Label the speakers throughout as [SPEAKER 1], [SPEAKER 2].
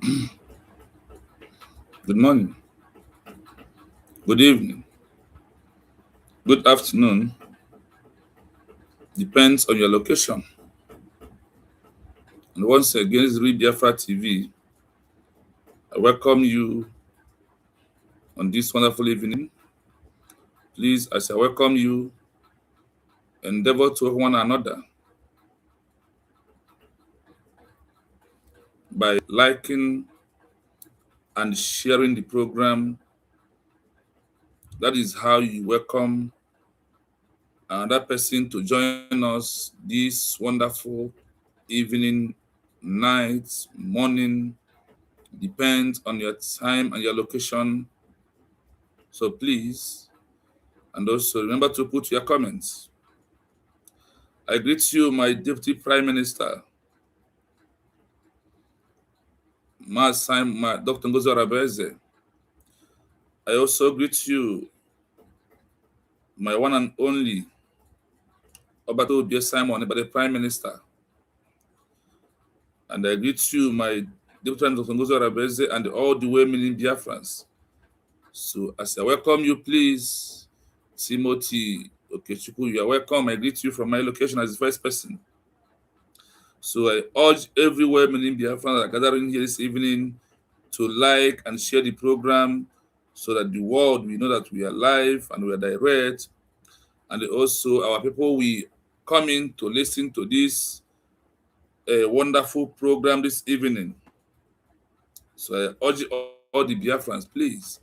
[SPEAKER 1] Good morning, good evening, good afternoon, depends on your location. And once again, this is Read Biafra TV. I welcome you on this wonderful evening. Please, as I welcome you, endeavor to help one another by liking and sharing the program. That is how you welcome another person to join us this wonderful evening, night, morning, depends on your time and your location. So please, and also remember to put your comments. I greet you, my Deputy Prime Minister, Dr. Ngozi Arabeze. I also greet you, my one and only Obato Obie Simon, the Prime Minister. And I greet you, my Deputy Dr. Ngozi Arabeze, and all the women Biafrans. So as I welcome you, please, Timothy Okechukwu, you are welcome. I greet you from my location as the first person. So I urge every woman in Biafra that are gathering here this evening to like and share the program so that the world will know that we are live and we are direct. And also our people will come in to listen to this wonderful program this evening. So I urge all the Biafrans, please,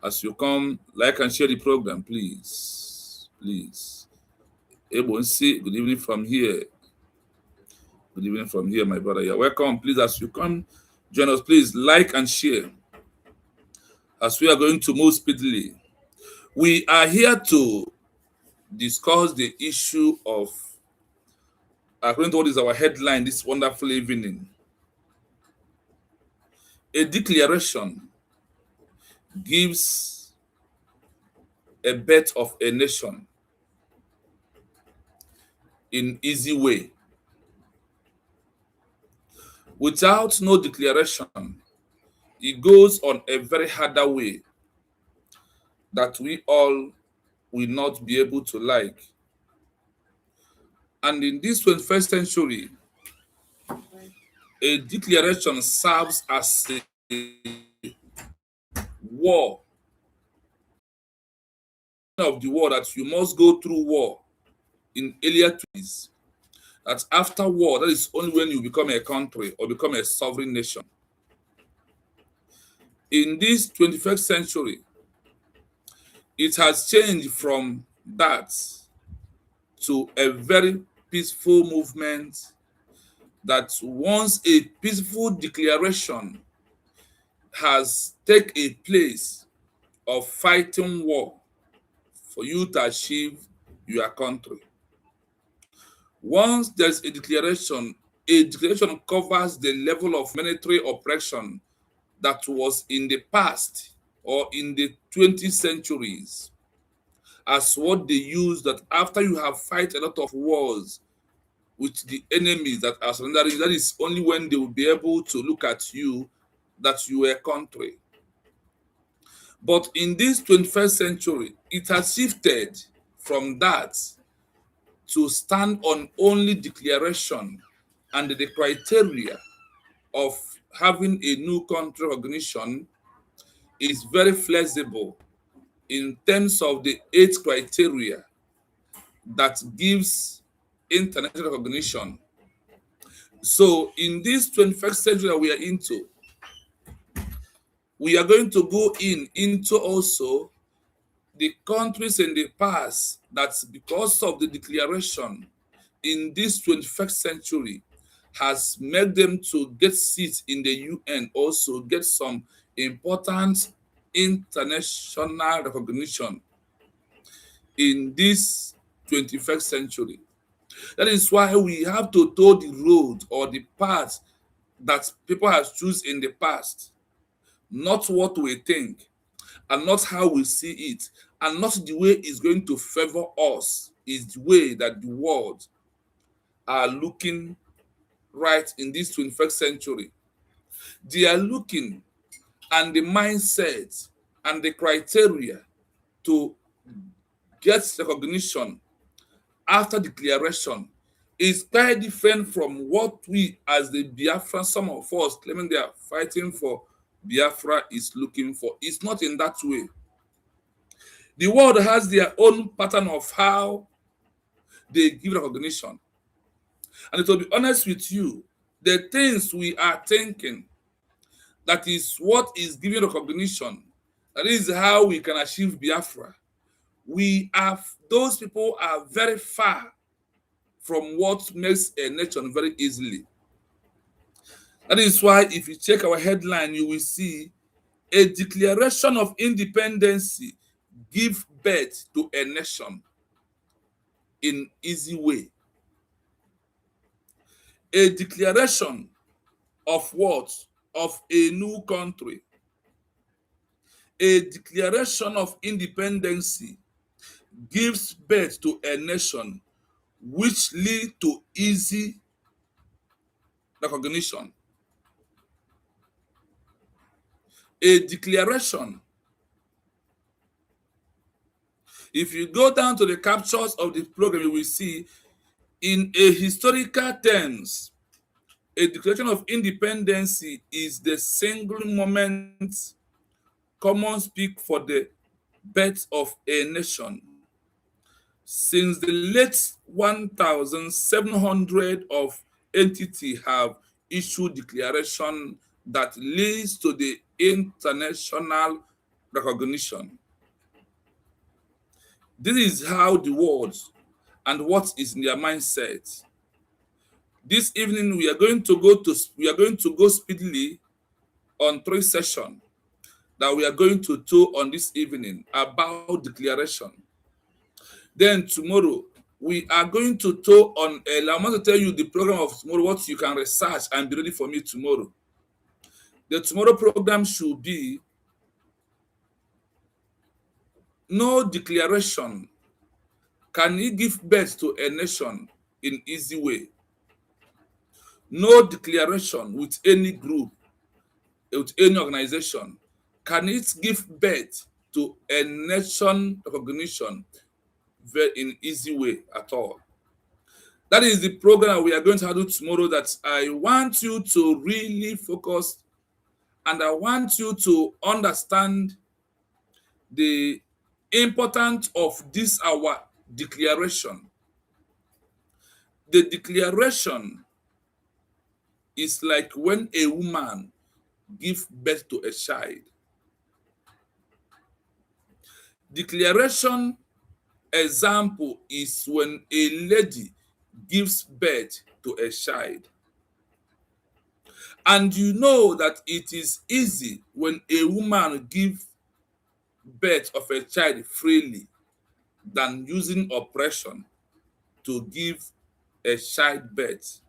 [SPEAKER 1] as you come, like and share the program, please. Please. Ebonsi, good evening from here. Good evening from here, my brother. You're welcome. Please, as you come, join us. Please like and share as we are going to move speedily. We are here to discuss the issue of, according to what is our headline this wonderful evening, a declaration gives a birth of a nation in easy way. Without no declaration, it goes on a very harder way that we all will not be able to like. And in this 21st century, a declaration serves as a war of the war that you must go through war in earlier times. That after war, that is only when you become a country or become a sovereign nation. In this 21st century, it has changed from that to a very peaceful movement that once a peaceful declaration has taken a place of fighting war for you to achieve your country. Once there's a declaration covers the level of military oppression that was in the past or in the 20th centuries as what they use, that after you have fight a lot of wars with the enemies that are surrendering, that is only when they will be able to look at you that you are a country. But in this 21st century, it has shifted from that to stand on only declaration, and the criteria of having a new country recognition is very flexible in terms of the 8 criteria that gives international recognition. So in this 21st century that we are into, we are going to go into also the countries in the past that, because of the declaration in this 21st century, has made them to get seats in the UN, also get some important international recognition in this 21st century. That is why we have to toe the road or the path that people have chosen in the past, not what we think, and not how we see it, and not the way it's going to favor us, is the way that the world are looking right in this 21st century. They are looking, and the mindset and the criteria to get recognition after declaration is quite different from what we as the Biafra, some of us claiming they are fighting for Biafra, is looking for. It's not in that way. The world has their own pattern of how they give recognition. And to be honest with you, the things we are thinking, that is what is giving recognition, that is how we can achieve Biafra. Those people are very far from what makes a nation very easily. That is why if you check our headline, you will see a declaration of independence give birth to a nation in easy way. A declaration of what? Of a new country. A declaration of independence gives birth to a nation which lead to easy recognition. A declaration. If you go down to the captures of the program, you will see in a historical terms, a declaration of independence is the single moment common speak for the birth of a nation. Since the late 1700 of entity have issued declaration that leads to the international recognition. This is how the world and what is in their mindset. This evening we are going to go speedily on 3 sessions that we are going to do on this evening about declaration. Then tomorrow we are going to talk on I want to tell you the program of tomorrow, what you can research and be ready for me tomorrow. The tomorrow program should be no declaration can it give birth to a nation in easy way. No declaration with any group, with any organization, can it give birth to a nation recognition in easy way at all. That is the program we are going to do tomorrow that I want you to really focus, and I want you to understand the importance of this our declaration. The declaration is like when a woman gives birth to a child. Declaration example is when a lady gives birth to a child. And you know that it is easy when a woman gives birth of a child freely than using oppression to give a child birth.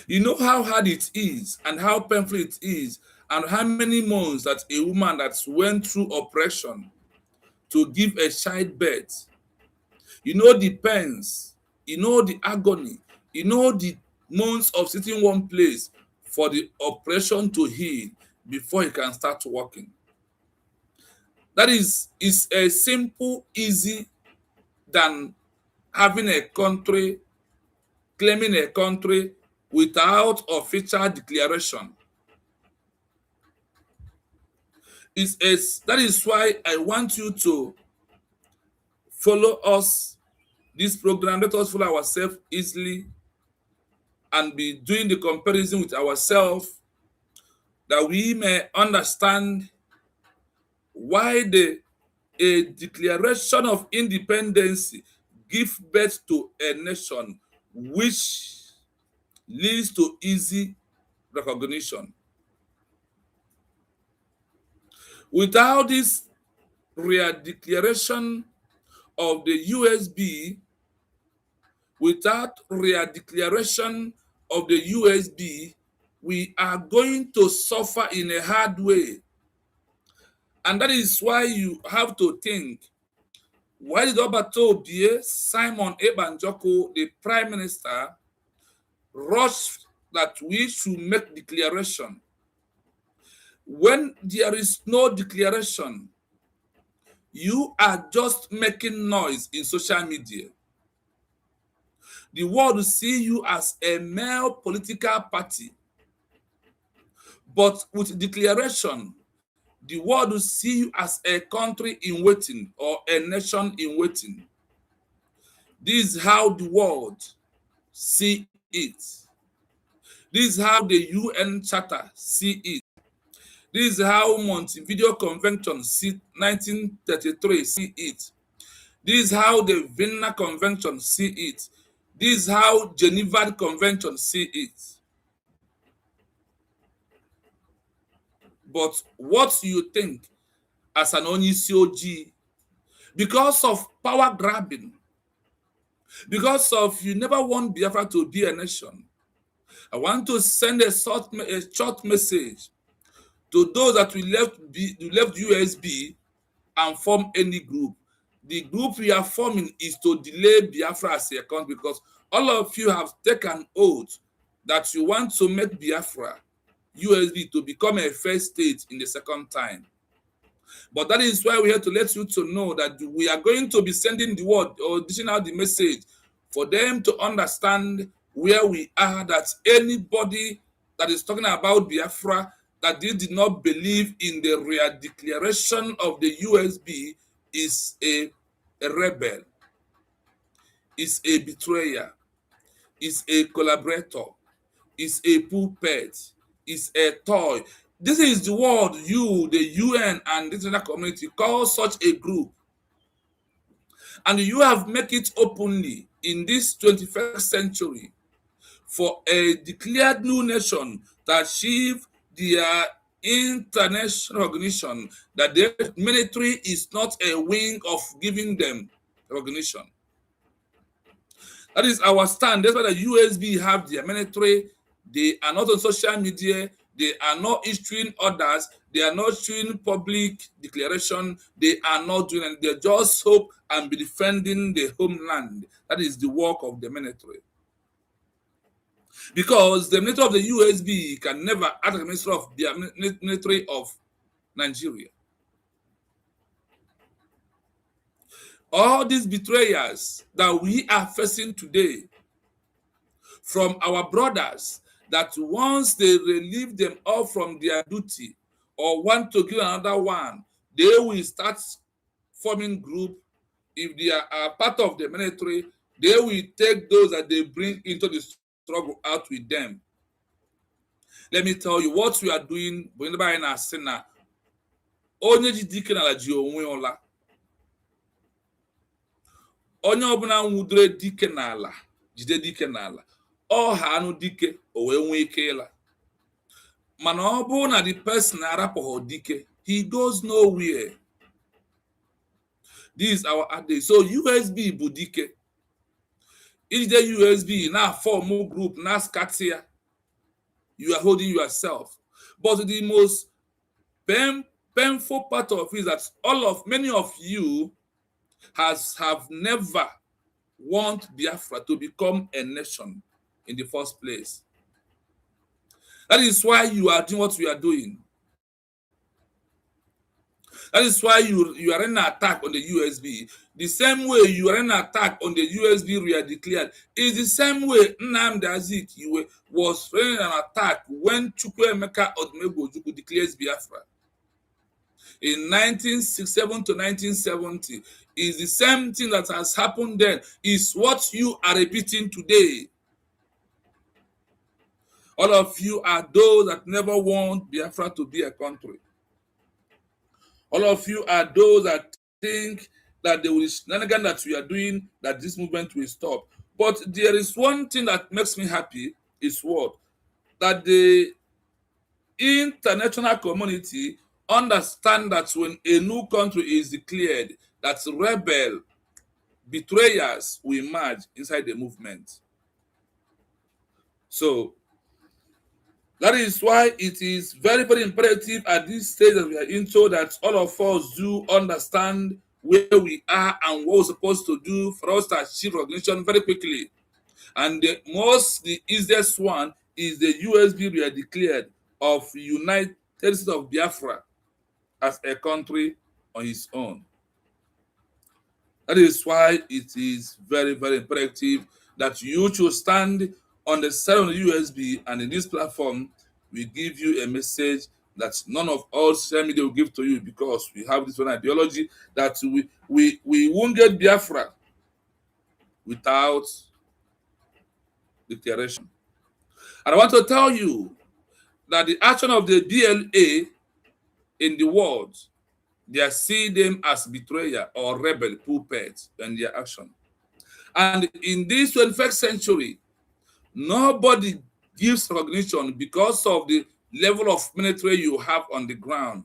[SPEAKER 1] You know how hard it is and how painful it is and how many months that a woman that went through oppression to give a child birth, you know the pains, you know the agony, you know the months of sitting one place for the oppression to heal before he can start working. That is a simple, easy than having a country, claiming a country without official declaration. That is why I want you to follow us, this program. Let us follow ourselves easily and be doing the comparison with ourselves, that we may understand why a declaration of independence gives birth to a nation which leads to easy recognition. Without this real declaration of the USB, without real declaration of the USB, we are going to suffer in a hard way. And that is why you have to think, why did Simon Ebanjoko, the prime minister, rush that we should make declaration. When there is no declaration, you are just making noise in social media. The world will see you as a male political party. But with declaration, the world will see you as a country in waiting or a nation in waiting. This is how the world see it. This is how the UN Charter see it. This is how Montevideo Convention 1933 see it. This is how the Vienna Convention see it. This is how Geneva Convention see it. But what you think as an Onisioji, because of power grabbing, because of you never want Biafra to be a nation, I want to send a short message to those that we left USB and form any group. The group we are forming is to delay Biafra as a country, because all of you have taken oath that you want to make Biafra USB to become a first state in the second time. But that is why we have to let you to know that we are going to be sending the word or dishing out the message for them to understand where we are, that anybody that is talking about Biafra, that they did not believe in the real declaration of the USB, is a rebel, is a betrayer, is a collaborator, is a puppet, is a toy. This is the word you, the UN, and the international community call such a group. And you have made it openly in this 21st century for a declared new nation to achieve their international recognition, that the military is not a wing of giving them recognition. That is our stand. That's why the USB have their military. They are not on social media. They are not issuing orders. They are not issuing public declaration. They are not doing it. They just hope and be defending the homeland. That is the work of the military. Because the military of the USB can never act like the ministry of the military of Nigeria. All these betrayers that we are facing today from our brothers, that once they relieve them all from their duty or want to kill another one, they will start forming group. If they are part of the military, they will take those that they bring into the struggle out with them. Let me tell you what we are doing. Onye ji dike n'ala ji onwe ọla. Onye ọbụla nwudere dike n'ala jide dike n'ala. Ọ ha anụ dike o wee nwee ike ịla. Mana ọ bụrụ na the person arapụghị dike, he goes nowhere. This is our adage. So USB bụ dike. Ijide USB na form group na scatter ya, you are holding yourself. But the most painful part of it is that many of you have never want Biafra to become a nation in the first place. That is why you are doing what we are doing. That is why you are in an attack on the USB. The same way you are in an attack on the USB we are declared is the same way Nnamdi Azikiwe was running an attack when Chukwuemeka Odumegwu declares Biafra. In 1967 to 1970 is the same thing that has happened then, is what you are repeating today. All of you are those that never want Biafra to be a country. All of you are those that think that there is nothing that we are doing, that this movement will stop. But there is one thing that makes me happy, is what? That the international community understand that when a new country is declared, that rebel betrayers will emerge inside the movement. So that is why it is very, very imperative at this stage that we are into, that all of us do understand where we are and what we're supposed to do for us to achieve recognition very quickly. And the easiest one is the USB were declared of United States of Biafra as a country on its own. That is why it is very, very imperative that you should stand on the side of the USB, and in this platform, we give you a message that none of all social media will give to you, because we have this one ideology that we won't get Biafra without declaration. And I want to tell you that the action of the BLA in the world, they are seeing them as betrayer or rebel puppets in their action. And in this 21st century, nobody gives recognition because of the level of military you have on the ground.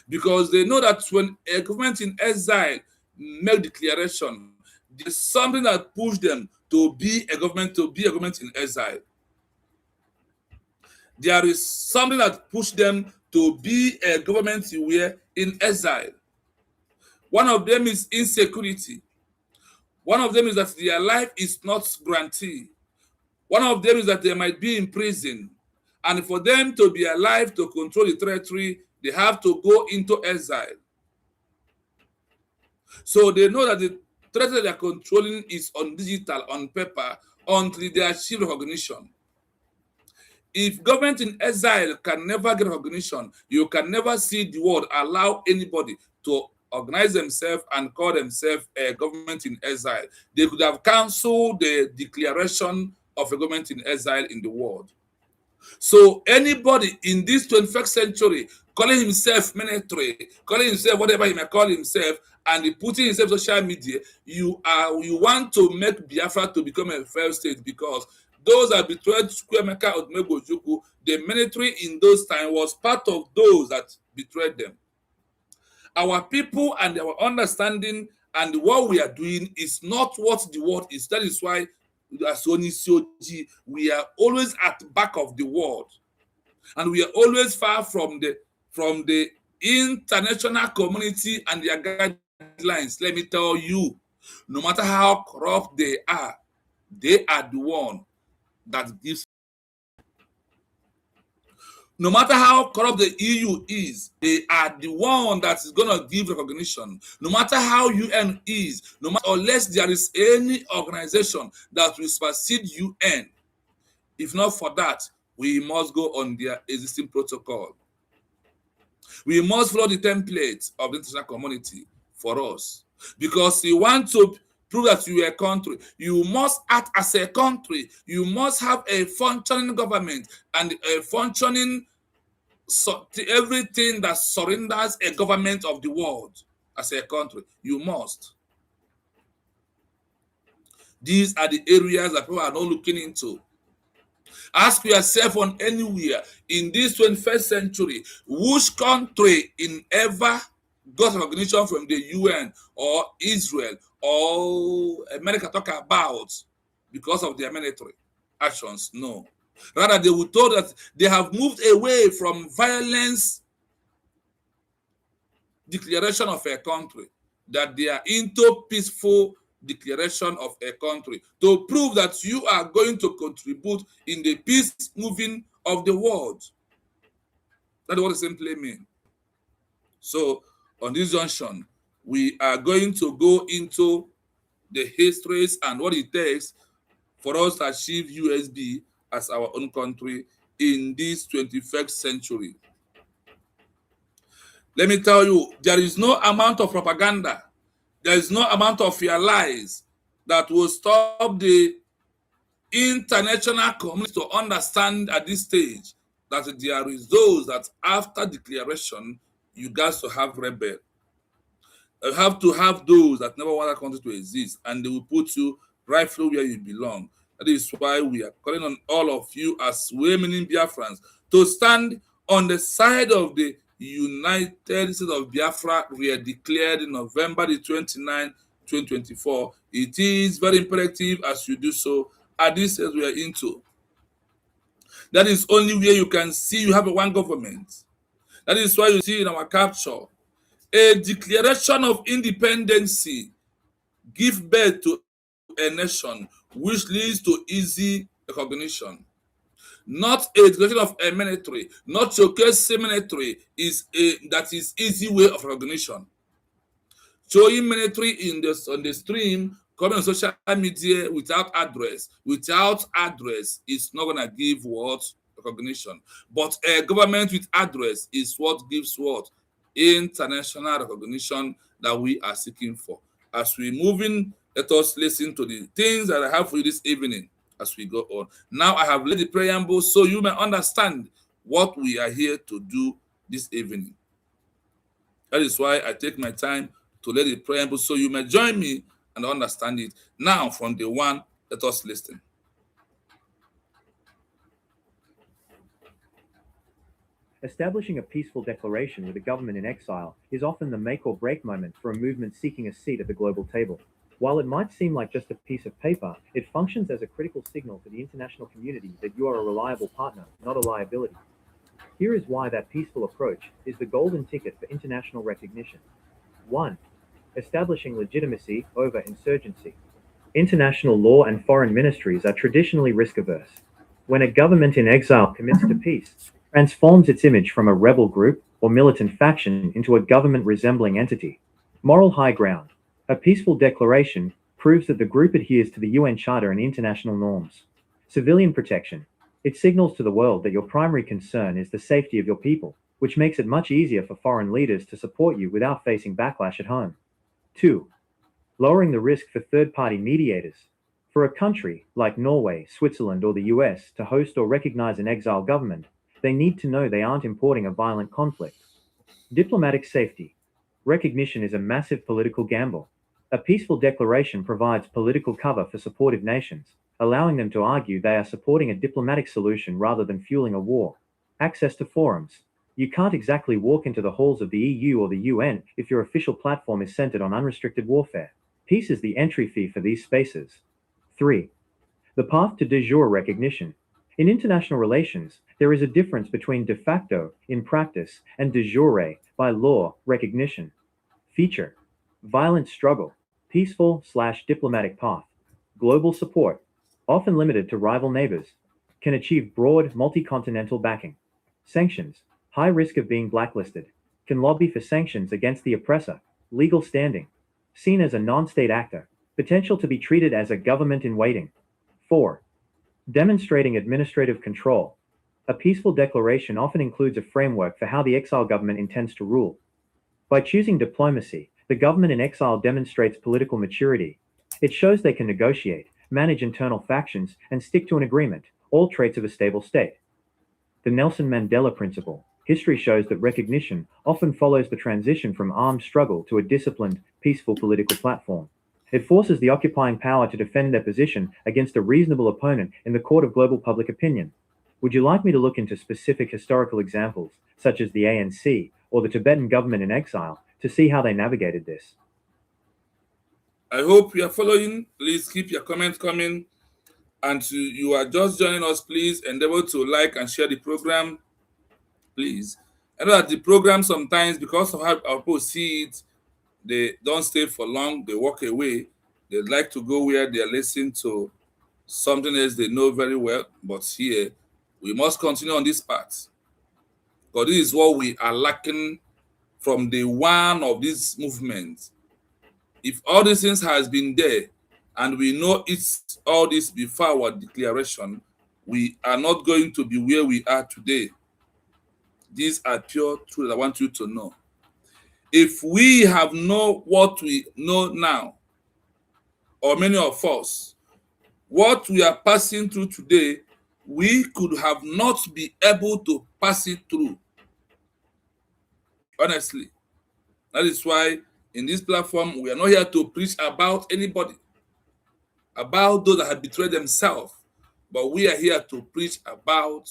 [SPEAKER 1] Because they know that when a government in exile make declaration, there's something that pushed them to be a government in exile. There is something that pushed them to be a government where in exile. One of them is insecurity. One of them is that their life is not guaranteed. One of them is that they might be in prison. And for them to be alive to control the territory, they have to go into exile. So they know that the territory they are controlling is on digital, on paper, until they achieve recognition. If government in exile can never get recognition, you can never see the world allow anybody to organize themselves and call themselves a government in exile. They could have cancelled the declaration of a government in exile in the world. So anybody in this 21st century calling himself military, calling himself whatever he may call himself, and putting himself social media, you want to make Biafra to become a failed state, because those that betrayed Chukwuemeka Odumegwu, the military in those times was part of those that betrayed them. Our people and our understanding and what we are doing is not what the world is. That is why, as Onisioji, we are always at the back of the world, and we are always far from the international community and their guidelines. Let me tell you, no matter how corrupt they are the one that gives. No matter how corrupt the EU is, they are the one that is going to give recognition. No matter how UN is, no matter, unless there is any organization that will supersede UN, if not for that, we must go on their existing protocol. We must follow the template of the international community for us. Because you want to prove that you are a country, you must act as a country. You must have a functioning government and a functioning everything that surrenders a government of the world as a country. You must. These are the areas that people are not looking into. Ask yourself on anywhere in this 21st century, which country in ever got recognition from the UN or Israel or America talk about because of their military actions? No. Rather, they were told that they have moved away from violence declaration of a country, that they are into peaceful declaration of a country to prove that you are going to contribute in the peace moving of the world. That's what it simply means. So on this junction, we are going to go into the histories and what it takes for us to achieve USB as our own country in this 21st century. Let me tell you, there is no amount of propaganda, there is no amount of your lies that will stop the international community to understand at this stage that there is those that after declaration, you guys to have rebel. You have to have those that never want that country to exist, and they will put you rightfully where you belong. That is why we are calling on all of you as women Biafrans to stand on the side of the United States of Biafra. We are declared in November the 29th, 2024. It is very imperative as you do so at this stage we are into. That is only where you can see you have a one government. That is why you see in our capture a declaration of independence give birth to a nation which leads to easy recognition. not a declaration of a military, not showcasing military that is easy way of recognition. Showing military on the stream, coming on social media without address is not gonna give what recognition. But a government with address is what gives what international recognition that we are seeking for. As we move in, let us listen to the things that I have for you this evening as we go on. Now I have laid the preamble so you may understand what we are here to do this evening. That is why I take my time to lay the preamble so you may join me and understand it. Now, from the one, let us listen.
[SPEAKER 2] Establishing a peaceful declaration with a government in exile is often the make or break moment for a movement seeking a seat at the global table. While it might seem like just a piece of paper, it functions as a critical signal to the international community that you are a reliable partner, not a liability. Here is why that peaceful approach is the golden ticket for international recognition. 1. Establishing legitimacy over insurgency. International law and foreign ministries are traditionally risk-averse. When a government in exile commits to peace, transforms its image from a rebel group or militant faction into a government-resembling entity. Moral high ground. A peaceful declaration proves that the group adheres to the UN Charter and international norms. Civilian protection. It signals to the world that your primary concern is the safety of your people, which makes it much easier for foreign leaders to support you without facing backlash at home. 2. Lowering the risk for third-party mediators. For a country like Norway, Switzerland, or the US to host or recognize an exile government, they need to know they aren't importing a violent conflict. Diplomatic safety. Recognition is a massive political gamble. A peaceful declaration provides political cover for supportive nations, allowing them to argue they are supporting a diplomatic solution rather than fueling a war. Access to forums. You can't exactly walk into the halls of the EU or the UN if your official platform is centered on unrestricted warfare. Peace is the entry fee for these spaces. 3. The path to de jure recognition. In international relations, there is a difference between de facto, in practice, and de jure, by law, recognition. Feature. Violent struggle. Peaceful/diplomatic path. Global support, often limited to rival neighbors, can achieve broad, multi-continental backing. Sanctions. High risk of being blacklisted. Can lobby for sanctions against the oppressor. Legal standing. Seen as a non-state actor. Potential to be treated as a government in waiting. 4. Demonstrating administrative control. A peaceful declaration often includes a framework for how the exile government intends to rule. By choosing diplomacy, the government in exile demonstrates political maturity. It shows they can negotiate, manage internal factions, and stick to an agreement, all traits of a stable state. The Nelson Mandela principle. History shows that recognition often follows the transition from armed struggle to a disciplined, peaceful political platform. It forces the occupying power to defend their position against a reasonable opponent in the court of global public opinion. Would you like me to look into specific historical examples, such as the ANC or the Tibetan government in exile, to see how they navigated this?
[SPEAKER 1] I hope you are following. Please keep your comments coming. And you are just joining us, please endeavor to like and share the program, please. I know that the program sometimes, because of how our people see it, they don't stay for long, they walk away. They like to go where they are listening to something else they know very well. But here, we must continue on this path. Because this is what we are lacking from the one of this movement. If all these things has been there, and we know it's all this before our declaration, we are not going to be where we are today. These are pure truths I want you to know. If we have known what we know now, or many of us, what we are passing through today, we could have not been able to pass it through. Honestly. That is why in this platform, we are not here to preach about anybody, about those that have betrayed themselves, but we are here to preach about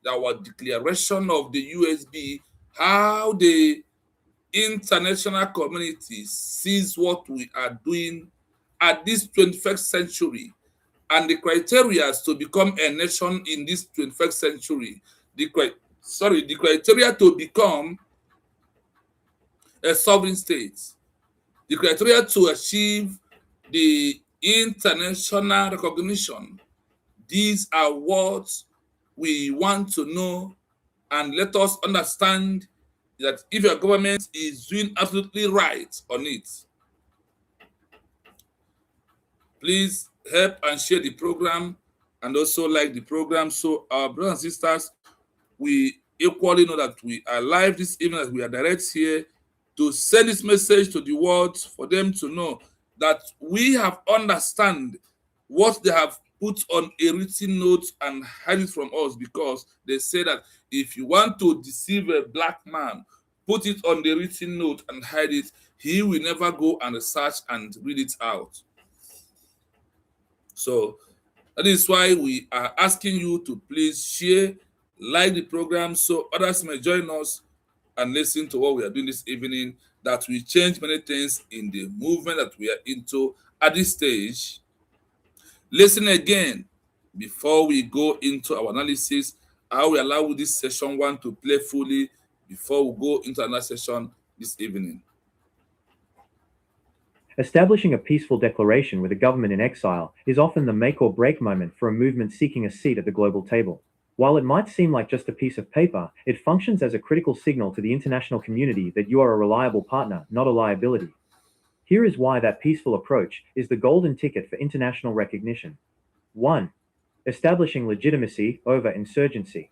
[SPEAKER 1] our declaration of the USB, how the international community sees what we are doing at this 21st century, and the criteria to become a nation in this 21st century. The criteria to become a sovereign state, the criteria to achieve the international recognition. These are what we want to know and let us understand that if your government is doing absolutely right on it. Please help and share the program and also like the program so our brothers and sisters, we equally know that we are live this evening as we are direct here to send this message to the world for them to know that we have understand what they have put on a written note and hide it from us, because they say that if you want to deceive a black man, put it on the written note and hide it. He will never go and research and read it out. So that is why we are asking you to please share, like the program so others may join us and listen to what we are doing this evening, that will change many things in the movement that we are into at this stage. Listen again before we go into our analysis. I will allow this session one to play fully before we go into another session this evening.
[SPEAKER 2] Establishing a peaceful declaration with a government in exile is often the make or break moment for a movement seeking a seat at the global table. While it might seem like just a piece of paper, it functions as a critical signal to the international community that you are a reliable partner, not a liability. Here is why that peaceful approach is the golden ticket for international recognition. 1. Establishing legitimacy over insurgency.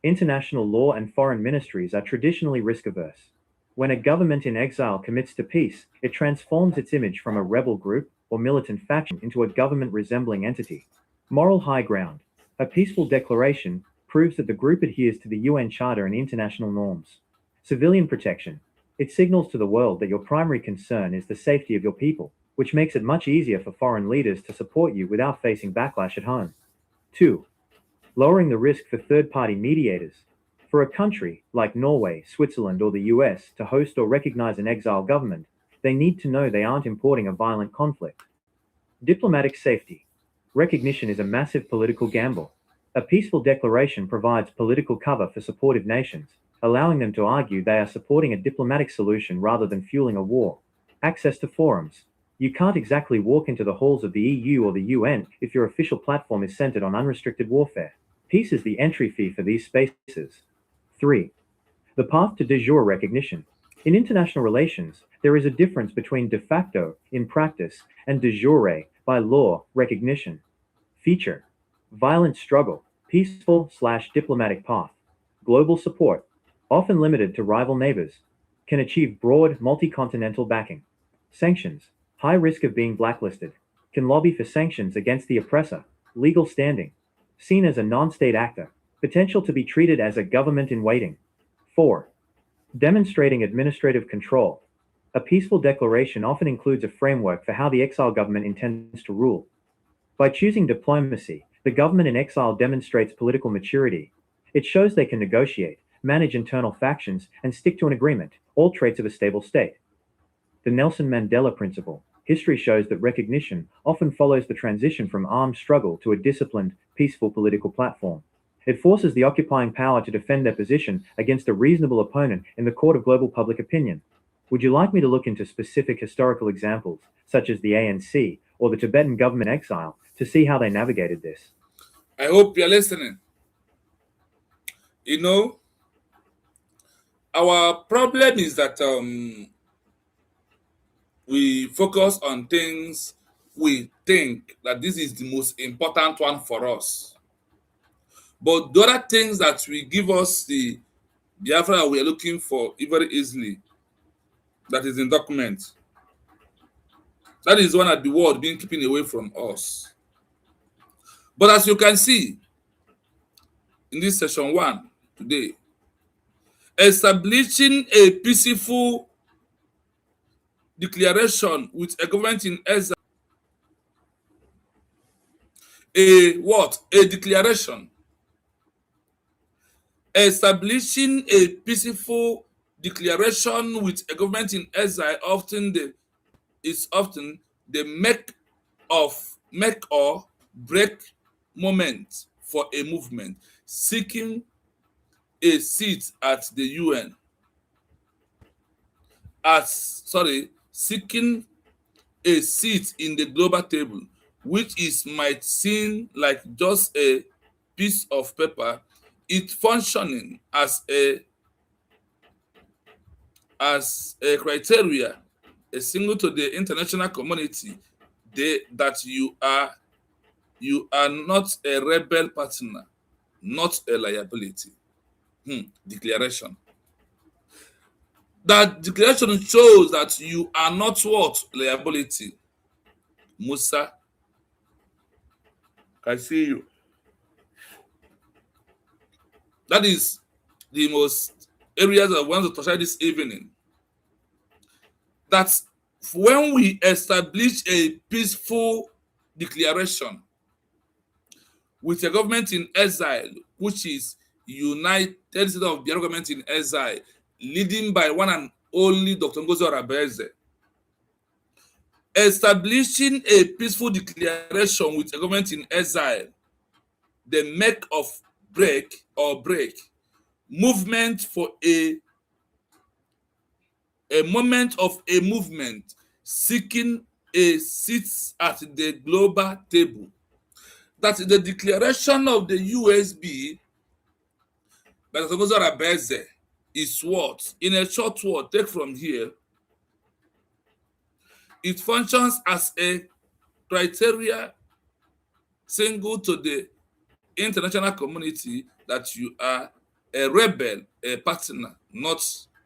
[SPEAKER 2] International law and foreign ministries are traditionally risk-averse. When a government in exile commits to peace, it transforms its image from a rebel group or militant faction into a government-resembling entity. Moral high ground. A peaceful declaration proves that the group adheres to the UN Charter and international norms. Civilian protection. It signals to the world that your primary concern is the safety of your people, which makes it much easier for foreign leaders to support you without facing backlash at home. 2. Lowering the risk for third-party mediators. For a country like Norway, Switzerland, or the US to host or recognize an exile government, they need to know they aren't importing a violent conflict. Diplomatic safety. Recognition is a massive political gamble. A peaceful declaration provides political cover for supportive nations, allowing them to argue they are supporting a diplomatic solution rather than fueling a war. Access to forums. You can't exactly walk into the halls of the EU or the UN if your official platform is centered on unrestricted warfare. Peace is the entry fee for these spaces. 3. The path to de jure recognition. In international relations, there is a difference between de facto, in practice, and de jure, by law, recognition. Feature. Violent struggle, peaceful/diplomatic path. Global support, often limited to rival neighbors, can achieve broad, multi-continental backing. Sanctions, high risk of being blacklisted, can lobby for sanctions against the oppressor. Legal standing, seen as a non-state actor, potential to be treated as a government in waiting. 4. Demonstrating administrative control. A peaceful declaration often includes a framework for how the exile government intends to rule. By choosing diplomacy, the government in exile demonstrates political maturity. It shows they can negotiate, manage internal factions, and stick to an agreement, all traits of a stable state. The Nelson Mandela principle. History shows that recognition often follows the transition from armed struggle to a disciplined, peaceful political platform. It forces the occupying power to defend their position against a reasonable opponent in the court of global public opinion. Would you like me to look into specific historical examples, such as the ANC or the Tibetan government exile, to see how they navigated this?
[SPEAKER 1] I hope you're listening. You know, our problem is that we focus on things we think that this is the most important one for us. But the other things that will give us the Biafra we are looking for very easily, that is in document, that is one of the world being keeping away from us. But as you can see in this session one today, establishing a peaceful declaration with a government in exile, a what? A declaration. Establishing a peaceful declaration with a government in exile is often the make or break moment for a movement seeking a seat at the UN. Seeking a seat in the global table, which is might seem like just a piece of paper, it functioning as a criteria, a signal to the international community that you are not a rebel partner, not a liability. Declaration. That declaration shows that you are not what? Liability. Musa, I see you. That is the most areas I want to touch this evening. That when we establish a peaceful declaration with a government in exile, which is United States of Biafra government in exile, leading by one and only Dr. Ngozi Arabeze, establishing a peaceful declaration with a government in exile, the make of break movement for a moment of a movement seeking a seat at the global table. That the declaration of the USB by Dr. Ngozi Arabeze is what? In a short word, take from here, it functions as a criteria single to the international community that you are a rebel, a partner, not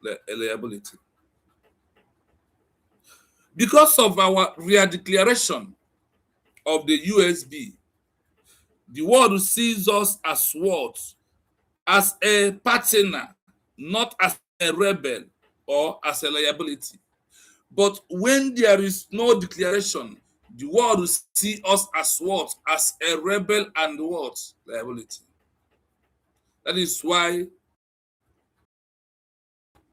[SPEAKER 1] a liability. Because of our real declaration of the USB, the world sees us as what? As a partner, not as a rebel or as a liability. But when there is no declaration, the world will see us as what? As a rebel and what? Liability. That is why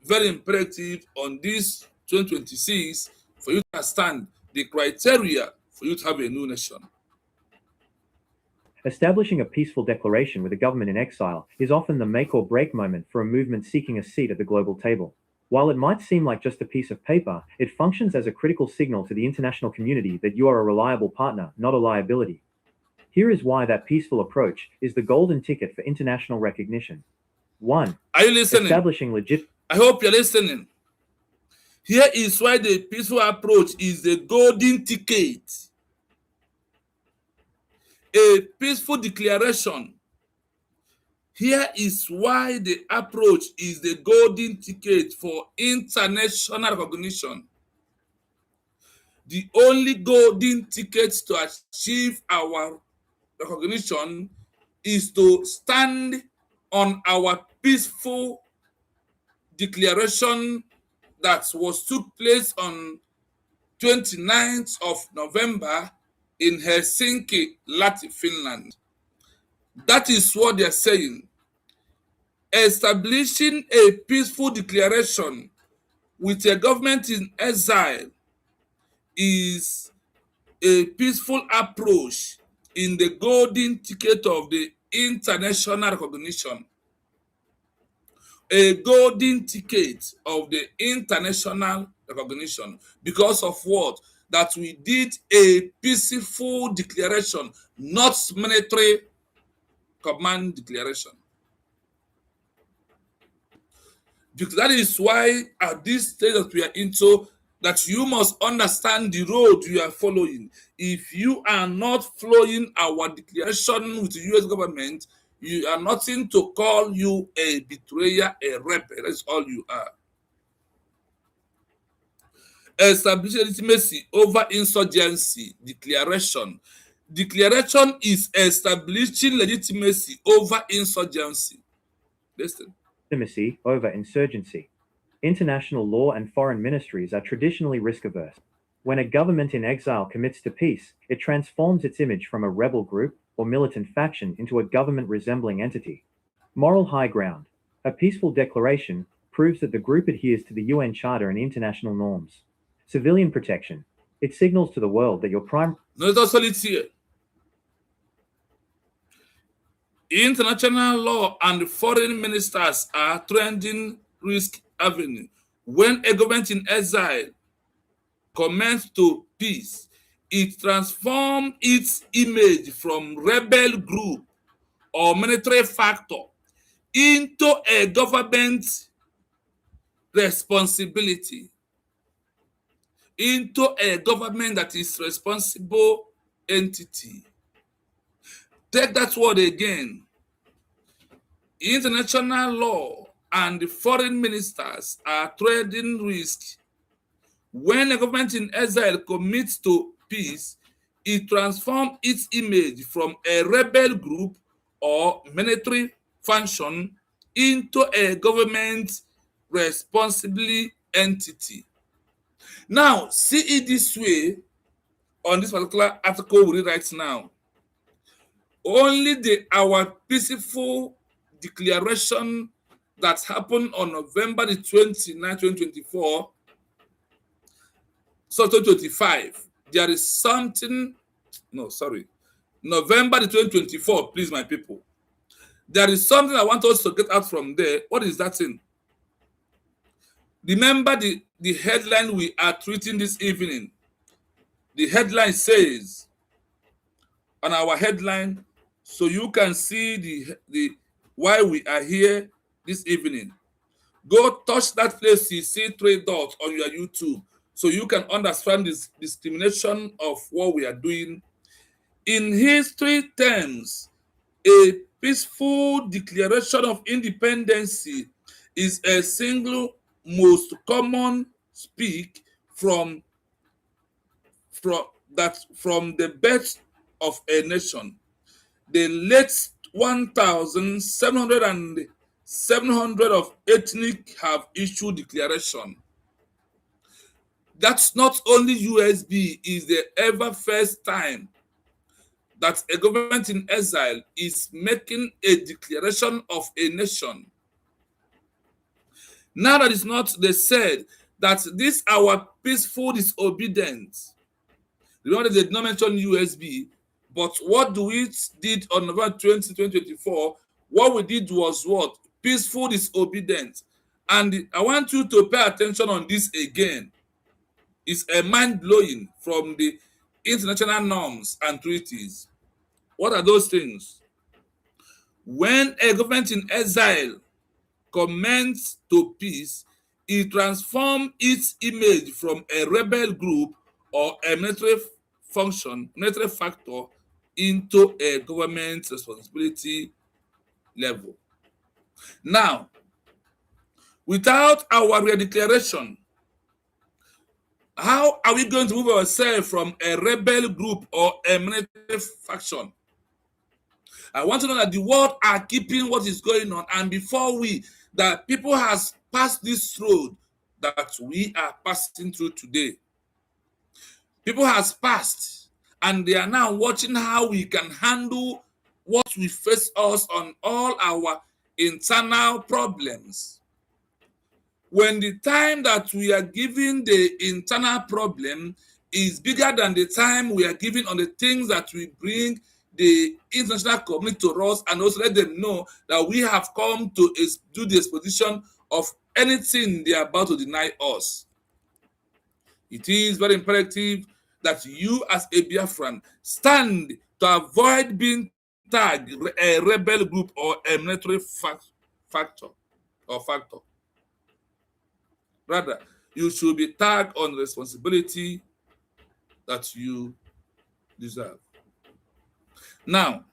[SPEAKER 1] very imperative on this 2026 for you to understand the criteria for you to have a new nation.
[SPEAKER 2] Establishing a peaceful declaration with a government in exile is often the make or break moment for a movement seeking a seat at the global table. While it might seem like just a piece of paper, it functions as a critical signal to the international community that you are a reliable partner, not a liability. Here is why that peaceful approach is the golden ticket for international recognition. 1.
[SPEAKER 1] Are you listening?
[SPEAKER 2] Establishing legit.
[SPEAKER 1] I hope you're listening. Here is why the peaceful approach is the golden ticket. A peaceful declaration. Here is why the approach is the golden ticket for international recognition. The only golden ticket to achieve our recognition is to stand on our peaceful declaration that took place on 29th of November in Helsinki, Latvia, Finland. That is what they're saying. Establishing a peaceful declaration with a government in exile is a peaceful approach in the golden ticket of the international recognition. A golden ticket of the international recognition. Because of what? That we did a peaceful declaration, not military command declaration. Because that is why at this stage that we are into, that you must understand the road you are following. If you are not following our declaration with the US government, you are nothing to call you a betrayer, a rebel. That's all you are. Establish legitimacy over insurgency. Declaration. Declaration is establishing legitimacy over insurgency. Listen.
[SPEAKER 2] Legitimacy over insurgency. International law and foreign ministries are traditionally risk-averse. When a government in exile commits to peace, it transforms its image from a rebel group or militant faction into a government-resembling entity. Moral high ground. A peaceful declaration proves that the group adheres to the UN Charter and international norms. Civilian protection. It signals to the world that your prime...
[SPEAKER 1] No, that's all it's here. International law and foreign ministers are trending risk avenue. When a government in exile commits to peace, it transforms its image from rebel group or military factor into a government responsibility, into a government that is responsible entity. Take that word again. International law and the foreign ministers are trading risk. When a government in exile commits to peace, it transforms its image from a rebel group or military function into a government responsibility entity. Now, see it this way on this particular article we read right now. Only our peaceful declaration that happened on November the 29th, 2024, so 2025, there is something, no, sorry, November the 2024, please, my people. There is something I want us to get out from there. What is that thing? Remember the headline we are treating this evening. The headline says, on our headline, so you can see the why we are here this evening. Go touch that place you see 3 dots on your YouTube so you can understand this discrimination of what we are doing. In history terms, a peaceful declaration of independence is a single most common speak from the birth of a nation. The late 1,700 and 700 of ethnic have issued declaration. That's not only USB, is the ever first time that a government in exile is making a declaration of a nation. Now that is not, they said that this our peaceful disobedience. Remember they did not mention USB, but what we did on November 20, 2024, what we did was what? Peaceful disobedience. And I want you to pay attention on this again. It's a mind-blowing from the international norms and treaties. What are those things? When a government in exile comments to peace, it transforms its image from a rebel group or a military factor into a government responsibility level. Now, without our redeclaration, how are we going to move ourselves from a rebel group or a military faction? I want to know that the world are keeping what is going on, and before that people has passed this road that we are passing through today. People has passed, and they are now watching how we can handle what we face us on all our internal problems. When the time that we are giving the internal problem is bigger than the time we are giving on the things that we bring the international community to us, and also let them know that we have come to do the exposition of anything they are about to deny us. It is very imperative that you as a Biafran stand to avoid being tagged a rebel group or a military factor. Rather, you should be tagged on responsibility that you deserve. Now,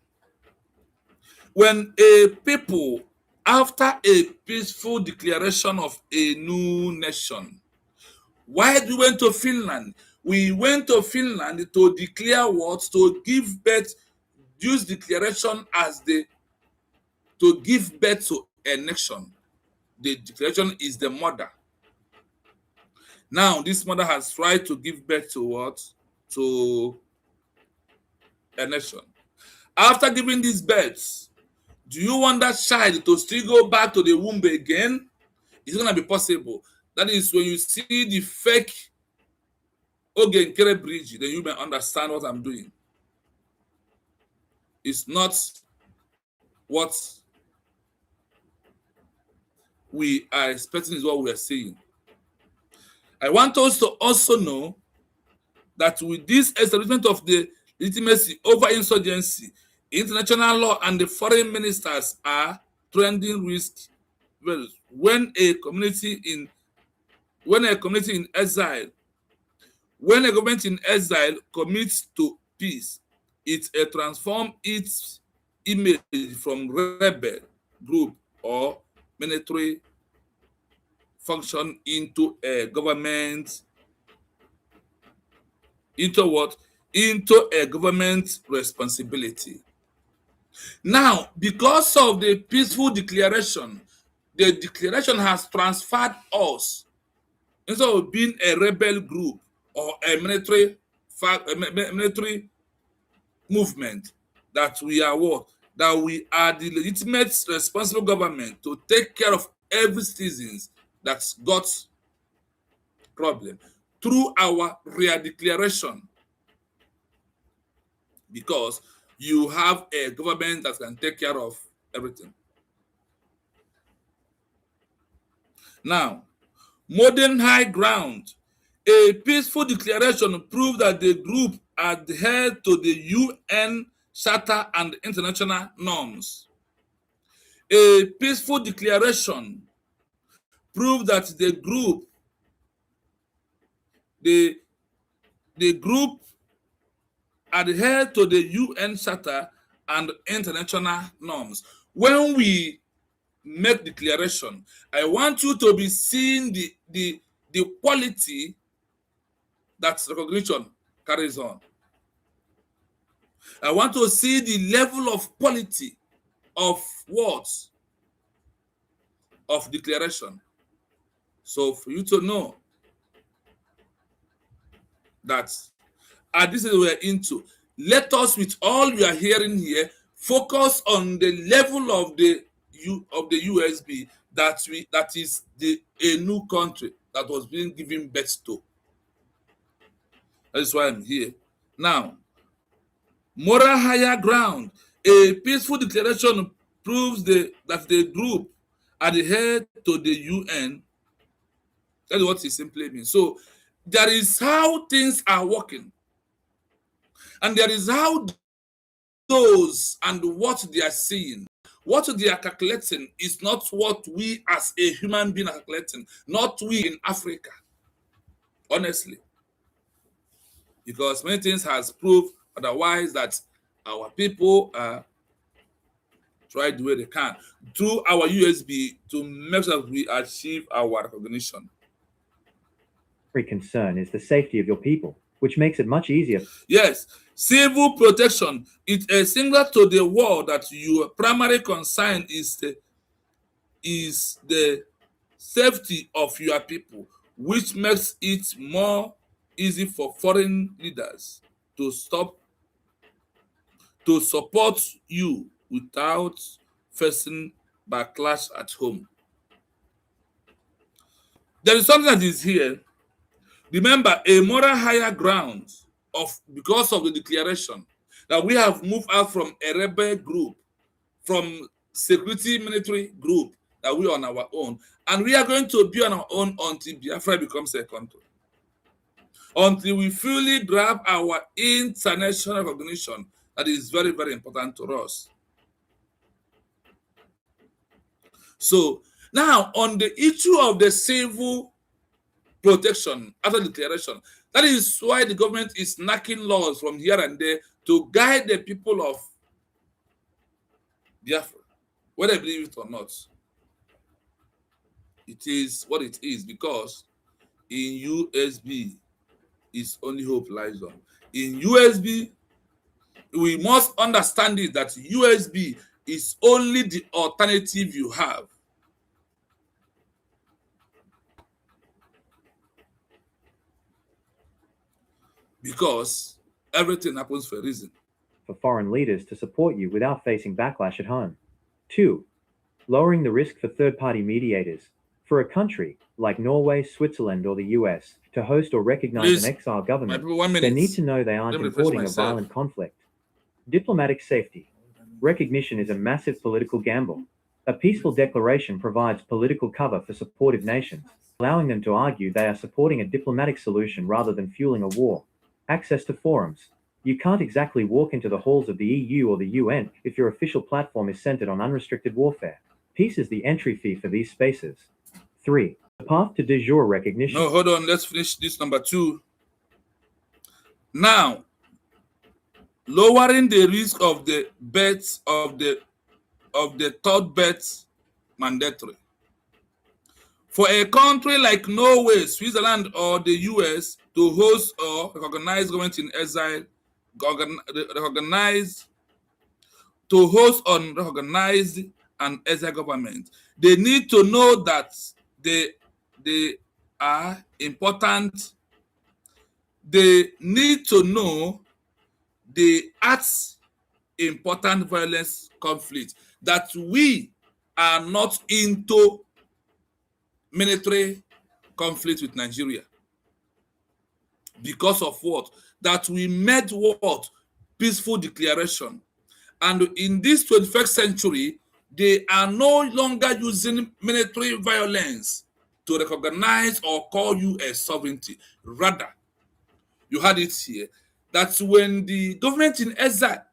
[SPEAKER 1] when a people, after a peaceful declaration of a new nation, why do we went to Finland? We went to Finland to declare what? To give birth, use declaration as to give birth to a nation. The declaration is the mother. Now, this mother has tried to give birth to what? To a nation. After giving these births, do you want that child to still go back to the womb again? It's going to be possible. That is when you see the fake Ogenkere bridge, then you may understand what I'm doing. It's not what we are expecting, is what we are seeing. I want us to also know that with this establishment of the legitimacy over insurgency, International law and the foreign ministers are trending risk when a community in exile, when a government in exile commits to peace, it transforms its image from rebel group or military function into a government, into what? Into a government responsibility. Now, because of the peaceful declaration, the declaration has transferred us, instead of being a rebel group or a military movement, that we are what? That we are the legitimate responsible government to take care of every citizens that's got problem through our real declaration, because you have a government that can take care of everything. Now, modern high ground. A peaceful declaration proved that the group adhered to the UN Charter and international norms. A peaceful declaration proved that the group adhered to the UN Charter and international norms. When we make declaration, I want you to be seeing the quality that recognition carries on. I want to see the level of quality of words of declaration. So for you to know that this is what we're into, let us, with all we are hearing here, focus on the level of the USB that is a new country that was being given birth to. That's why I'm here. Now, moral higher ground. A peaceful declaration proves that the group adhered to the UN. That's what it simply means. So there is how things are working, and there is how those and what they are seeing, what they are calculating is not what we as a human being are calculating, not we in Africa, honestly. Because many things has proved otherwise, that our people are try the way they can through our USB to make sure that we achieve our recognition.
[SPEAKER 2] Concern is the safety of your people, which makes it much easier.
[SPEAKER 1] Yes, civil protection is a similar to the world that your primary concern is the safety of your people, which makes it more easy for foreign leaders to support you without facing backlash at home. There is something that is here. Remember, a moral higher ground because of the declaration that we have moved out from a rebel group, from security military group, that we are on our own, and we are going to be on our own until Biafra becomes a country, until we fully grab our international recognition. That is very, very important to us. So now, on the issue of the civil protection after declaration, that is why the government is knocking laws from here and there to guide the people of Biafra, whether they believe it or not. It is what it is, because in USB is only hope lies on. In USB, we must understand it that USB is only the alternative you have. Because everything happens for a reason.
[SPEAKER 2] For foreign leaders to support you without facing backlash at home. 2. Lowering the risk for third-party mediators. For a country like Norway, Switzerland, or the US to host or recognize an exile government, they need to know they aren't importing a violent conflict. Diplomatic safety. Recognition is a massive political gamble. A peaceful declaration provides political cover for supportive nations, allowing them to argue they are supporting a diplomatic solution rather than fueling a war. Access to forums. You can't exactly walk into the halls of the EU or the UN if your official platform is centered on unrestricted warfare. Peace is the entry fee for these spaces. 3. The path to de jure recognition.
[SPEAKER 1] No, hold on. Let's finish this number 2. Now, lowering the risk of the birth of the third birth mandatory. For a country like Norway, Switzerland, or the US to host or recognize government in exile, recognize an exile government, they need to know that they are important. They need to know the acts important violence conflict, that we are not into military conflict with Nigeria. Because of what? That we made what? Peaceful declaration. And in this 21st century, they are no longer using military violence to recognize or call you a sovereignty. Rather, you had it here, that when the government in exile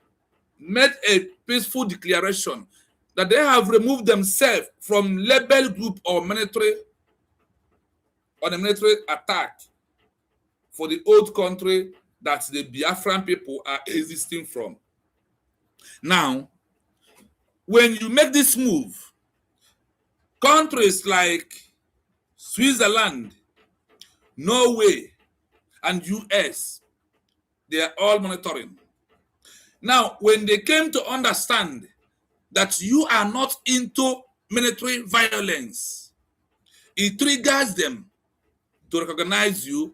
[SPEAKER 1] made a peaceful declaration that they have removed themselves from rebel group or military attack for the old country that the Biafran people are existing from. Now, when you make this move, countries like Switzerland, Norway, and US, they are all monitoring. Now, when they came to understand that you are not into military violence, it triggers them to recognize you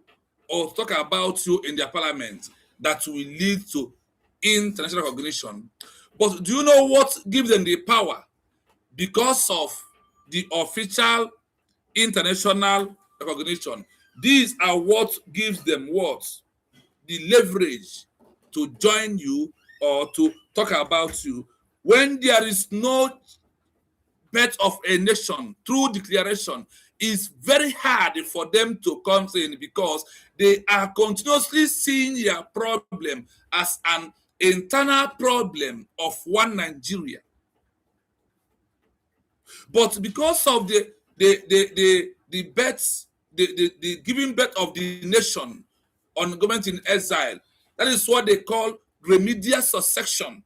[SPEAKER 1] or talk about you in their parliament, that will lead to international recognition. But do you know what gives them the power? Because of the official international recognition. These are what gives them what? The leverage to join you or to talk about you. When there is no birth of a nation through declaration, it's very hard for them to come in, because they are continuously seeing their problem as an internal problem of one Nigeria. But because of the birth, the giving birth of the nation on government in exile, that is what they call remedial succession,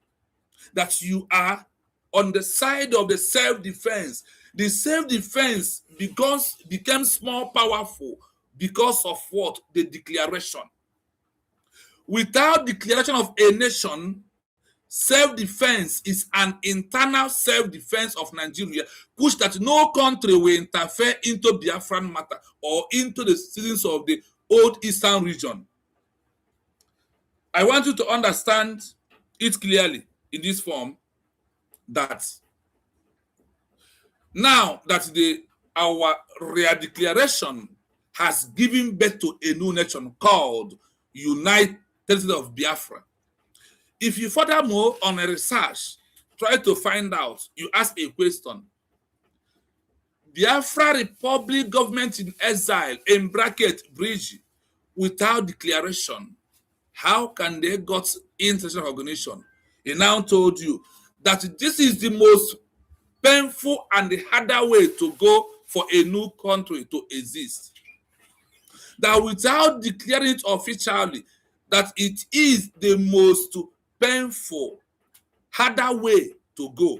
[SPEAKER 1] that you are on the side of the self-defense. The self-defense becomes more powerful because of what? The declaration. Without declaration of a nation, self-defense is an internal self-defense of Nigeria, which that no country will interfere into Biafran matter or into the citizens of the old eastern region. I want you to understand it clearly in this form, that now that our re-declaration has given birth to a new nation called United States of Biafra. If you furthermore on a research try to find out, you ask a question, Biafra Republic government in exile, in bracket bridge, without declaration, how can they got international recognition? He now told you that this is the most painful and the harder way to go for a new country to exist. That without declaring it officially, that it is the most painful, harder way to go.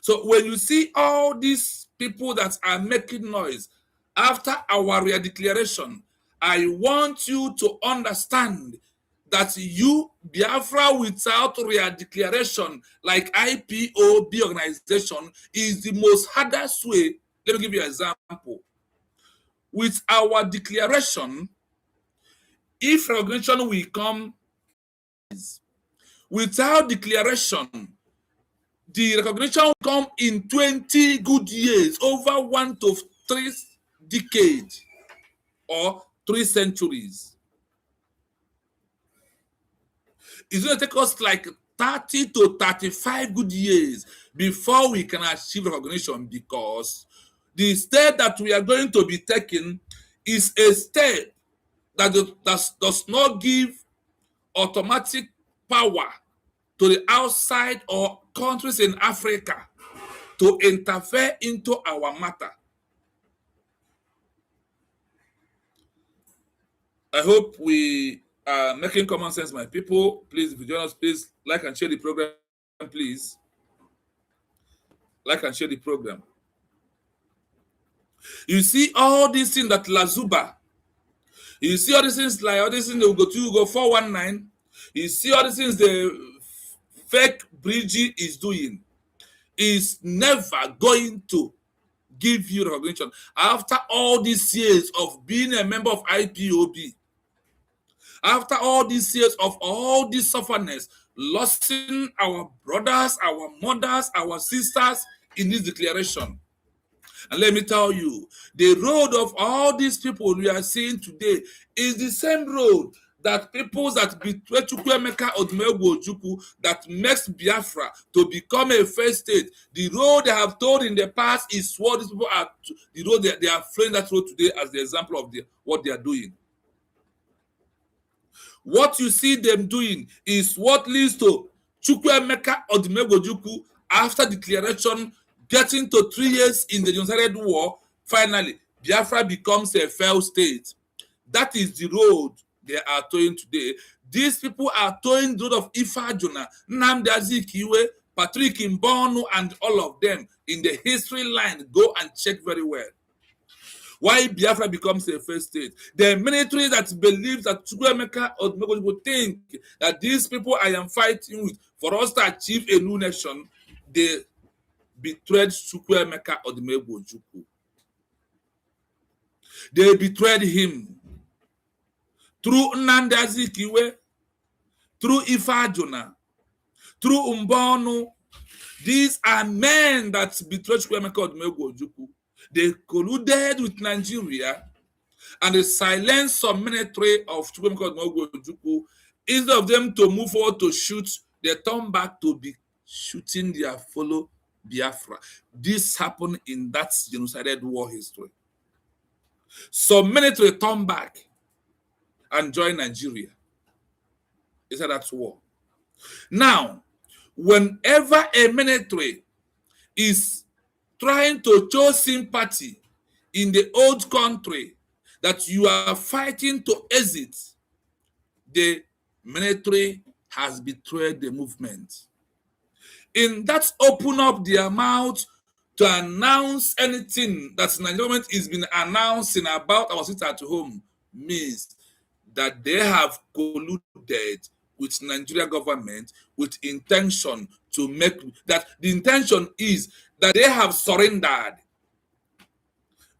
[SPEAKER 1] So when you see all these people that are making noise after our re-declaration, I want you to understand that you, Biafra without re-declaration, like IPOB organization, is the most hardest way. Let me give you an example. With our declaration, if recognition will come, without declaration, the recognition will come in 20 good years, over 1 to 3 decades or 3 centuries. It's going to take us like 30 to 35 good years before we can achieve recognition, because the step that we are going to be taking is a step that does not give automatic power to the outside or countries in Africa to interfere into our matter. I hope we are making common sense, my people. Please, if you join us, please like and share the program, please. Like and share the program. You see all these things that Lazuba, you see all these things like all these things they will go 419. You see all these things the fake Bridgie is doing is never going to give you recognition. After all these years of being a member of IPOB, after all these years of all this sufferness, losing our brothers, our mothers, our sisters in this declaration. And let me tell you, the road of all these people we are seeing today is the same road that people that betray Chukwuemeka Odumegwu Ojukwu that makes Biafra to become a failed state. The road they have told in the past is what these people are, the road they are following that road today as the example of what they are doing. What you see them doing is what leads to Chukwuemeka Odumegwu Ojukwu after declaration getting to 3 years in the genocidal war. Finally, Biafra becomes a failed state. That is the road they are towing today. These people are towing the road of Ifajuna, Nnamdi Azikiwe, Patrick Mbonu, and all of them in the history line. Go and check very well. Why Biafra becomes a failed state? The military that believes that Chukwuemeka Odumegwu would think that these people I am fighting with for us to achieve a new nation, they betrayed Chukwuemeka Odumegwu Ojukwu. They betrayed him through Nnamdi Azikiwe, through Ifajuna, through Mbonu. These are men that betrayed Chukwuemeka Odumegwu Ojukwu. They colluded with Nigeria and they silenced some military of Chukwuemeka Odumegwu Ojukwu. Instead of them to move forward to shoot, they turn back to be shooting their fellow Biafra. This happened in that genocidal war history. Some military turn back and join Nigeria inside that war. Now, whenever a military is trying to show sympathy in the old country that you are fighting to exit, the military has betrayed the movement. In that open up their mouth to announce anything that Nigerian government is been announcing about our sit at home means that they have colluded with Nigeria government with intention to make that the intention is that they have surrendered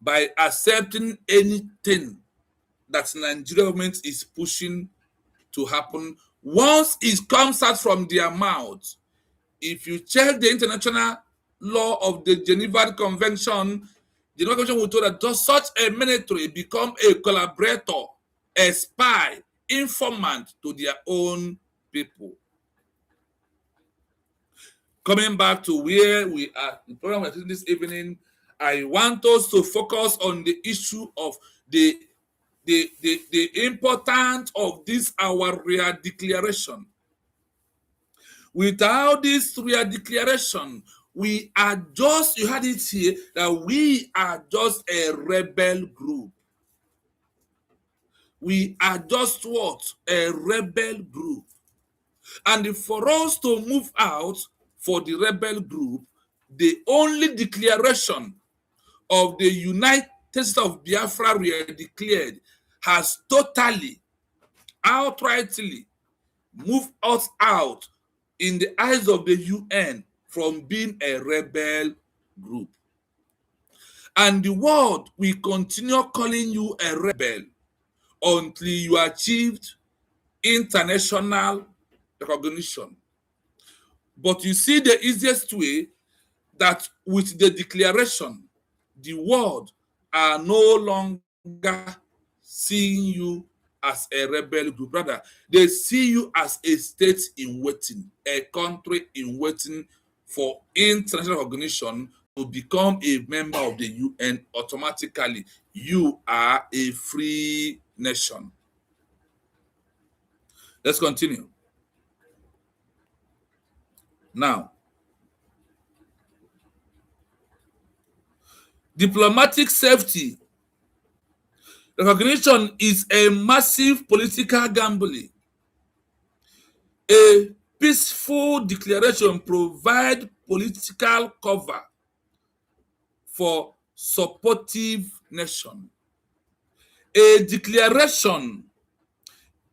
[SPEAKER 1] by accepting anything that Nigeria government is pushing to happen. Once it comes out from their mouth, if you check the international law of the Geneva Convention, the Geneva Convention will tell that does such a military become a collaborator, a spy, informant to their own people. Coming back to where we are, the program we're taking this evening, I want us to focus on the issue of the importance of this our real declaration. Without this real declaration, we are just, you had it here, that we are just a rebel group. We are just what? A rebel group. And for us to move out for the rebel group, the only declaration of the United States of Biafra we are declared has totally, outrightly moved us out in the eyes of the UN from being a rebel group. And the world will continue calling you a rebel until you achieved international recognition. But you see the easiest way that with the declaration, the world are no longer seeing you as a rebel group. Rather, they see you as a state in waiting, a country in waiting for international recognition to become a member of the UN. Automatically, you are a free nation. Let's continue. Now, diplomatic safety. Recognition is a massive political gambling. A peaceful declaration provides political cover for supportive nation. A declaration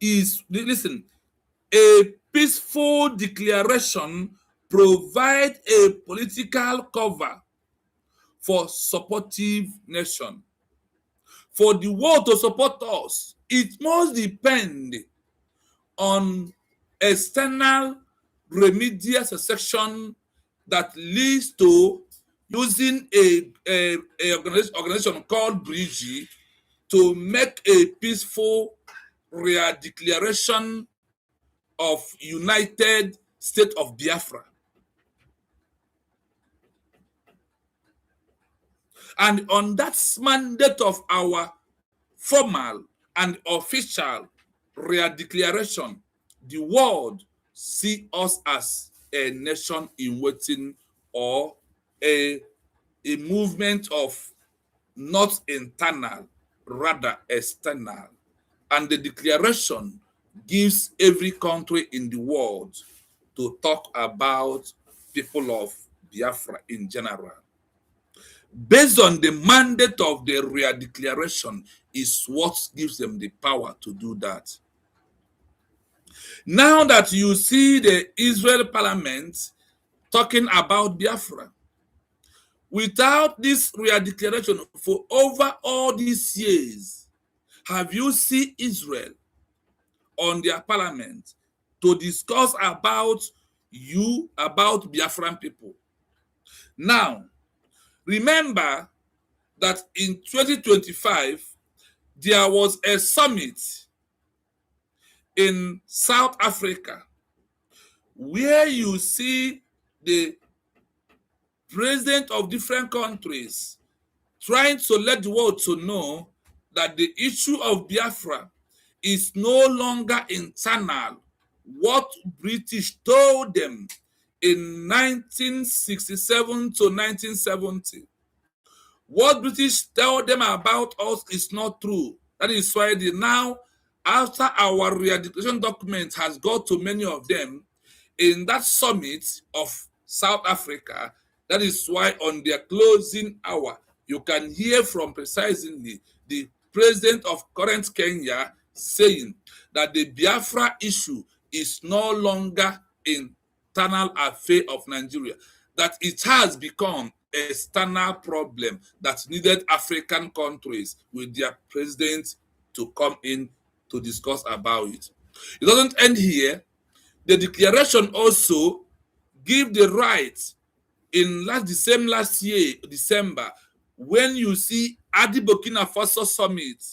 [SPEAKER 1] is, listen, a peaceful declaration provides a political cover for supportive nation. For the world to support us, it must depend on external remedial section that leads to using a organization called BRIGI to make a peaceful declaration of United State of Biafra. And on that mandate of our formal and official declaration, the world see us as a nation in waiting, or a movement of not internal, rather external. And the declaration gives every country in the world to talk about people of Biafra in general. Based on the mandate of the declaration is what gives them the power to do that. Now that you see the Israel parliament talking about Biafra, without this declaration for over all these years, have you seen Israel on their parliament to discuss about Biafran people? Now, remember that in 2025, there was a summit in South Africa where you see the president of different countries trying to let the world to know that the issue of Biafra is no longer internal. What British told them in 1967 to 1970, what British tell them about us is not true. That is why they now, after our re-declaration document has got to many of them, in that summit of South Africa, that is why on their closing hour, you can hear from precisely the president of current Kenya saying that the Biafra issue is no longer internal affair of Nigeria, that it has become external problem that needed African countries with their presidents to come in to discuss about it. It doesn't end here. The declaration also give the right in last year, December, when you see Adi Burkina Faso summit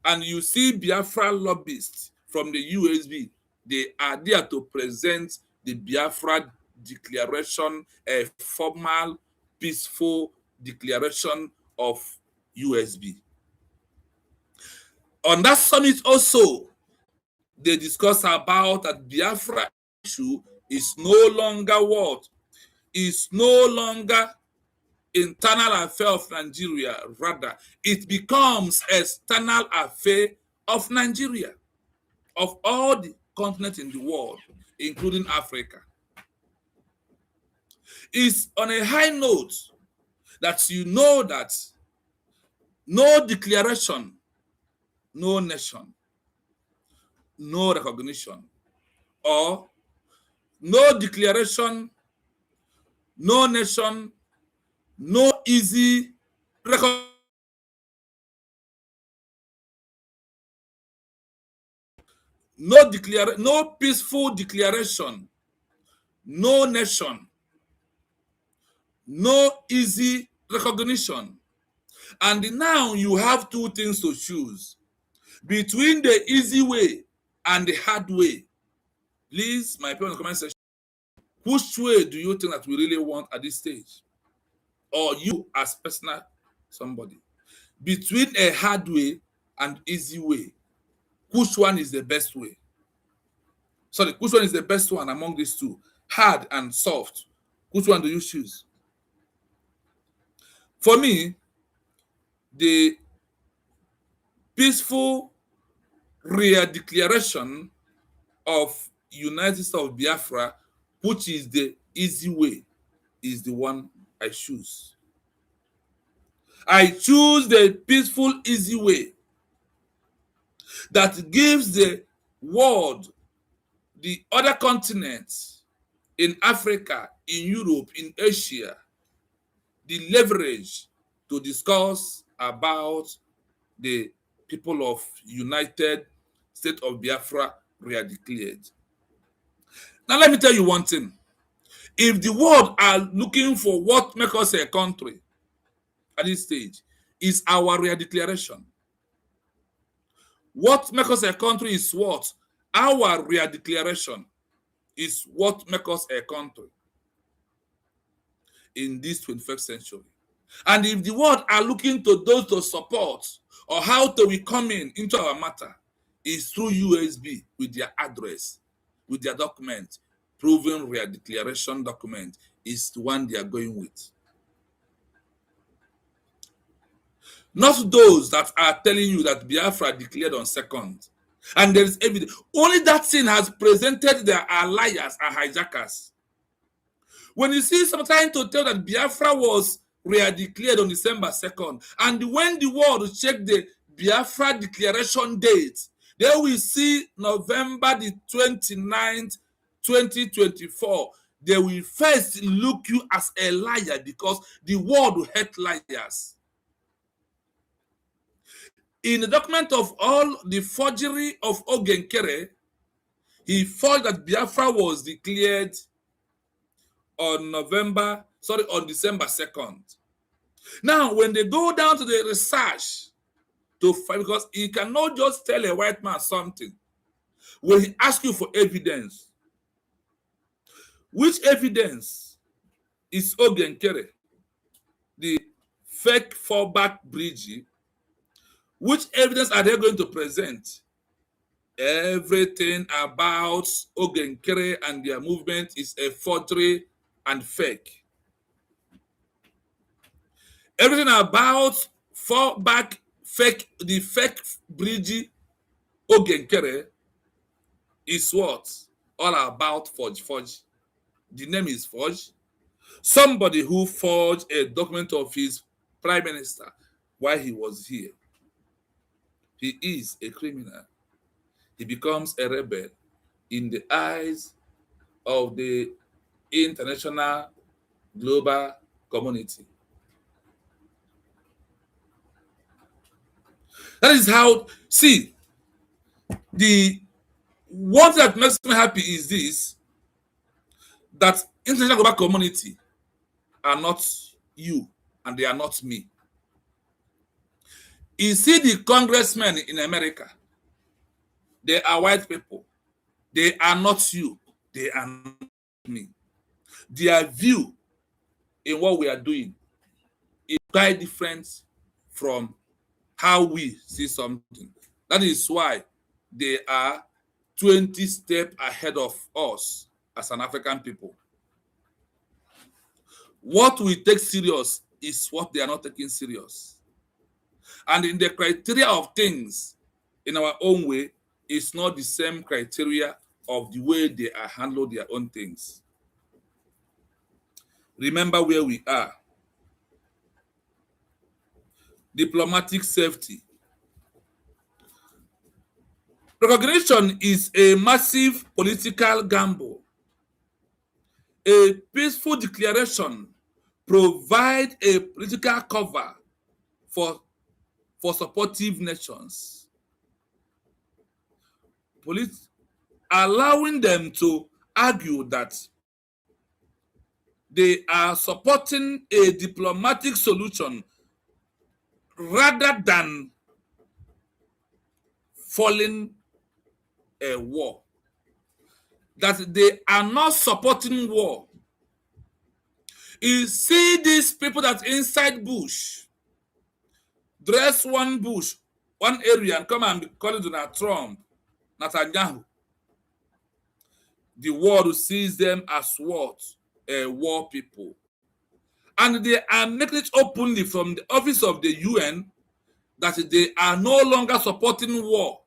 [SPEAKER 1] and you see Biafra lobbyists from the USB, they are there to present the Biafra declaration, a formal, peaceful declaration of USB. On that summit also, they discuss about that Biafra issue is no longer what? Is no longer internal affair of Nigeria. Rather, it becomes external affair of Nigeria, of all the continents in the world, including Africa. It's on a high note that you know that no declaration, no nation, no recognition, or no declaration, no nation, no easy recognition. No peaceful declaration, no nation, no easy recognition. And now you have two things to choose between the easy way and the hard way. Please, my people in the comment section, which way do you think that we really want at this stage? Or you as personal somebody? Between a hard way and easy way, which one is the best way? Sorry, which one is the best one among these two? Hard and soft. Which one do you choose? For me, the peaceful re-declaration of United States of Biafra, which is the easy way, is the one I choose. I choose the peaceful, easy way that gives the world, the other continents, in Africa, in Europe, in Asia, the leverage to discuss about the people of United State of Biafra re-declared. Now let me tell you one thing. If the world are looking for what makes us a country at this stage, is our re-declaration. What makes us a country is what? Our re-declaration is what makes us a country in this 21st century. And if the world are looking to those to support or how do we come into our matter, is through USB with their address, with their document, proven re-declaration document is the one they are going with. Not those that are telling you that Biafra declared on 2nd. And there is evidence. Only that thing has presented their liars and hijackers. When you see some trying to tell that Biafra was re-declared on December 2nd, and when the world check the Biafra declaration date, they will see November the 29th, 2024. They will first look you as a liar because the world will hate liars. In the document of all the forgery of Ogenkere, he thought that Biafra was declared on December 2nd. Now, when they go down to the research to find, because he cannot just tell a white man something. When he asks you for evidence, which evidence is Ogenkere, the fake fallback bridge? Which evidence are they going to present? Everything about Ogenkere and their movement is a forgery and fake. Everything about fallback the fake bridge Ogenkere is what? All about forge. The name is forge. Somebody who forged a document of his prime minister while he was here. He is a criminal. He becomes a rebel in the eyes of the international global community. That is how, see, the one that makes me happy is this, that international global community are not you and they are not me. You see the congressmen in America, they are white people. They are not you. They are not me. Their view in what we are doing is quite different from how we see something. That is why they are 20 steps ahead of us as an African people. What we take serious is what they are not taking serious. And in the criteria of things, in our own way, it's not the same criteria of the way they are handling their own things. Remember where we are. Diplomatic safety. Recognition is a massive political gamble. A peaceful declaration provides a political cover for supportive nations, allowing them to argue that they are supporting a diplomatic solution rather than foiling a war. That they are not supporting war. You see these people that inside bush, dress one bush, one area, and come and call it Donald Trump, Netanyahu. the world sees them as what? A war people. And they are making it openly from the office of the UN that they are no longer supporting war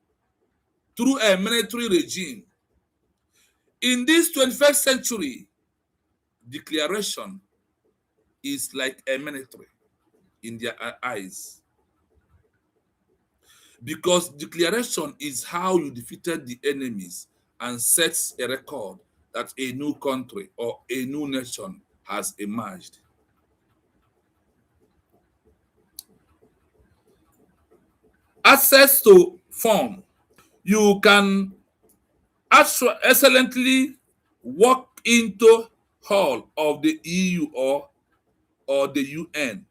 [SPEAKER 1] through a military regime. In this 21st century, declaration is like a military in their eyes. Because declaration is how you defeated the enemies and sets a record that a new country or a new nation has emerged. Access to form. You can excellently walk into hall of the EU or the UN.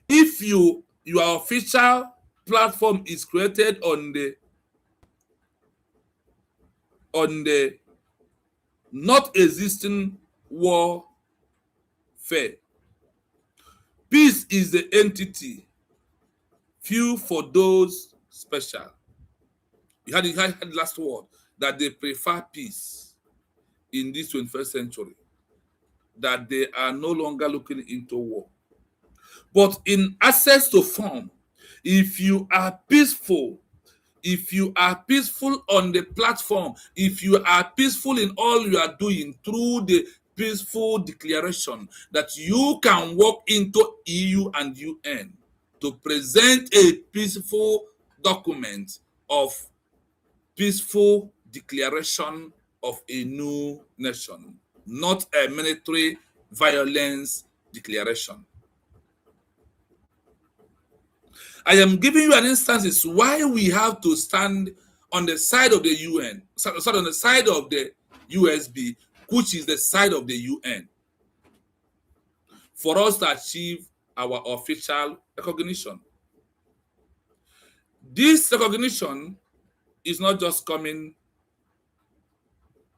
[SPEAKER 1] If your official platform is created on the not existing warfare, peace is the entity, few for those special. You had the last word that they prefer peace in this 21st century, that they are no longer looking into war. But in access to form, if you are peaceful on the platform, if you are peaceful in all you are doing through the peaceful declaration, that you can walk into EU and UN to present a peaceful document of peaceful declaration of a new nation, not a military violence declaration. I am giving you an instance why we have to stand on the side of the UN, on the side of the USB, which is the side of the UN, for us to achieve our official recognition. This recognition is not just coming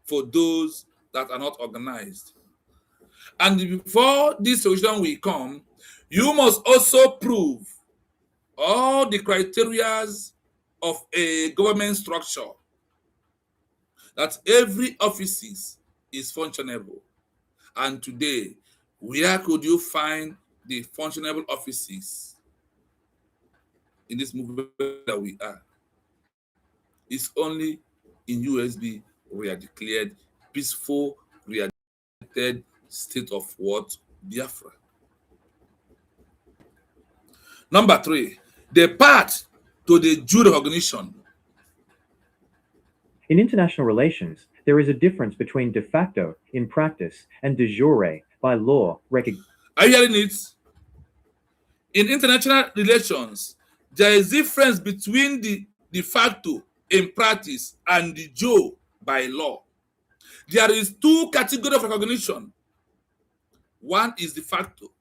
[SPEAKER 1] for those that are not organized. And before this solution will come, you must also prove all the criteria of a government structure, that every office is functionable. And today, where could you find the functionable offices in this movement that we are? It's only in USB we are declared peaceful, rehabilitated state of what? Biafra. Number 3, the path to the due recognition.
[SPEAKER 2] In international relations, there is a difference between de facto, in practice, and de jure, by law, recognition.
[SPEAKER 1] Are you hearing it? In international relations, there is difference between the de facto, in practice, and the jure, by law. There is 2 categories of recognition. One is de facto.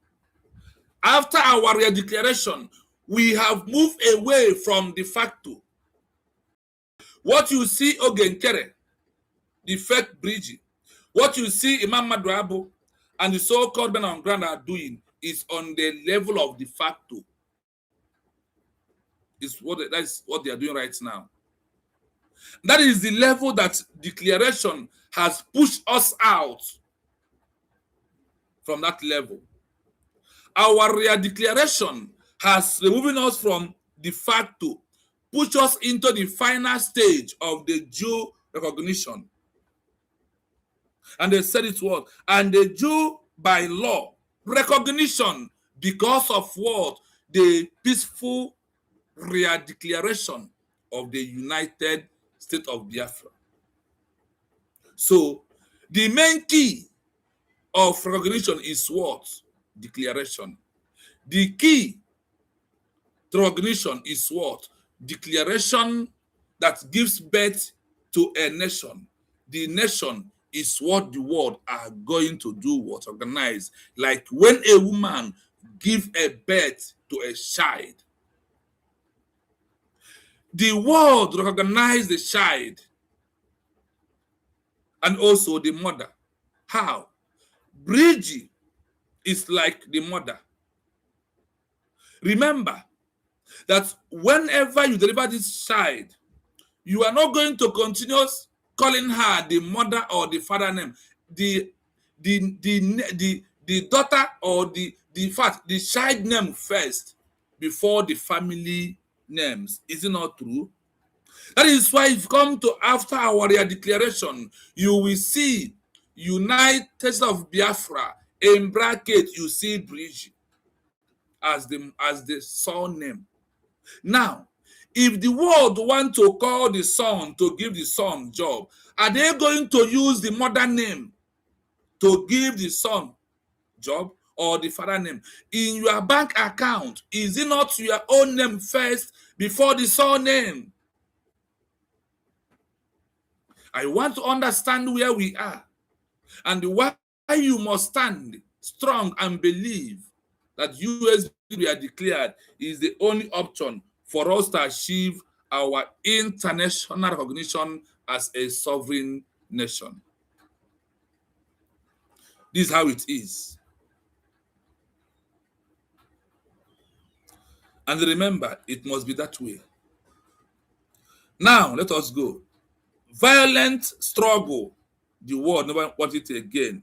[SPEAKER 1] After our declaration, we have moved away from de facto. What you see Ogenkere, the fake bridge, what you see Imam Madrabo and the so-called men on ground are doing is on the level of de facto. That's what they are doing right now. That is the level that declaration has pushed us out from that level. Our declaration has removed us from de facto, pushed us into the final stage of the due recognition. And they said it was, and the due by law recognition because of what? The peaceful declaration of the United State of Biafra. So the main key of recognition is what? Declaration. The key to recognition is what? Declaration that gives birth to a nation. The nation is what the world are going to do, what? Organize. Like when a woman gives a birth to a child, the world recognize the child and also the mother. How? Bridgie is like the mother. Remember that whenever you deliver this child, you are not going to continue calling her the mother or the father name. The daughter or the child name first before the family names. Is it not true? That is why if you come to after our declaration, you will see United States of Biafra, in bracket you see Bridge as the son name. Now, if the world want to call the son to give the son job, are they going to use the mother name to give the son job or the father name? In your bank account, is it not your own name first before the son name? I want to understand where we are and why you must stand strong and believe that US we are declared is the only option for us to achieve our international recognition as a sovereign nation. This is how it is. And remember, it must be that way. Now, let us go. Violent struggle. The world never want it again.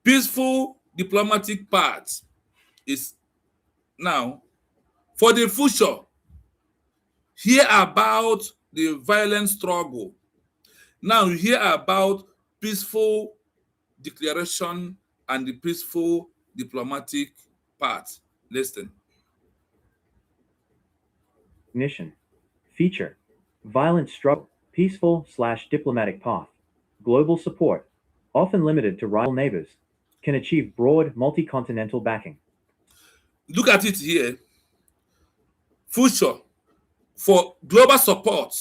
[SPEAKER 1] Peaceful diplomatic path is now for the future. Hear about the violent struggle. Now you hear about peaceful declaration and the peaceful diplomatic path. Listen.
[SPEAKER 2] Recognition. Feature. Violent struggle. Peaceful/diplomatic path. Global support. Often limited to rival neighbors. Can achieve broad multi-continental backing.
[SPEAKER 1] Look at it here. Future for global support.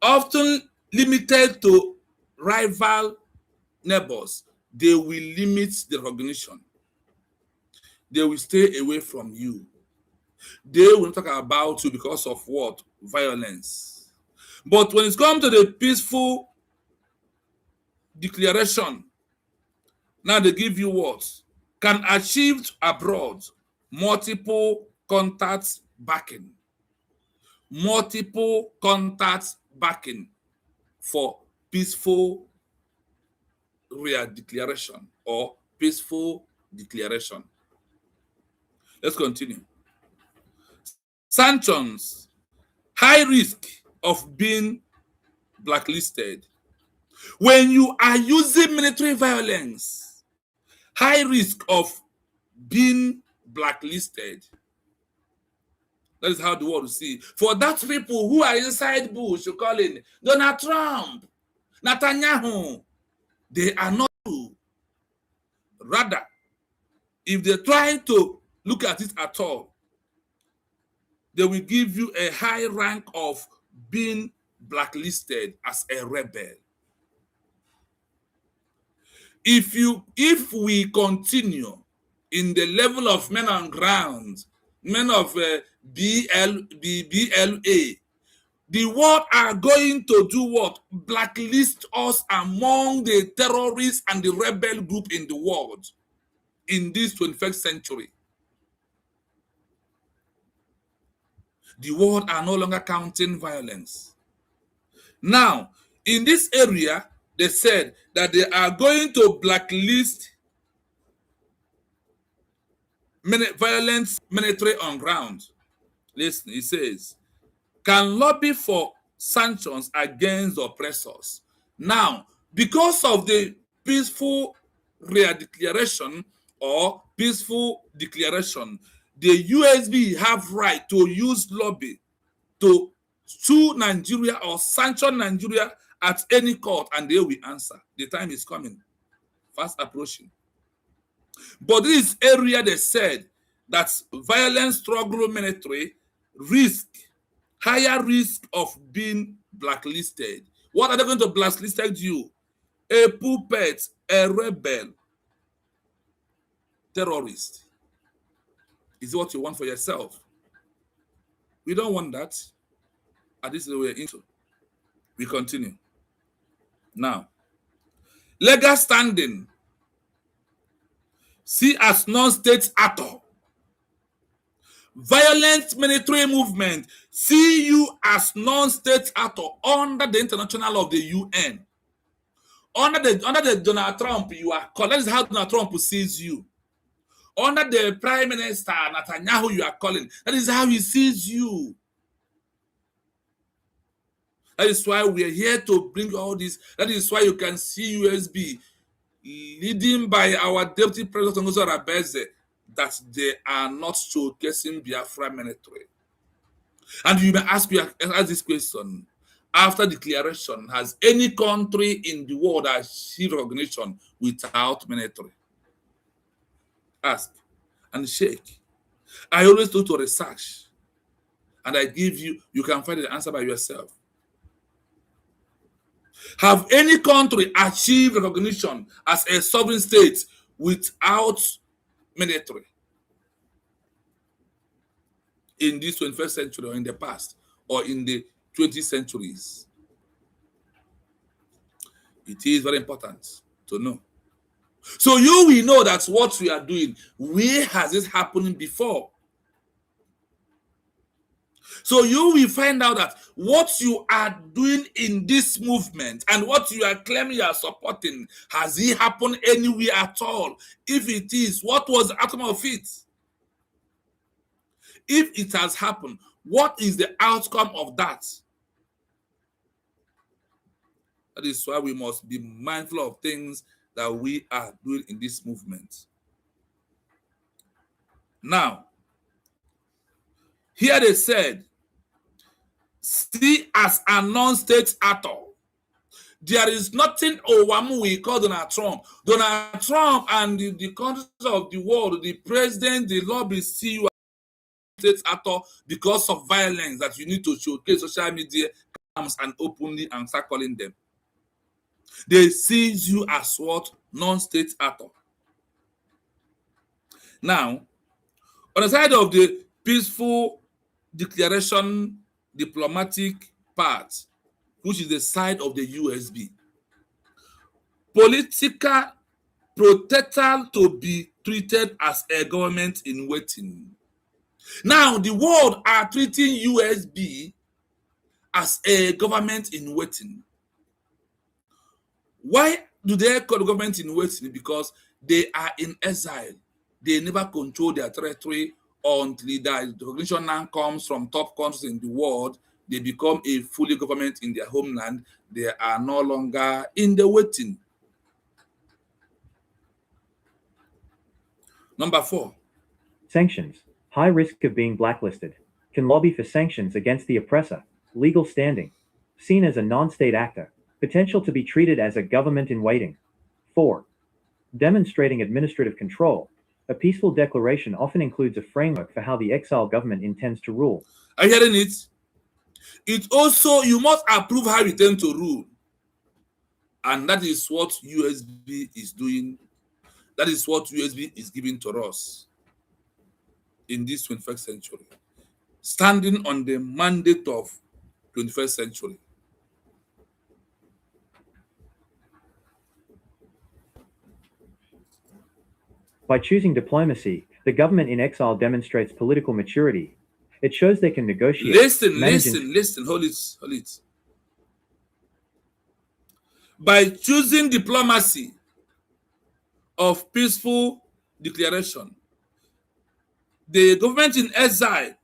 [SPEAKER 1] Often limited to rival neighbors. They will limit the recognition. They will stay away from you. They will talk about you because of what? Violence. But when it comes to the peaceful declaration, now they give you what? Can achieve abroad multiple contacts backing. Multiple contacts backing for peaceful declaration or peaceful declaration. Let's continue. Sanctions. High risk of being blacklisted. When you are using military violence, high risk of being blacklisted. That is how the world will see. For that people who are inside bush, you call in Donald Trump, Netanyahu, they are not true. Rather, if they're trying to look at it at all, they will give you a high rank of being blacklisted as a rebel. If we continue in the level of men on ground, men of BLA, the world are going to do what? Blacklist us among the terrorists and the rebel group in the world in this 21st century. The world are no longer counting violence. Now, in this area, they said that they are going to blacklist violence military on ground. Listen, it says, can lobby for sanctions against oppressors. Now, because of the peaceful declaration or peaceful declaration, the USB have right to use lobby to sue Nigeria or sanction Nigeria at any court, and they will answer. The time is coming, fast approaching. But this area, they said that violent struggle military risk, higher risk of being blacklisted. What are they going to blacklist you? A puppet, a rebel, terrorist. Is what you want for yourself? We don't want that. And this is what we're into. We continue. Now, legal standing. See as non-state actor. Violent military movement see you as non-state actor under the international of the UN. Under the Donald Trump, you are called. That is how Donald Trump sees you. Under the Prime Minister Netanyahu, you are calling. That is how he sees you. That is why we are here to bring all this. That is why you can see USB leading by our Deputy President Ngozi Arabeze that they are not showcasing Biafra military. And you may ask this question. After declaration, has any country in the world achieved recognition without military? Ask and shake. I always do to research. And I give you can find the answer by yourself. Have any country achieved recognition as a sovereign state without military in this 21st century or in the past or in the 20th centuries? It is very important to know. So you will know that what we are doing, where has this happening before? So you will find out that what you are doing in this movement and what you are claiming you are supporting, has it happened anywhere at all? If it is, what was the outcome of it? If it has happened, what is the outcome of that? That is why we must be mindful of things that we are doing in this movement. Now, here they said, see as a non-state actor. There is nothing Owamu we call Donald Trump. Donald Trump and the countries of the world, the president, the lobbyists see you as a state actor because of violence that you need to showcase social media and openly and start calling them. They see you as what? Non-state actor. Now, on the side of the peaceful declaration diplomatic part, which is the side of the USB, political protector to be treated as a government in waiting. Now, the world are treating USB as a government in waiting. Why do they call the government in waiting? Because they are in exile. They never control their territory until the recognition now comes from top countries in the world. They become a fully government in their homeland. They are no longer in the waiting. Number 4.
[SPEAKER 2] Sanctions. High risk of being blacklisted. Can lobby for sanctions against the oppressor. Legal standing. Seen as a non-state actor. Potential to be treated as a government in waiting. 4. Demonstrating administrative control. A peaceful declaration often includes a framework for how the exile government intends to rule.
[SPEAKER 1] Are you hearing it? It also, you must approve how you intend to rule. And that is what USB is doing. That is what USB is giving to us in this 21st century. Standing on the mandate of 21st century.
[SPEAKER 2] By choosing diplomacy, the government in exile demonstrates political maturity. It shows they can negotiate.
[SPEAKER 1] Listen, hold it. By choosing diplomacy of peaceful declaration, the government in exile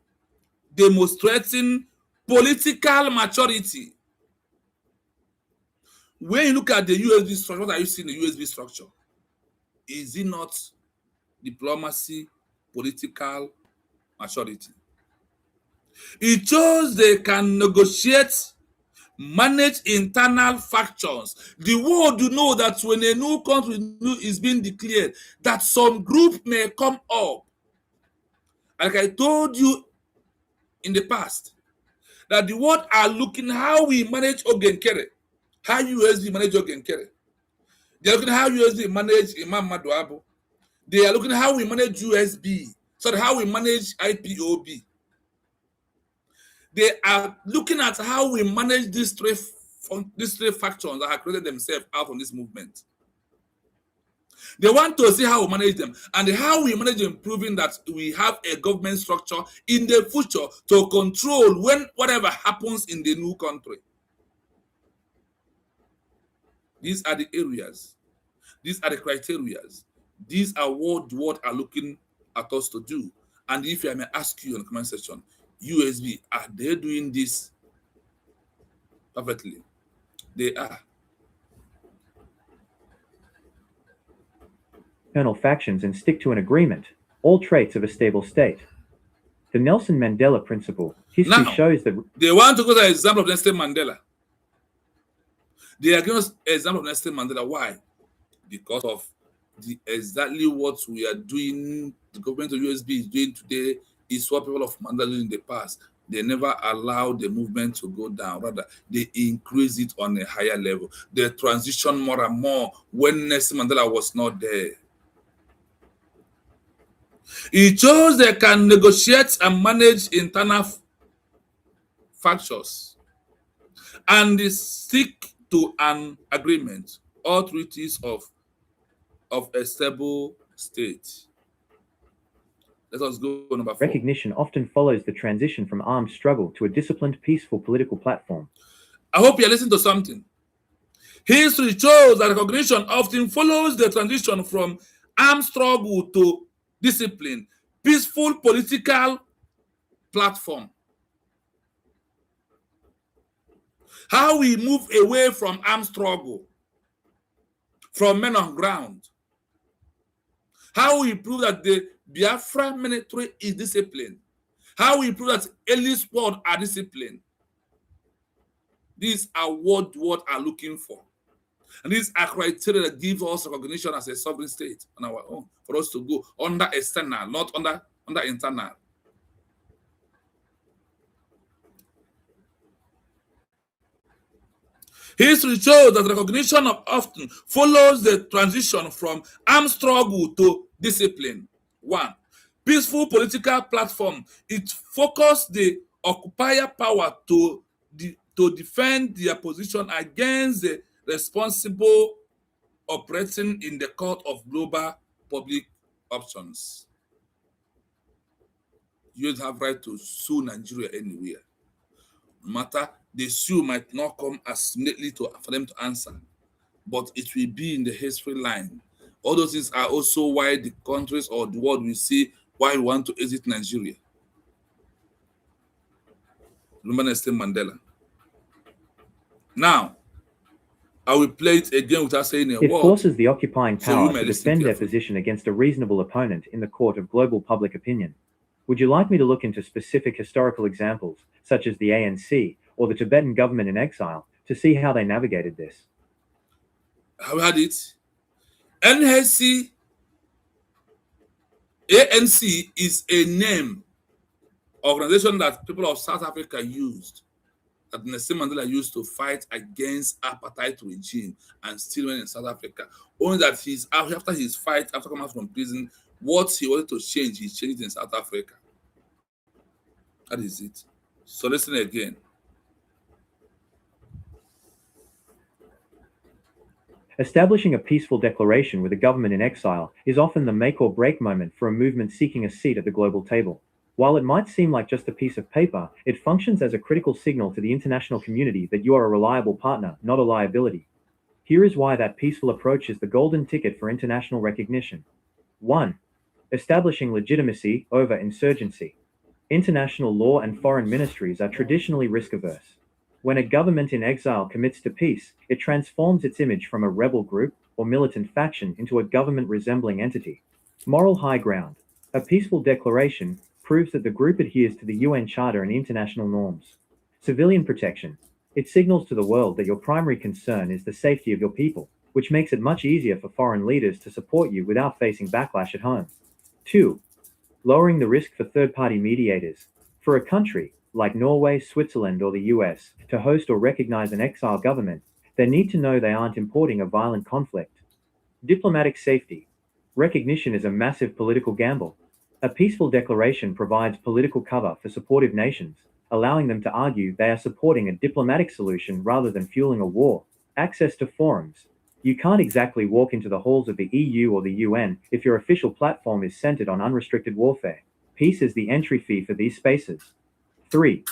[SPEAKER 1] demonstrating political maturity. When you look at the USB structure, what are you seeing in the USB structure? Is it not diplomacy, political maturity? It shows they can negotiate, manage internal factions. The world do know that when a new country is being declared, that some group may come up. Like I told you in the past, that the world are looking how we manage Ogenkere, how USB manage Ogenkere. They are looking how USB manage Imam Maduabo. They are looking how we manage USB, so how we manage IPOB. They are looking at how we manage these three factions that have created themselves out of this movement. They want to see how we manage them, and how we manage them, proving that we have a government structure in the future to control whatever happens in the new country. These are the areas. These are the criteria. These are what the world are looking at us to do. And if I may ask you in the comment section, USB, are they doing this perfectly? They are.
[SPEAKER 2] Internal factions and stick to an agreement, all traits of a stable state. The Nelson Mandela principle. History
[SPEAKER 1] Now,
[SPEAKER 2] shows that
[SPEAKER 1] they want to go to the example of Nelson Mandela. They are giving us an example of Nelson Mandela. Why? Because of exactly what we are doing, the government of USB is doing today, is what people of Mandela did in the past. They never allowed the movement to go down. Rather, they increase it on a higher level. They transition more and more when Nelson Mandela was not there. It shows they can negotiate and manage internal factions and they stick to an agreement, all treaties of a stable state. Let us go to number 4.
[SPEAKER 2] Recognition often follows the transition from armed struggle to a disciplined, peaceful political platform.
[SPEAKER 1] I hope you're listening to something. History shows that recognition often follows the transition from armed struggle to discipline, peaceful political platform. How we move away from armed struggle, from men on ground. How we prove that the Biafra military is disciplined. How we prove that early squad are disciplined. These are what are looking for. And these are criteria that give us recognition as a sovereign state on our own, for us to go under external, not under internal. History shows that recognition often follows the transition from armed struggle to discipline. 1. Peaceful political platform. It focuses the occupier power to defend their position against the responsible operating in the court of global public options. You don't have right to sue Nigeria anywhere. No matter, the sue might not come as immediately for them to answer, but it will be in the history line. All those things are also why the countries or the world will see why we want to exit Nigeria. Remember Nelson Mandela. Now, I will play it again without saying a word.
[SPEAKER 2] It forces the occupying power to defend their
[SPEAKER 1] carefully.
[SPEAKER 2] position against a reasonable opponent in the court of global public opinion. Would you like me to look into specific historical examples, such as the ANC or the Tibetan government in exile, to see how they navigated this?
[SPEAKER 1] Have you had it? ANC is a name, organization that people of South Africa used, that Nelson Mandela used to fight against apartheid regime and still went in South Africa. Only that after his fight, after coming out from prison, what he wanted to change, he changed in South Africa. That is it. So listen again.
[SPEAKER 2] Establishing a peaceful declaration with a government in exile is often the make or break moment for a movement seeking a seat at the global table. While it might seem like just a piece of paper, it functions as a critical signal to the international community that you are a reliable partner, not a liability. Here is why that peaceful approach is the golden ticket for international recognition. 1. Establishing legitimacy over insurgency. International law and foreign ministries are traditionally risk-averse. When a government in exile commits to peace, it transforms its image from a rebel group or militant faction into a government-resembling entity. Moral high ground. A peaceful declaration proves that the group adheres to the UN Charter and international norms. Civilian protection. It signals to the world that your primary concern is the safety of your people, which makes it much easier for foreign leaders to support you without facing backlash at home. 2. Lowering the risk for third-party mediators. For a country, like Norway, Switzerland, or the US, to host or recognize an exile government, they need to know they aren't importing a violent conflict. Diplomatic safety. Recognition is a massive political gamble. A peaceful declaration provides political cover for supportive nations, allowing them to argue they are supporting a diplomatic solution rather than fueling a war. Access to forums. You can't exactly walk into the halls of the EU or the UN if your official platform is centered on unrestricted warfare. Peace is the entry fee for these spaces. 3.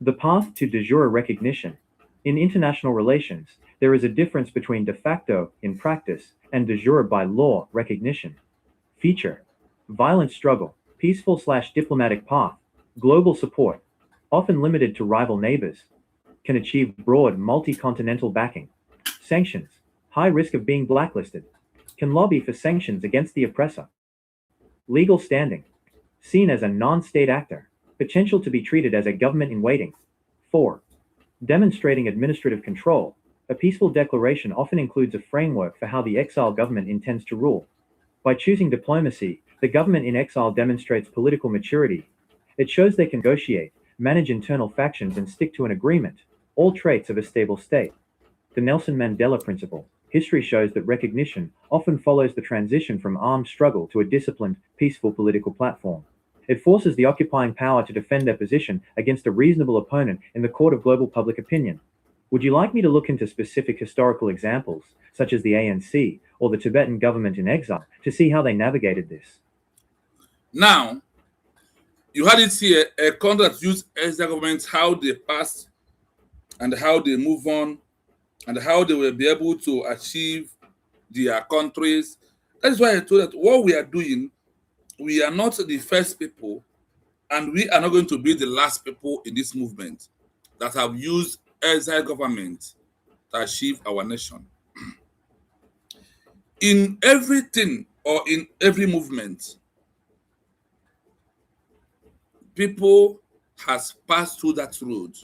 [SPEAKER 2] The path to de jure recognition. In international relations, there is a difference between de facto, in practice, and de jure by law recognition. Feature: violent struggle, peaceful/diplomatic path, global support, often limited to rival neighbors, can achieve broad multi-continental backing. Sanctions, high risk of being blacklisted, can lobby for sanctions against the oppressor. Legal standing, seen as a non-state actor, potential to be treated as a government in waiting. 4. Demonstrating administrative control. A peaceful declaration often includes a framework for how the exile government intends to rule. By choosing diplomacy, the government in exile demonstrates political maturity. It shows they can negotiate, manage internal factions, and stick to an agreement, all traits of a stable state. The Nelson Mandela principle. History shows that recognition often follows the transition from armed struggle to a disciplined, peaceful political platform. It forces the occupying power to defend their position against a reasonable opponent in the court of global public opinion. Would you like me to look into specific historical examples, such as the ANC or the Tibetan government in exile, to see how they navigated this?
[SPEAKER 1] Now, you had it here, a country that used exile governments, how they passed and how they move on and how they will be able to achieve their countries. That is why I told that what we are doing, we are not the first people, and we are not going to be the last people in this movement that have used exile government to achieve our nation. In everything or in every movement, people has passed through that road,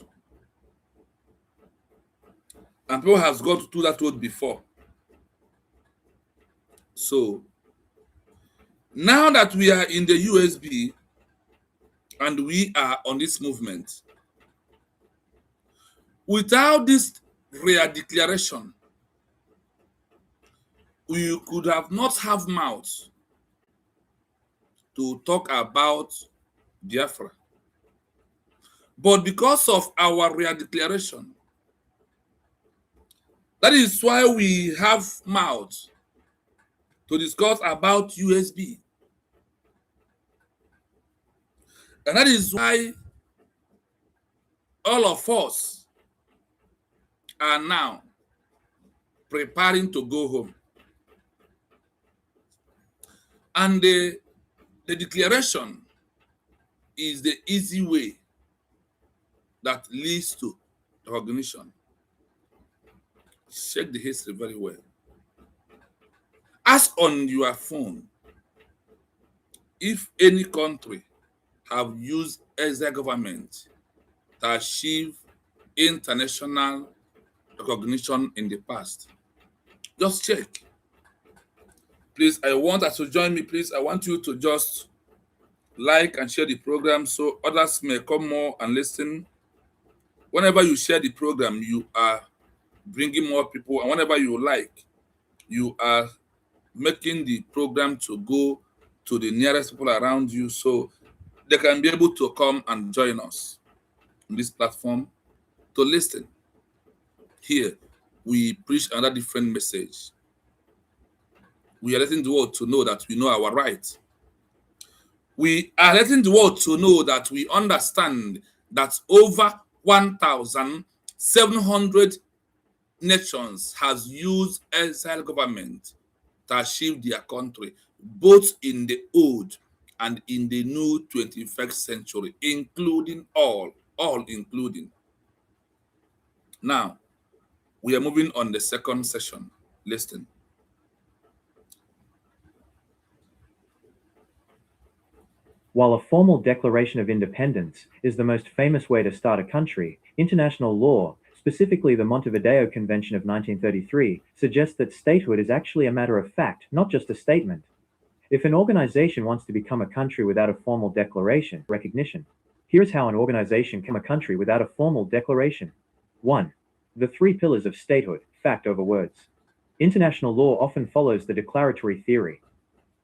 [SPEAKER 1] and people has gone through that road before. So now that we are in the USB and we are on this movement, without this rare declaration, we could have not have mouth to talk about Biafra. But because of our rare declaration, that is why we have mouth to discuss about USB. And that is why all of us are now preparing to go home. And the declaration is the easy way that leads to recognition. Check the history very well. Ask on your phone if any country have used exile government to achieve international recognition in the past. Just check. Please, I want us to join me. Please, I want you to just like and share the program so others may come more and listen. Whenever you share the program, you are bringing more people, and whenever you like, you are making the program to go to the nearest people around you so they can be able to come and join us on this platform to listen. Here, we preach another different message. We are letting the world to know that we know our right. We are letting the world to know that we understand that over 1,700 nations has used exile government to achieve their country, both in the old and in the new 21st century, including all including. Now, we are moving on the second session. Listen.
[SPEAKER 2] While a formal declaration of independence is the most famous way to start a country, international law, specifically the Montevideo Convention of 1933, suggests that statehood is actually a matter of fact, not just a statement. If an organization wants to become a country without a formal declaration, recognition, here's how an organization can become a country without a formal declaration. 1. The 3 pillars of statehood, fact over words. International law often follows the declaratory theory.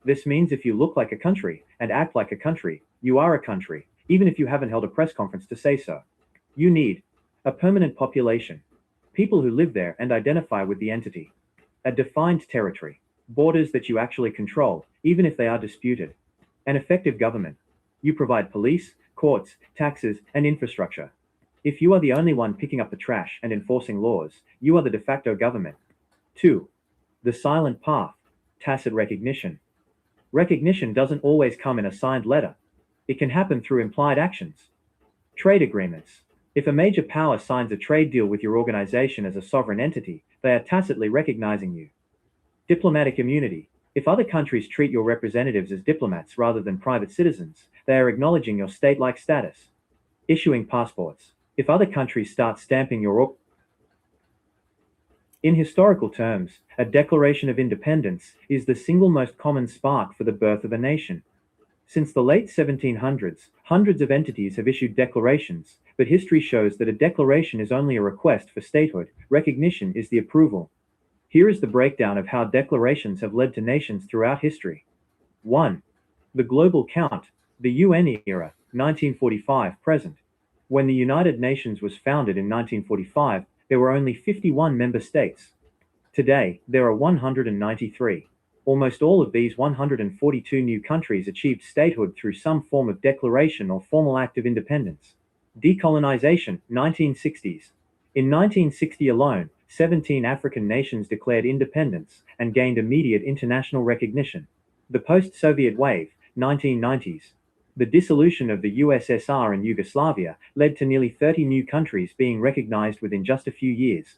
[SPEAKER 2] This means if you look like a country and act like a country, you are a country, even if you haven't held a press conference to say so. You need a permanent population, people who live there and identify with the entity. A defined territory. Borders that you actually control, even if they are disputed. An effective government. You provide police, courts, taxes, and infrastructure. If you are the only one picking up the trash and enforcing laws, you are the de facto government. 2. The silent path. Tacit recognition. Recognition doesn't always come in a signed letter. It can happen through implied actions. Trade agreements. If a major power signs a trade deal with your organization as a sovereign entity, they are tacitly recognizing you. Diplomatic immunity. If other countries treat your representatives as diplomats rather than private citizens, they are acknowledging your state-like status. Issuing passports. If other countries start stamping your In historical terms, a Declaration of Independence is the single most common spark for the birth of a nation. Since the late 1700s, hundreds of entities have issued declarations, but history shows that a declaration is only a request for statehood. Recognition is the approval. Here is the breakdown of how declarations have led to nations throughout history. 1. The global count, the UN era, 1945 present. When the United Nations was founded in 1945, there were only 51 member states. Today, there are 193. Almost all of these 142 new countries achieved statehood through some form of declaration or formal act of independence. Decolonization, 1960s. In 1960 alone, 17 African nations declared independence and gained immediate international recognition. The post-Soviet wave, 1990s. The dissolution of the USSR and Yugoslavia led to nearly 30 new countries being recognized within just a few years.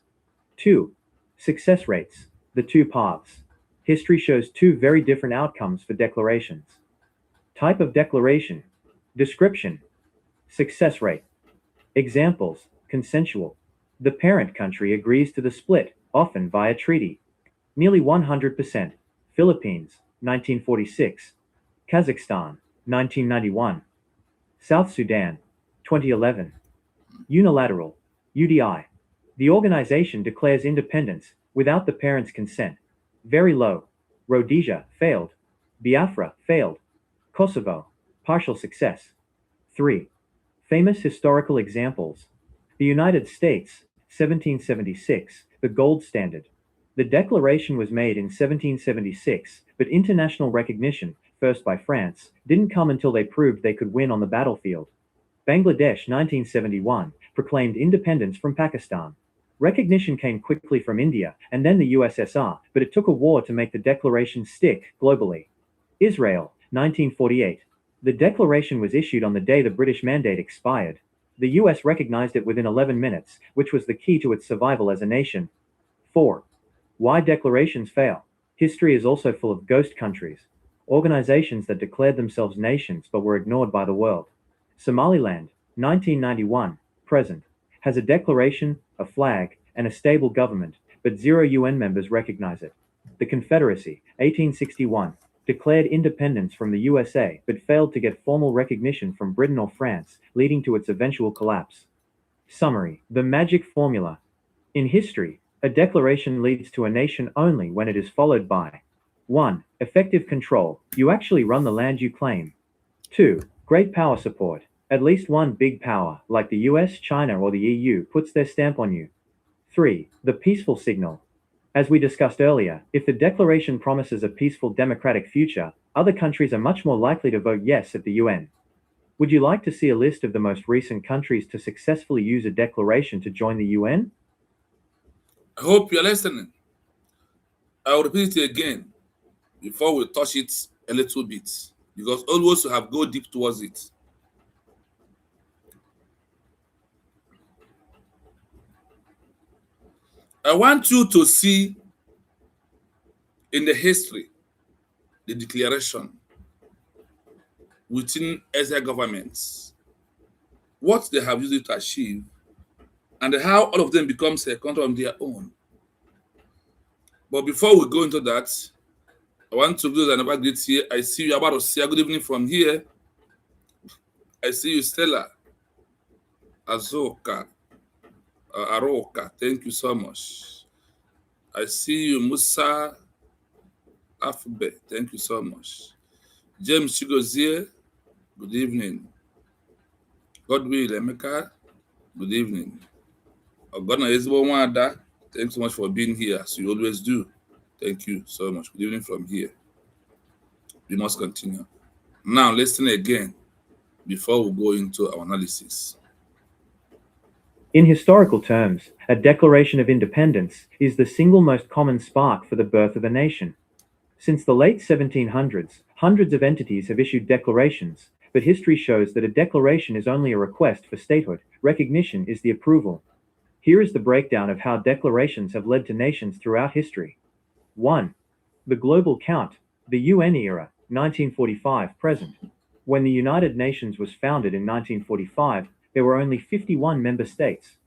[SPEAKER 2] 2. Success rates. The two paths. History shows two very different outcomes for declarations. Type of declaration. Description. Success rate. Examples. Consensual. The parent country agrees to the split, often via treaty. Nearly 100%. Philippines, 1946. Kazakhstan, 1991. South Sudan, 2011. Unilateral. UDI. The organization declares independence without the parents' consent. Very low. Rhodesia, failed. Biafra, failed. Kosovo, partial success. 3. Famous historical examples. The United States, 1776, the gold standard. The declaration was made in 1776, but international recognition, first by France, didn't come until they proved they could win on the battlefield. Bangladesh, 1971, proclaimed independence from Pakistan. Recognition came quickly from India and then the USSR, but it took a war to make the declaration stick globally. Israel, 1948. The declaration was issued on the day the British mandate expired. The US recognized it within 11 minutes, which was the key to its survival as a nation. 4. Why declarations fail. History is also full of ghost countries. Organizations that declared themselves nations but were ignored by the world. Somaliland, 1991, present, has a declaration, a flag, and a stable government, but 0 UN members recognize it. The Confederacy, 1861, declared independence from the USA but failed to get formal recognition from Britain or France, leading to its eventual collapse. Summary. The magic formula. In history, a declaration leads to a nation only when it is followed by 1. Effective control. You actually run the land you claim. 2. Great power support. At least one big power, like the US, China, or the EU, puts their stamp on you. 3. The peaceful signal. As we discussed earlier, if the declaration promises a peaceful democratic future, other countries are much more likely to vote yes at the UN. Would you like to see a list of the most recent countries to successfully use a declaration to join the UN?
[SPEAKER 1] I hope you're listening. I'll repeat it again before we touch it a little bit, because always we have go deep towards it. I want you to see in the history the declaration within other governments, what they have used it to achieve, and how all of them becomes a country of their own. But before we go into that, I want to do another greet here. I see you about to say good evening from here. I see you, Stella Azoka, Aroka. Thank you so much. I see you, Musa Afube. Thank you so much. James Chigozie, good evening. Godwill Emeka, good evening. Ogona Ezbo Wanda, thanks so much for being here, as you always do. Thank you so much. Good evening from here. We must continue. Now, listen again before we go into our analysis.
[SPEAKER 2] In historical terms, a Declaration of Independence is the single most common spark for the birth of a nation. Since the late 1700s, hundreds of entities have issued declarations, but history shows that a declaration is only a request for statehood. Recognition is the approval. Here is the breakdown of how declarations have led to nations throughout history. 1. The global count, the UN era, 1945 present. When the United Nations was founded in 1945, there were only 51 member states.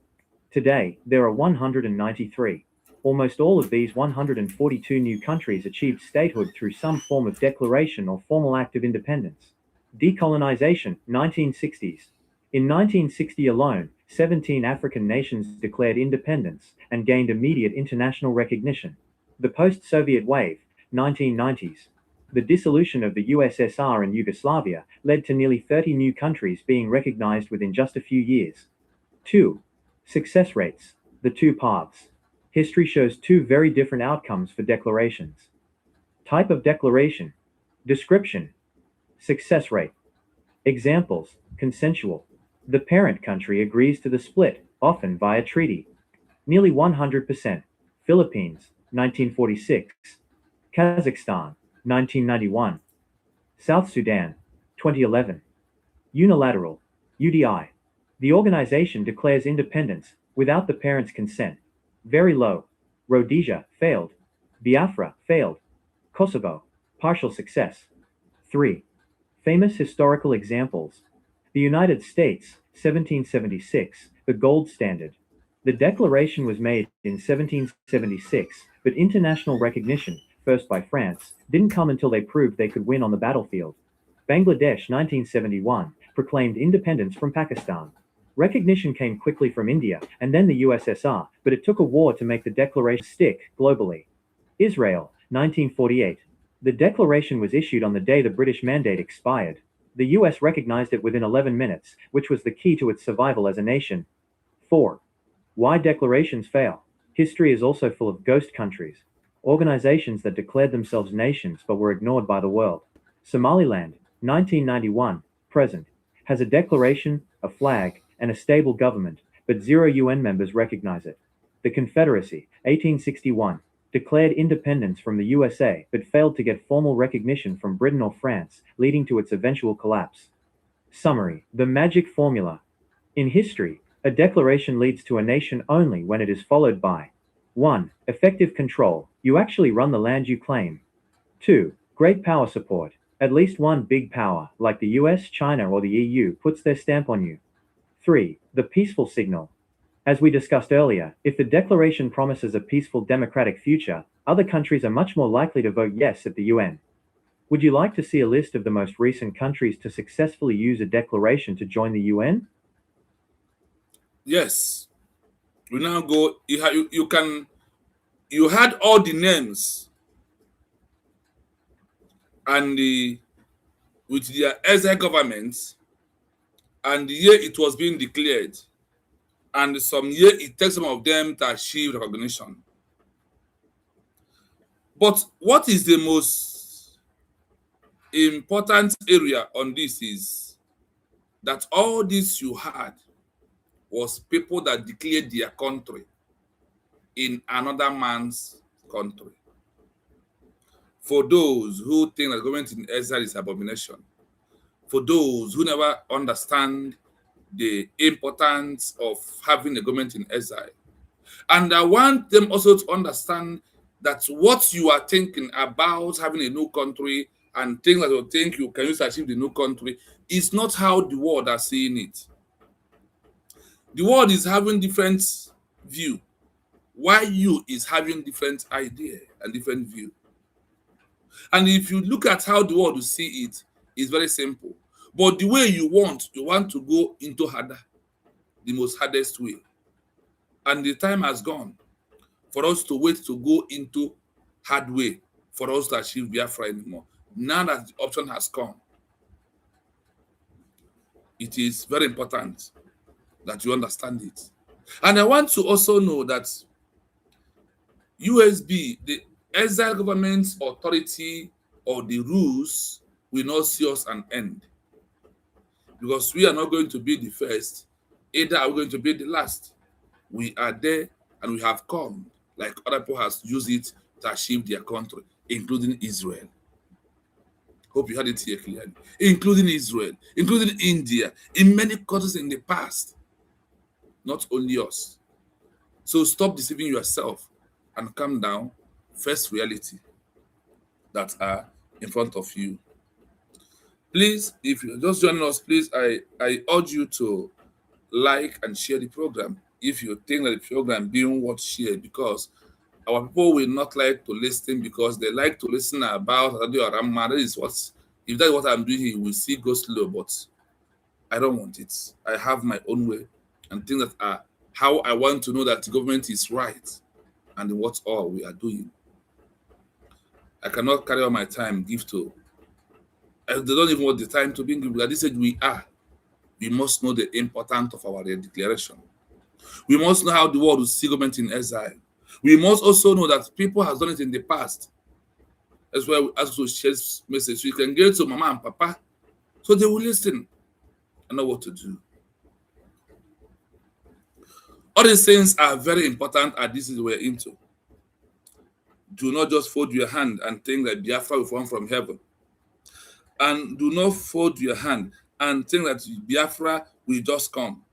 [SPEAKER 2] Today, there are 193. Almost all of these 142 new countries achieved statehood through some form of declaration or formal act of independence. Decolonization, 1960s. In 1960 alone, 17 African nations declared independence and gained immediate international recognition. The post-Soviet wave, 1990s. The dissolution of the USSR and Yugoslavia led to nearly 30 new countries being recognized within just a few years. 2. Success rates. The two paths. History shows two very different outcomes for declarations. Type of declaration. Description. Success rate. Examples. Consensual. The parent country agrees to the split, often via treaty. Nearly 100%. Philippines, 1946. Kazakhstan, 1991. South Sudan, 2011. Unilateral. UDI. The organization declares independence without the parent's consent. Very low. Rhodesia, failed. Biafra, failed. Kosovo, partial success. 3. Famous historical examples. The United States, 1776, the gold standard. The declaration was made in 1776, but international recognition, first by France, didn't come until they proved they could win on the battlefield. Bangladesh, 1971, proclaimed independence from Pakistan. Recognition came quickly from India and then the USSR, but it took a war to make the declaration stick globally. Israel, 1948. The declaration was issued on the day the British mandate expired. The US recognized it within 11 minutes, which was the key to its survival as a nation. 4. Why declarations fail. History is also full of ghost countries. Organizations that declared themselves nations but were ignored by the world. Somaliland, 1991, present, has a declaration, a flag, and a stable government, but 0 UN members recognize it. The Confederacy, 1861, declared independence from the USA but failed to get formal recognition from Britain or France, leading to its eventual collapse. Summary. The magic formula. In history, a declaration leads to a nation only when it is followed by 1. Effective control. You actually run the land you claim. 2. Great power support. At least one big power, like the US, China, or the EU, puts their stamp on you. 3. The peaceful signal. As we discussed earlier, if the declaration promises a peaceful democratic future, other countries are much more likely to vote yes at the UN. Would you like to see a list of the most recent countries to successfully use a declaration to join the UN?
[SPEAKER 1] Yes. We now go. You had all the names and with their exile governments, and the year it was being declared, and some year it takes some of them to achieve recognition. But what is the most important area on this is that all this you had was people that declared their country in another man's country. For those who think that government in exile is abomination, for those who never understand the importance of having a government in exile, and I want them also to understand that what you are thinking about having a new country and things that you think you can use to achieve the new country is not how the world are seeing it. The world is having different view, while you is having different idea and different view. And if you look at how the world will see it, it's very simple. But the way you want to go into harder, the most hardest way. And the time has gone for us to wait to go into hard way for us to achieve Biafra anymore. Now that the option has come, it is very important that you understand it. And I want to also know that USB, the exile government's authority or the rules will not see us an end, because we are not going to be the first, either are we going to be the last. We are there and we have come, like other people has used it to achieve their country, including Israel. Hope you heard it here clearly. Including Israel, including India, in many countries in the past, not only us. So stop deceiving yourself and calm down. Face reality that are in front of you. Please, if you're just joining us, please, I urge you to like and share the program if you think that the program being worth share, because our people will not like to listen, because they like to listen about Radio Ramma. That is what, if that's what I'm doing here, we see go slow, but I don't want it. I have my own way and things that are how I want to know that the government is right and what all we are doing. I cannot carry all my time give to. They don't even want the time to be given. At this age we are. We must know the importance of our declaration. We must know how the world will see government in exile. We must also know that people have done it in the past. That's why we ask to share message. So you can get to mama and papa, so they will listen and know what to do. All these things are very important, and this is what we're into. Do not just fold your hand and think that Biafra will come from heaven. And do not fold your hand and think that Biafra will just come.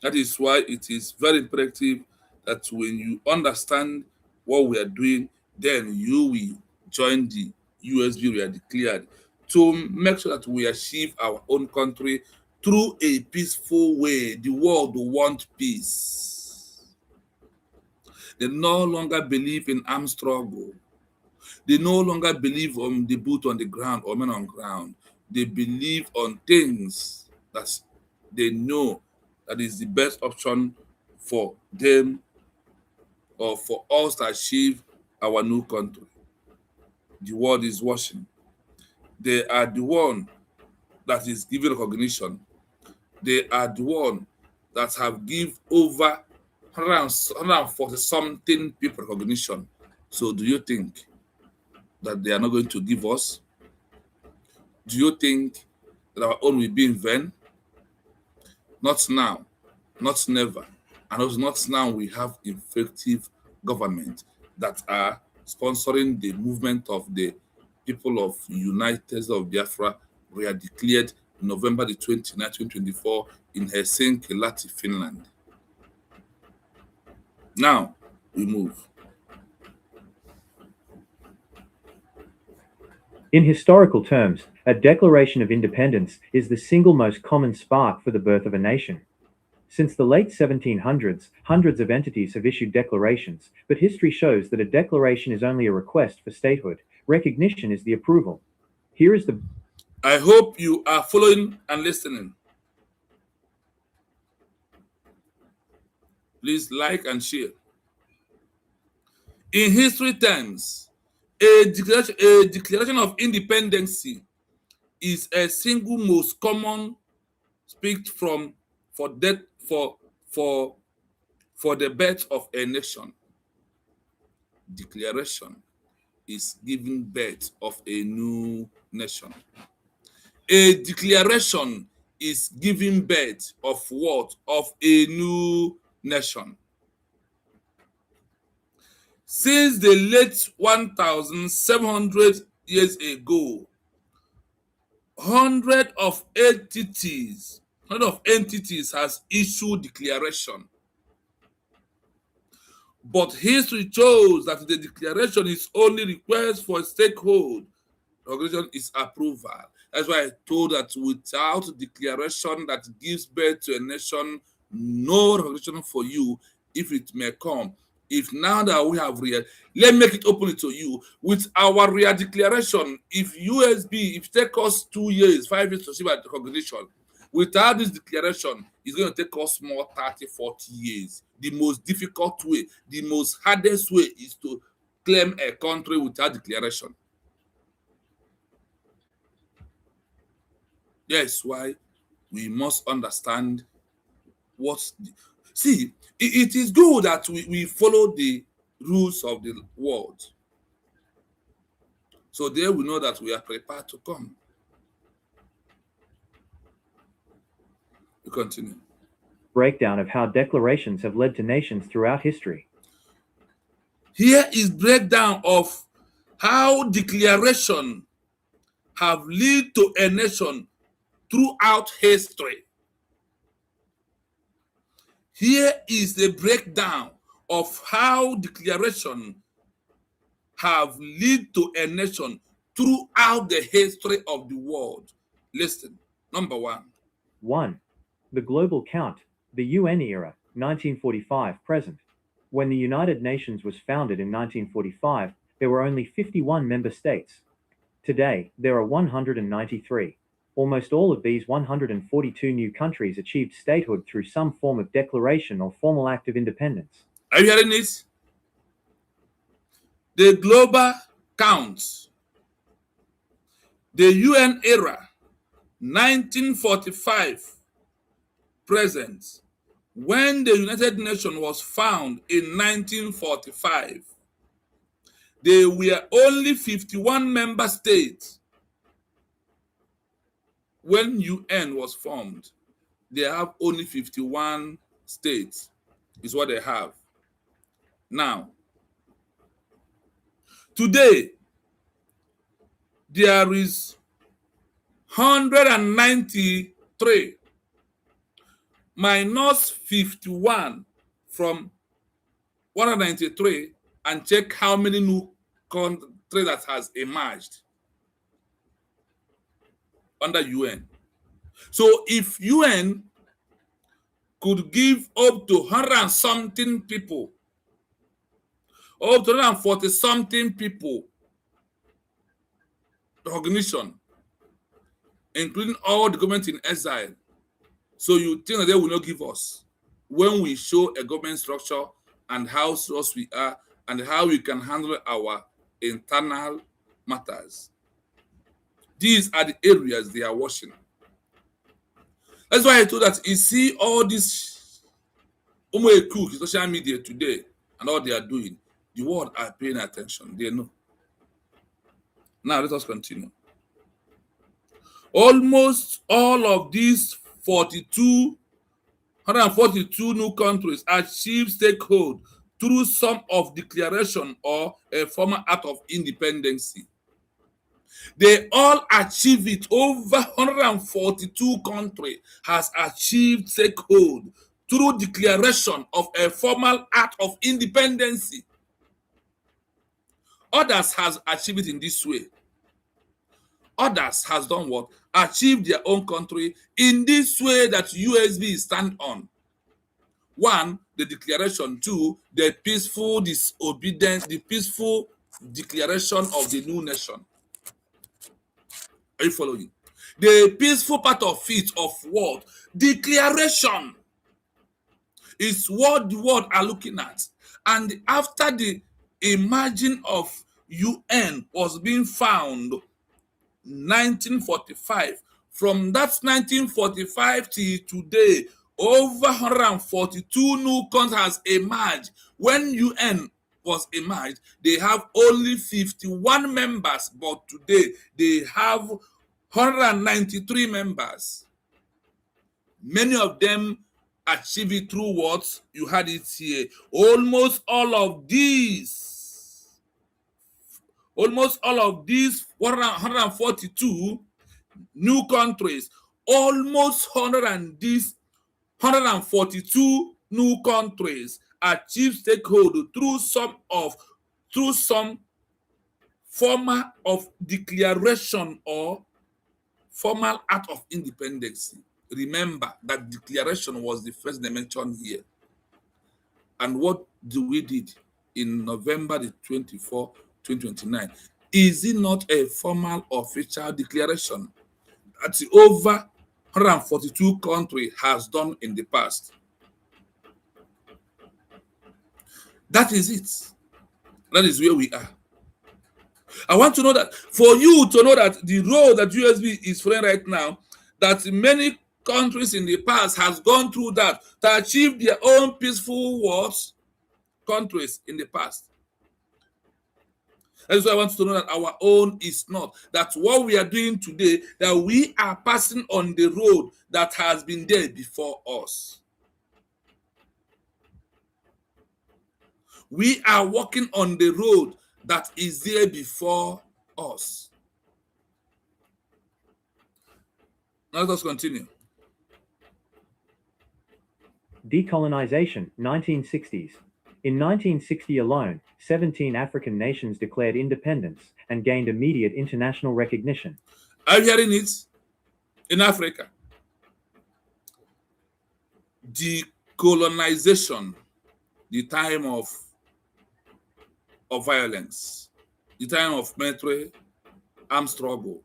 [SPEAKER 1] That is why it is very imperative that when you understand what we are doing, then you will join the USB we are declared to make sure that we achieve our own country through a peaceful way. The world wants peace. They no longer believe in armed struggle. They no longer believe on the boot on the ground or men on ground. They believe on things that they know that is the best option for them or for us to achieve our new country. The world is watching. They are the one that is giving recognition. They are the one that have give over 140 something people recognition. So do you think that they are not going to give us? Do you think that our own will be in vain? Not now, not never. And also not now we have effective government that are sponsoring the movement of the people of United States of Biafra. We are declared November the 29th, 2024 in Helsinki, Latvia, Finland. Now we move.
[SPEAKER 2] In historical terms, a Declaration of Independence is the single most common spark for the birth of a nation. Since the late 1700s, hundreds of entities have issued declarations, but history shows that a declaration is only a request for statehood. Recognition is the approval. Here is the...
[SPEAKER 1] I hope you are following and listening. Please like and share. In history terms, a declaration of independence is a single most common speak from for the birth of a nation. Declaration is giving birth of a new nation. A declaration is giving birth of what? Of a new nation. Since the late 1,700 years ago, hundred of entities has issued declaration. But history shows that the declaration is only request for statehood. Recognition is approval. That's why I told that without declaration that gives birth to a nation, no recognition for you, if it may come. If now that we have let me make it open to you. With our real declaration, if USB, if it take us 2 years, 5 years to see about recognition, without this declaration, it's going to take us more 30, 40 years. The most difficult way, the most hardest way is to claim a country without declaration. That's why we must understand what... See, it is good that we follow the rules of the world. So there we know that we are prepared to come. We continue.
[SPEAKER 2] Breakdown of how declarations have led to nations throughout history.
[SPEAKER 1] Here is breakdown of how declaration have led to a nation throughout history. Here is the breakdown of how declaration have led to a nation throughout the history of the world. Listen, number one.
[SPEAKER 2] 1. The global count, the UN era, 1945 present. When the United Nations was founded in 1945, there were only 51 member states. Today, there are 193. Almost all of these 142 new countries achieved statehood through some form of declaration or formal act of independence.
[SPEAKER 1] Are you hearing this? The global count, the UN era, 1945 present. When the United Nations was found in 1945, there were only 51 member states. When UN was formed, they have only 51 states, is what they have. Now, today, there is 193 minus 51 from 193 and check how many new countries that has emerged under UN. So if UN could give up to 100 something people, up to 140 something people recognition, including all the government in exile, so you think that they will not give us when we show a government structure and how serious we are and how we can handle our internal matters. These are the areas they are watching. That's why I told that you see all this cook social media today and all they are doing, the world are paying attention. They know. Now let us continue. Almost all of these 142 new countries achieved statehood through some of declaration or a formal act of independence. They all achieve it. Over 142 countries has achieved statehood through declaration of a formal act of independence. Others has achieved it in this way. Others has done what? Achieved their own country in this way that USB stand on. 1, the declaration. 2, the peaceful disobedience, the peaceful declaration of the new nation. Are you following? The peaceful part of it, of what? Declaration is what the world are looking at. And after the emerging of UN was being found, 1945, from that 1945 till today, over 142 new countries has emerged. When UN was emerged, they have only 51 members, but today they have 193 members. Many of them achieve it through what? You had it here. Almost all of these 142 new countries, almost 142 new countries achieve stakeholder through some formal of declaration or formal act of independence. Remember that declaration was the first dimension here. And what we did in November the 24th, 2029? Is it not a formal official declaration that over 142 countries has done in the past? That is it. That is where we are. I want to know that for you to know that the role that USB is playing right now, that many countries in the past has gone through that to achieve their own peaceful wars, countries in the past. That's why I want to know that our own is not. That what we are doing today, that we are passing on the road that has been there before us. We are walking on the road that is there before us. Now let us continue.
[SPEAKER 2] Decolonization, 1960s. In 1960 alone, 17 African nations declared independence and gained immediate international recognition.
[SPEAKER 1] Are you hearing it? In Africa, decolonization, the time of violence, the time of military armed struggle.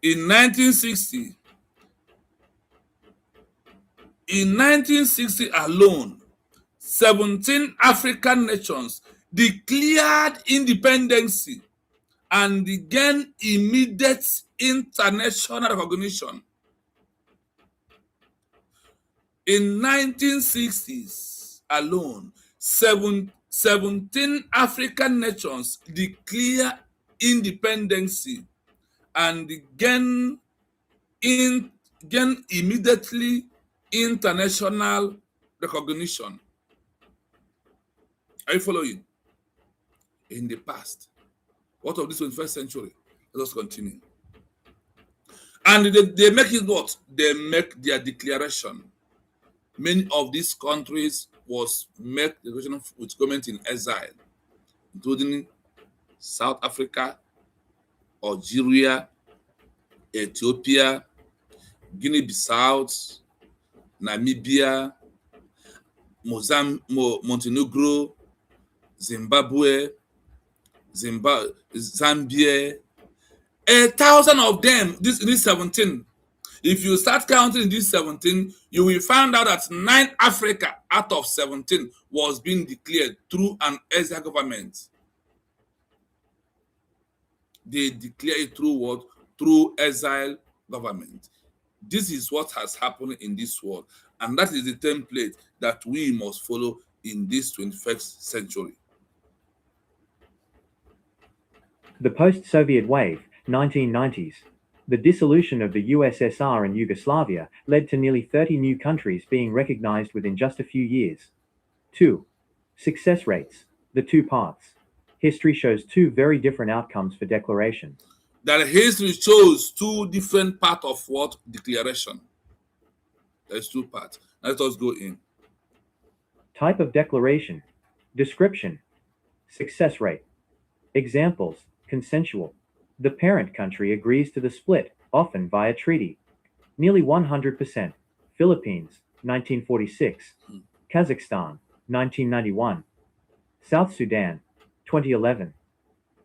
[SPEAKER 1] In 1960 alone, 17 African nations declared independence and gained immediate international recognition. In 1960s alone, 17 African nations declare independence and gain immediately international recognition. Are you following? In the past. What of this 21st century? Let us continue. And they make it what? They make their declaration. Many of these countries was make declaration with government in exile, including South Africa, Algeria, Ethiopia, Guinea-Bissau, Namibia, Montenegro, Zimbabwe, Zambia. 1,000 of them, these 17. If you start counting these 17, you will find out that 9 Africa out of 17 was being declared through an exile government. They declare it through what? Through exile government. This is what has happened in this world. And that is the template that we must follow in this 21st century.
[SPEAKER 2] The post-Soviet wave, 1990s. The dissolution of the USSR and Yugoslavia led to nearly 30 new countries being recognized within just a few years. 2. Success rates. The two parts. History shows two very different outcomes for declaration.
[SPEAKER 1] That history shows two different parts of what? Declaration. There's two parts. Let us go in.
[SPEAKER 2] Type of declaration. Description. Success rate. Examples. Consensual. The parent country agrees to the split, often via treaty. Nearly 100%. Philippines, 1946. Kazakhstan, 1991. South Sudan, 2011.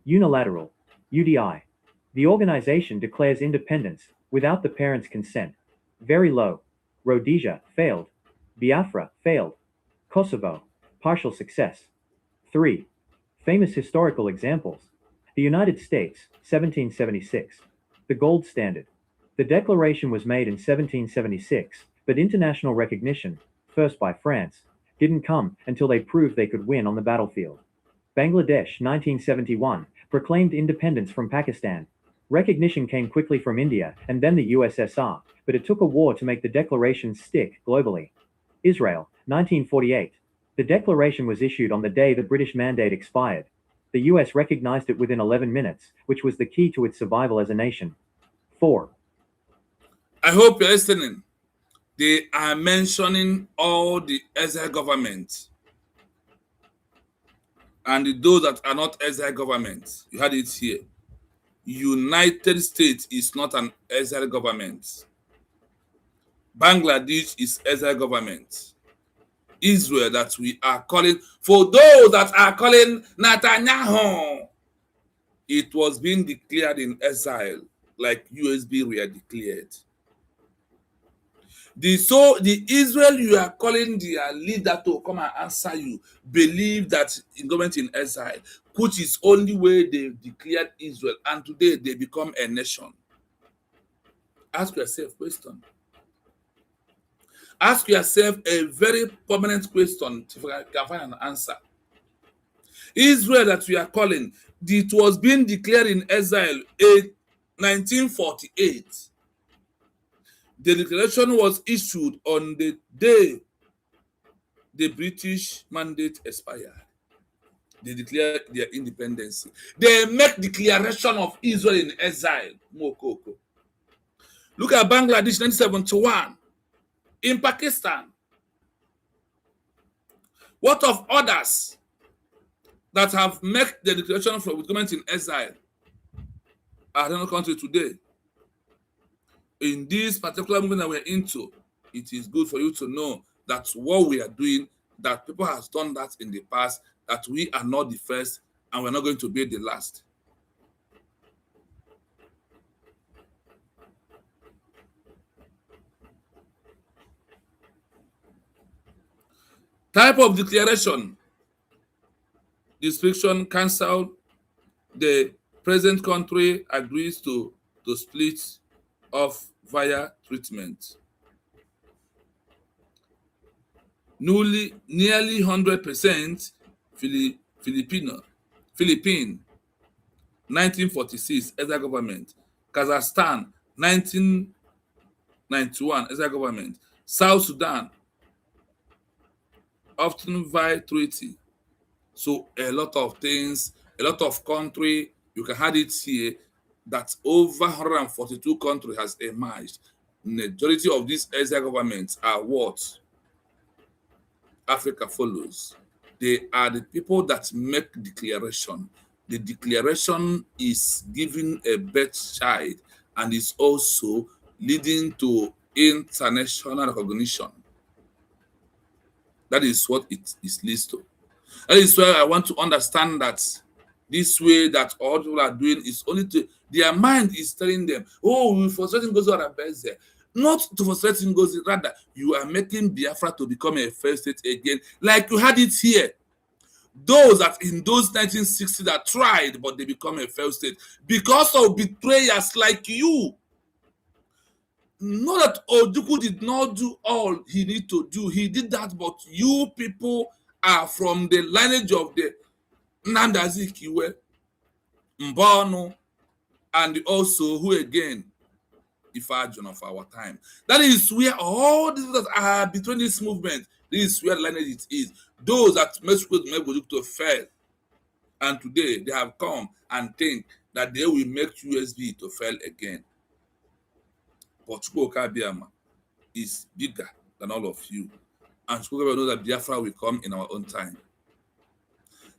[SPEAKER 2] Unilateral. UDI. The organization declares independence without the parent's consent. Very low. Rhodesia, failed. Biafra, failed. Kosovo, partial success. 3. Famous historical examples. The United States, 1776. The gold standard. The declaration was made in 1776, but international recognition, first by France, didn't come until they proved they could win on the battlefield. Bangladesh, 1971, proclaimed independence from Pakistan. Recognition came quickly from India and then the USSR, but it took a war to make the declaration stick globally. Israel, 1948. The declaration was issued on the day the British mandate expired. The US recognized it within 11 minutes, which was the key to its survival as a nation. 4.
[SPEAKER 1] I hope you're listening. They are mentioning all the exile governments and those that are not exile governments. You had it here. United States is not an exile government. Bangladesh is exile government. Israel that we are calling, for those that are calling Netanyahu, it was being declared in exile like USB were declared. The Israel you are calling their leader to come and answer you believe that in government in exile, which is only way they declared Israel, and today they become a nation. Ask yourself a question. Ask yourself a very permanent question if you can find an answer. Israel that we are calling, it was being declared in exile in 1948. The declaration was issued on the day the British mandate expired. They declared their independence. They make declaration of Israel in exile. Mokoko. Look at Bangladesh 1971. In Pakistan. What of others that have made the declaration from government in exile are in our country today? In this particular movement that we're into, it is good for you to know that what we are doing, that people have done that in the past, that we are not the first and we're not going to be the last. Type of declaration. Description cancelled. The present country agrees to split off via treatment. Nearly 100% Philippine, 1946 exile government. Kazakhstan, 1991 exile government. South Sudan, often via treaty. So a lot of things, a lot of country, you can have it here that over 142 countries has emerged. Majority of these exile governments are what Africa follows. They are the people that make declaration. The declaration is giving a birth child and is also leading to international recognition. That is what it leads to. That is why I want to understand that this way that all people are doing is only to their mind is telling them, oh, we frustrating goes on best there. Not to frustrating goes, rather, you are making Biafra to become a failed state again, like you had it here. Those that in those 1960s that tried, but they become a failed state because of betrayers like you. Not that Ojukwu did not do all he needed to do. He did that, but you people are from the lineage of the Nnamdi Azikiwe, Mbano, and also who again? Ifajon of our time. That is where all these that are between this movement, this is where the lineage it is. Those that make Ojukwu to fail, and today they have come and think that they will make USB to fail again. But Chukwuka Biama is bigger than all of you. And Chukwuka knows that Biafra will come in our own time.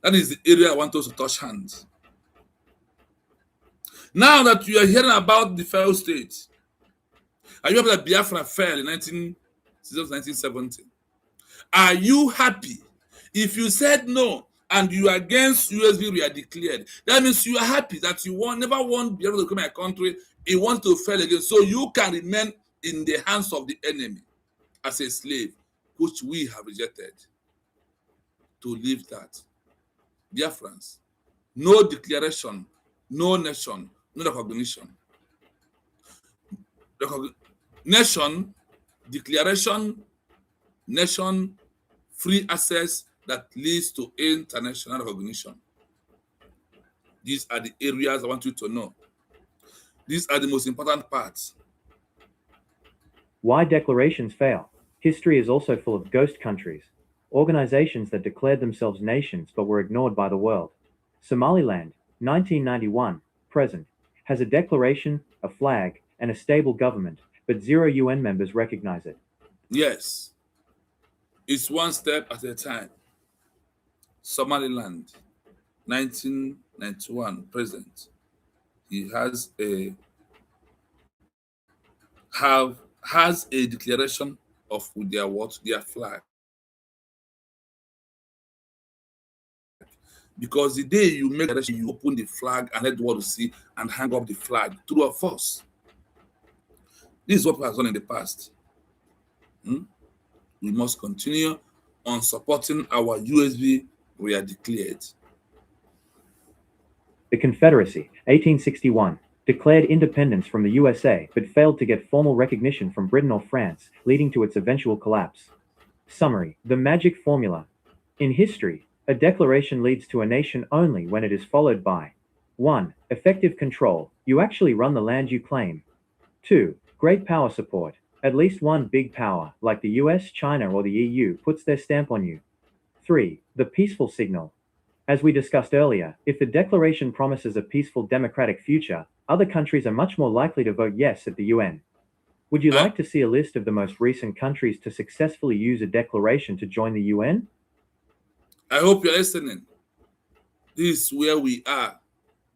[SPEAKER 1] That is the area I want us to touch hands. Now that you are hearing about the failed state, are you happy that Biafra fell in 1970? Are you happy? If you said no and you are against USB, we are declared. That means you are happy that you never want Biafra to come to a country. He wants to fail again, so you can remain in the hands of the enemy as a slave, which we have rejected. To leave that. Biafrans, no declaration, no nation, no recognition. Nation, declaration, nation, free access that leads to international recognition. These are the areas I want you to know. These are the most important parts.
[SPEAKER 2] Why declarations fail. History is also full of ghost countries, organizations that declared themselves nations but were ignored by the world. Somaliland, 1991, present, has a declaration, a flag, and a stable government, but 0 UN members recognize it.
[SPEAKER 1] Yes. It's one step at a time. Somaliland, 1991, present. He has a declaration of their flag. Because the day you make a declaration, you open the flag and let the world see and hang up the flag. True or false? This is what we have done in the past. We must continue on supporting our USB we are declared.
[SPEAKER 2] The Confederacy, 1861, declared independence from the USA but failed to get formal recognition from Britain or France, leading to its eventual collapse. Summary: the magic formula. In history, A declaration leads to a nation only when it is followed by 1. Effective control. You actually run the land you claim. 2. Great power support. At least one big power, like the US, China, or the EU, puts their stamp on you. 3. The peaceful signal. As we discussed earlier, if the declaration promises a peaceful democratic future, other countries are much more likely to vote yes at the UN. Would you
[SPEAKER 1] I,
[SPEAKER 2] like to see a list of the most recent countries to successfully use a declaration to join the UN?
[SPEAKER 1] I hope you're listening. This is where we are.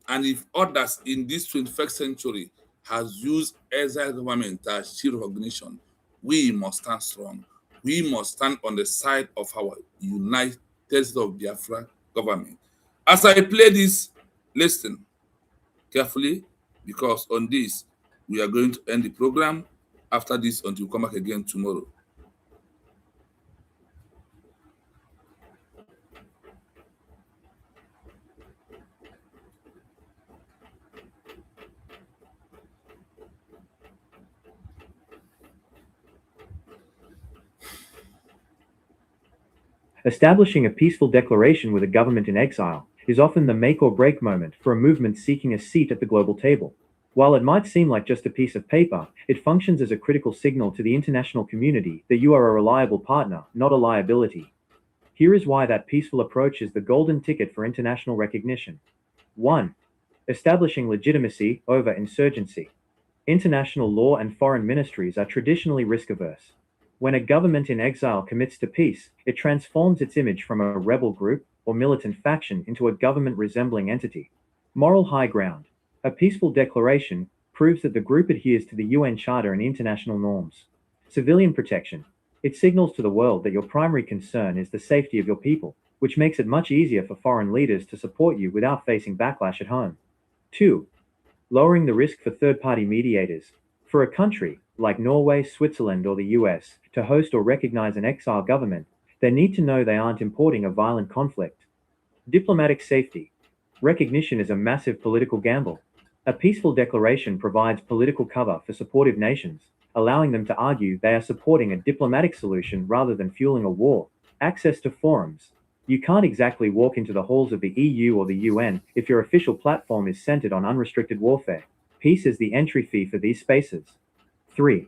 [SPEAKER 1] And if others in this 21st century has used exile government to achieve recognition, we must stand strong. We must stand on the side of our United States of Biafra government. As I play this, listen carefully, because on this, we are going to end the program after this until we come back again tomorrow.
[SPEAKER 2] Establishing a peaceful declaration with a government in exile is often the make or break moment for a movement seeking a seat at the global table. While it might seem like just a piece of paper, it functions as a critical signal to the international community that you are a reliable partner, not a liability. Here is why that peaceful approach is the golden ticket for international recognition. 1. Establishing legitimacy over insurgency. International law and foreign ministries are traditionally risk-averse. When a government in exile commits to peace, it transforms its image from a rebel group or militant faction into a government-resembling entity. Moral high ground. A peaceful declaration proves that the group adheres to the UN Charter and international norms. Civilian protection. It signals to the world that your primary concern is the safety of your people, which makes it much easier for foreign leaders to support you without facing backlash at home. 2. Lowering the risk for third-party mediators. For a country, like Norway, Switzerland, or the US, to host or recognize an exile government, they need to know they aren't importing a violent conflict. Diplomatic safety. Recognition is a massive political gamble. A peaceful declaration provides political cover for supportive nations, allowing them to argue they are supporting a diplomatic solution rather than fueling a war. Access to forums. You can't exactly walk into the halls of the EU or the UN if your official platform is centered on unrestricted warfare. Peace is the entry fee for these spaces. 3.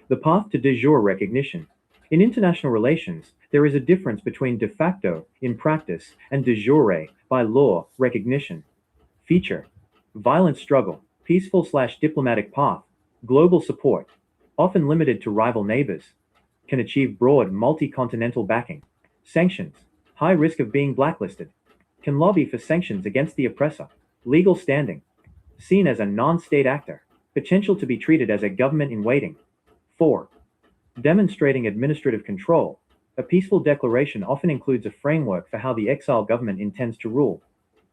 [SPEAKER 2] The path to de jure recognition. In international relations, there is a difference between de facto, in practice, and de jure, by law, recognition. Feature. Violent struggle, peaceful/diplomatic path, global support, often limited to rival neighbors, can achieve broad multi-continental backing. Sanctions, high risk of being blacklisted, can lobby for sanctions against the oppressor. Legal standing, seen as a non-state actor, potential to be treated as a government in waiting. 4. Demonstrating administrative control. A peaceful declaration often includes a framework for how the exile government intends to rule.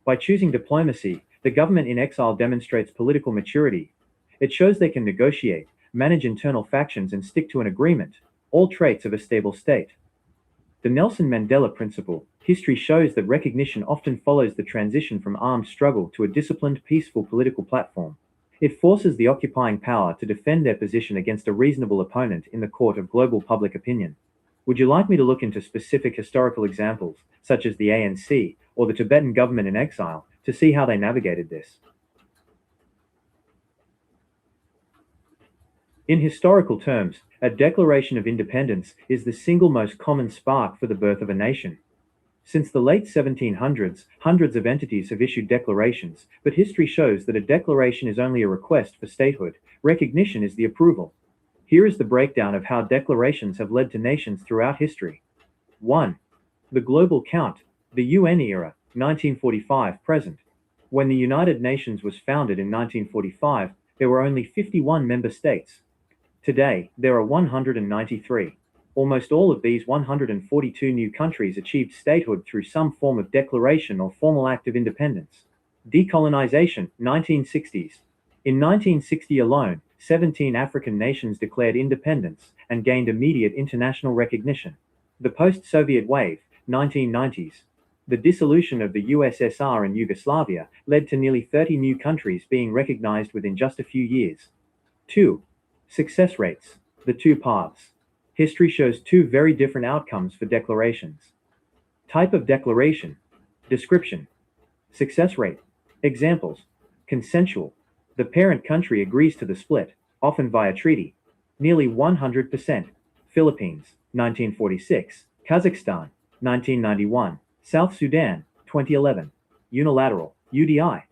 [SPEAKER 2] By choosing diplomacy, the government in exile demonstrates political maturity. It shows they can negotiate, manage internal factions, and stick to an agreement, all traits of a stable state. The Nelson Mandela principle. History shows that recognition often follows the transition from armed struggle to a disciplined, peaceful political platform. It forces the occupying power to defend their position against a reasonable opponent in the court of global public opinion. Would you like me to look into specific historical examples, such as the ANC or the Tibetan government in exile, to see how they navigated this? In historical terms, a Declaration of Independence is the single most common spark for the birth of a nation. Since the late 1700s, hundreds of entities have issued declarations, but history shows that a declaration is only a request for statehood. Recognition is the approval. Here is the breakdown of how declarations have led to nations throughout history. 1. The Global Count, the UN era, 1945 present. When the United Nations was founded in 1945, there were only 51 member states. Today, there are 193. Almost all of these 142 new countries achieved statehood through some form of declaration or formal act of independence. Decolonization, 1960s. In 1960 alone, 17 African nations declared independence and gained immediate international recognition. The post-Soviet wave, 1990s. The dissolution of the USSR and Yugoslavia led to nearly 30 new countries being recognized within just a few years. 2. Success rates. The two paths. History shows two very different outcomes for declarations. Type of declaration. Description. Success rate. Examples. Consensual. The parent country agrees to the split, often via treaty. Nearly 100%. Philippines, 1946. Kazakhstan, 1991. South Sudan, 2011. Unilateral, UDI.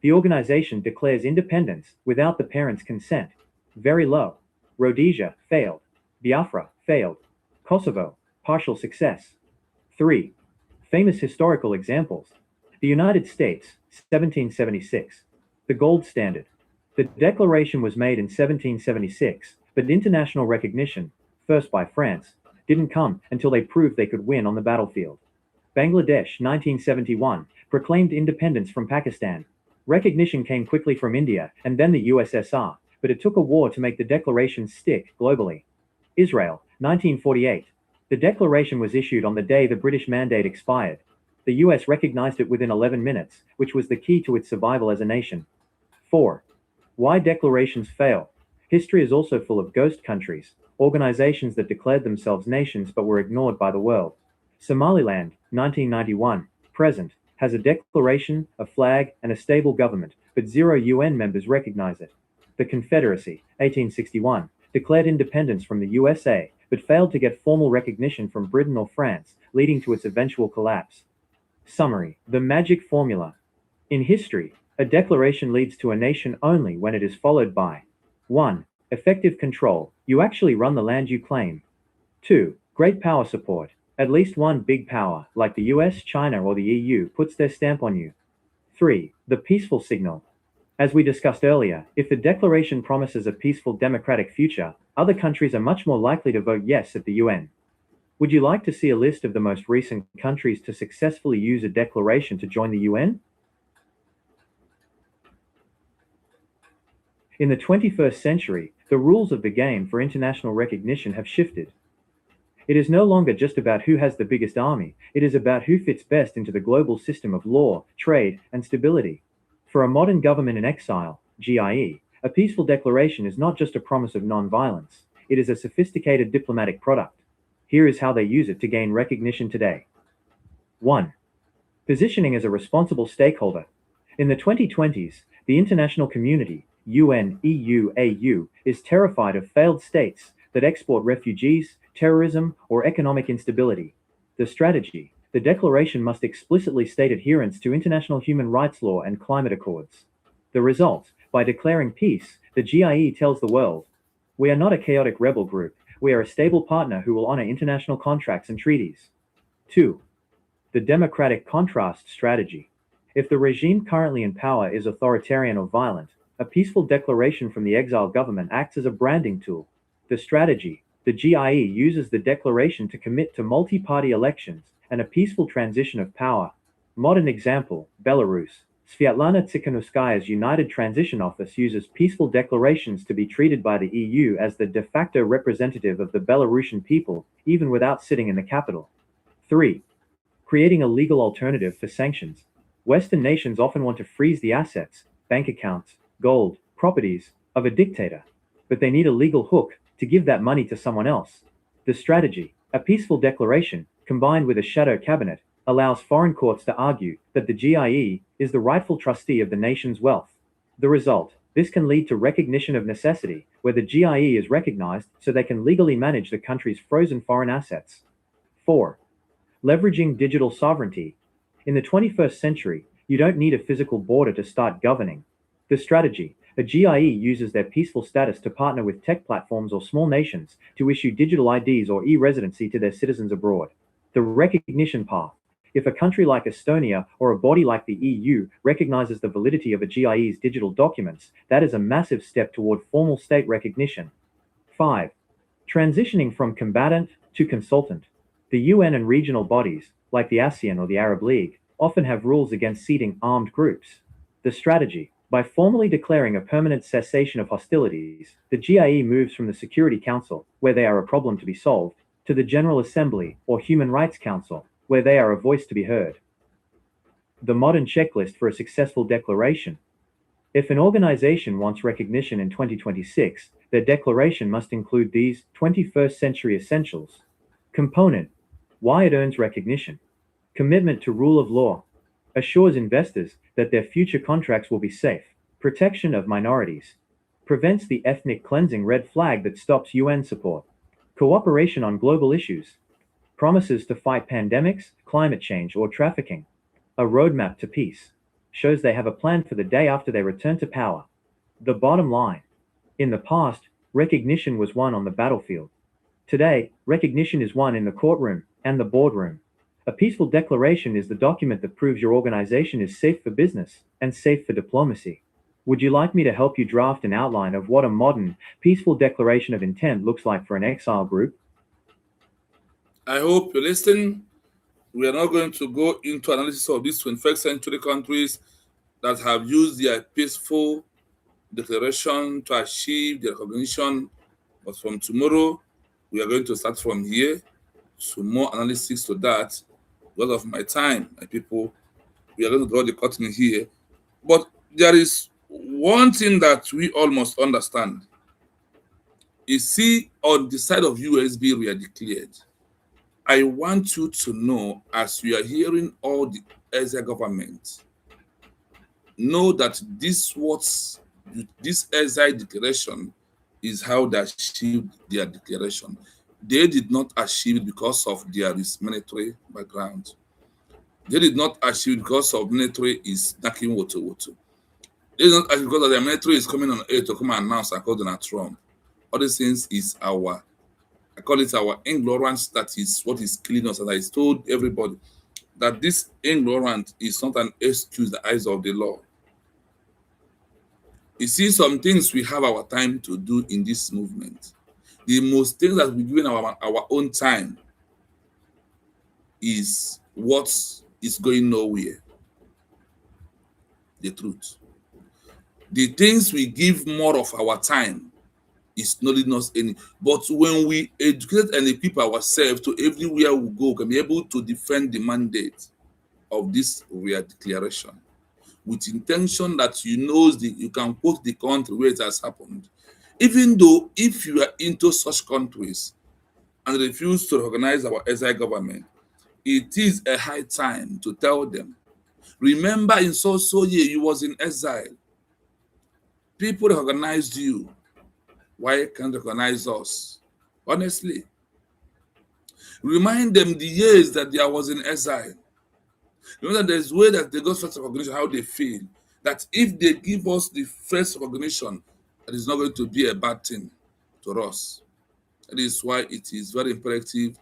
[SPEAKER 2] The organization declares independence without the parent's consent. Very low. Rhodesia, failed. Biafra, failed. Kosovo, partial success. 3. Famous historical examples. The United States, 1776. The gold standard. The declaration was made in 1776, but international recognition, first by France, didn't come until they proved they could win on the battlefield. Bangladesh, 1971, proclaimed independence from Pakistan. Recognition came quickly from India and then the USSR, but it took a war to make the declaration stick globally. Israel, 1948. The declaration was issued on the day the British mandate expired. The US recognized it within 11 minutes, which was the key to its survival as a nation. 4. Why declarations fail. History is also full of ghost countries, organizations that declared themselves nations but were ignored by the world. Somaliland, 1991, present, has a declaration, a flag, and a stable government, but 0 UN members recognize it. The Confederacy, 1861, declared independence from the USA, but failed to get formal recognition from Britain or France, leading to its eventual collapse. Summary. The magic formula. In history, a declaration leads to a nation only when it is followed by 1. Effective control. You actually run the land you claim. 2. Great power support. At least one big power, like the US, China, or the EU, puts their stamp on you. 3. The peaceful signal. As we discussed earlier, if the declaration promises a peaceful democratic future, other countries are much more likely to vote yes at the UN. Would you like to see a list of the most recent countries to successfully use a declaration to join the UN? In the 21st century, the rules of the game for international recognition have shifted. It is no longer just about who has the biggest army, it is about who fits best into the global system of law, trade, and stability. For a modern government in exile, GIE, a peaceful declaration is not just a promise of non-violence, it is a sophisticated diplomatic product. Here is how they use it to gain recognition today. 1. Positioning as a responsible stakeholder. In the 2020s, the international community, UN, EU, AU, is terrified of failed states that export refugees, terrorism, or economic instability. The strategy. The declaration must explicitly state adherence to international human rights law and climate accords. The result. By declaring peace, the GIE tells the world, we are not a chaotic rebel group, we are a stable partner who will honor international contracts and treaties. 2. The democratic contrast strategy. If the regime currently in power is authoritarian or violent, a peaceful declaration from the exile government acts as a branding tool. The strategy. The GIE uses the declaration to commit to multi-party elections and a peaceful transition of power. Modern example, Belarus. Sviatlana Tsikhanouskaya's United Transition Office uses peaceful declarations to be treated by the EU as the de facto representative of the Belarusian people, even without sitting in the capital. 3. Creating a legal alternative for sanctions. Western nations often want to freeze the assets, bank accounts, gold, properties, of a dictator, but they need a legal hook to give that money to someone else. The strategy, a peaceful declaration, combined with a shadow cabinet, allows foreign courts to argue that the GIE is the rightful trustee of the nation's wealth. The result, this can lead to recognition of necessity, where the GIE is recognized so they can legally manage the country's frozen foreign assets. 4. Leveraging digital sovereignty. In the 21st century, you don't need a physical border to start governing. The strategy, a GIE uses their peaceful status to partner with tech platforms or small nations to issue digital IDs or e-residency to their citizens abroad. The recognition path. If a country like Estonia or a body like the EU recognizes the validity of a GIE's digital documents, that is a massive step toward formal state recognition. 5. Transitioning from combatant to consultant. The UN and regional bodies, like the ASEAN or the Arab League, often have rules against seating armed groups. The strategy. By formally declaring a permanent cessation of hostilities, the GIE moves from the Security Council, where they are a problem to be solved, to the General Assembly or Human Rights Council, where they are a voice to be heard. The modern checklist for a successful declaration. If an organization wants recognition in 2026, their declaration must include these 21st century essentials. Component. Why it earns recognition. Commitment to rule of law. Assures investors that their future contracts will be safe. Protection of minorities. Prevents the ethnic cleansing red flag that stops UN support. Cooperation on global issues. Promises to fight pandemics, climate change, or trafficking. A roadmap to peace. Shows they have a plan for the day after they return to power. The bottom line. In the past, recognition was won on the battlefield. Today, recognition is won in the courtroom and the boardroom. A peaceful declaration is the document that proves your organization is safe for business and safe for diplomacy. Would you like me to help you draft an outline of what a modern, peaceful declaration of intent looks like for an exile group?
[SPEAKER 1] I hope you listen. We are not going to go into analysis of these 21st century countries that have used their peaceful declaration to achieve their recognition. But from tomorrow, we are going to start from here to more analysis to that. Because of my time, my people, we are going to draw the curtain here. But there is one thing that we all must understand. You see, on the side of USB, we are declared. I want you to know, as we are hearing all the Ezra government, know that this Ezra declaration is how they achieved their declaration. They did not achieve it because of their military background. They did not achieve it because of military is knocking water. They did not achieve because of their military is coming on air to come and announce according to Trump. All these things is I call it our ignorance that is what is killing us. And I told everybody that this ignorance is not an excuse in the eyes of the law. You see, some things we have our time to do in this movement. The most things that we do in our own time is what is going nowhere. The truth. The things we give more of our time is not leading us any. But when we educate and equip ourselves to everywhere we go, we can be able to defend the mandate of this real declaration with intention that you can quote the country where it has happened. Even though if you are into such countries and refuse to recognize our SI government, it is a high time to tell them, remember in so year you was in exile. People recognized you. Why can't they recognize us? Honestly. Remind them the years that I was in exile. Remember that there's a way that they got first recognition, how they feel. That if they give us the first recognition, that is not going to be a bad thing to us. That is why it is very imperative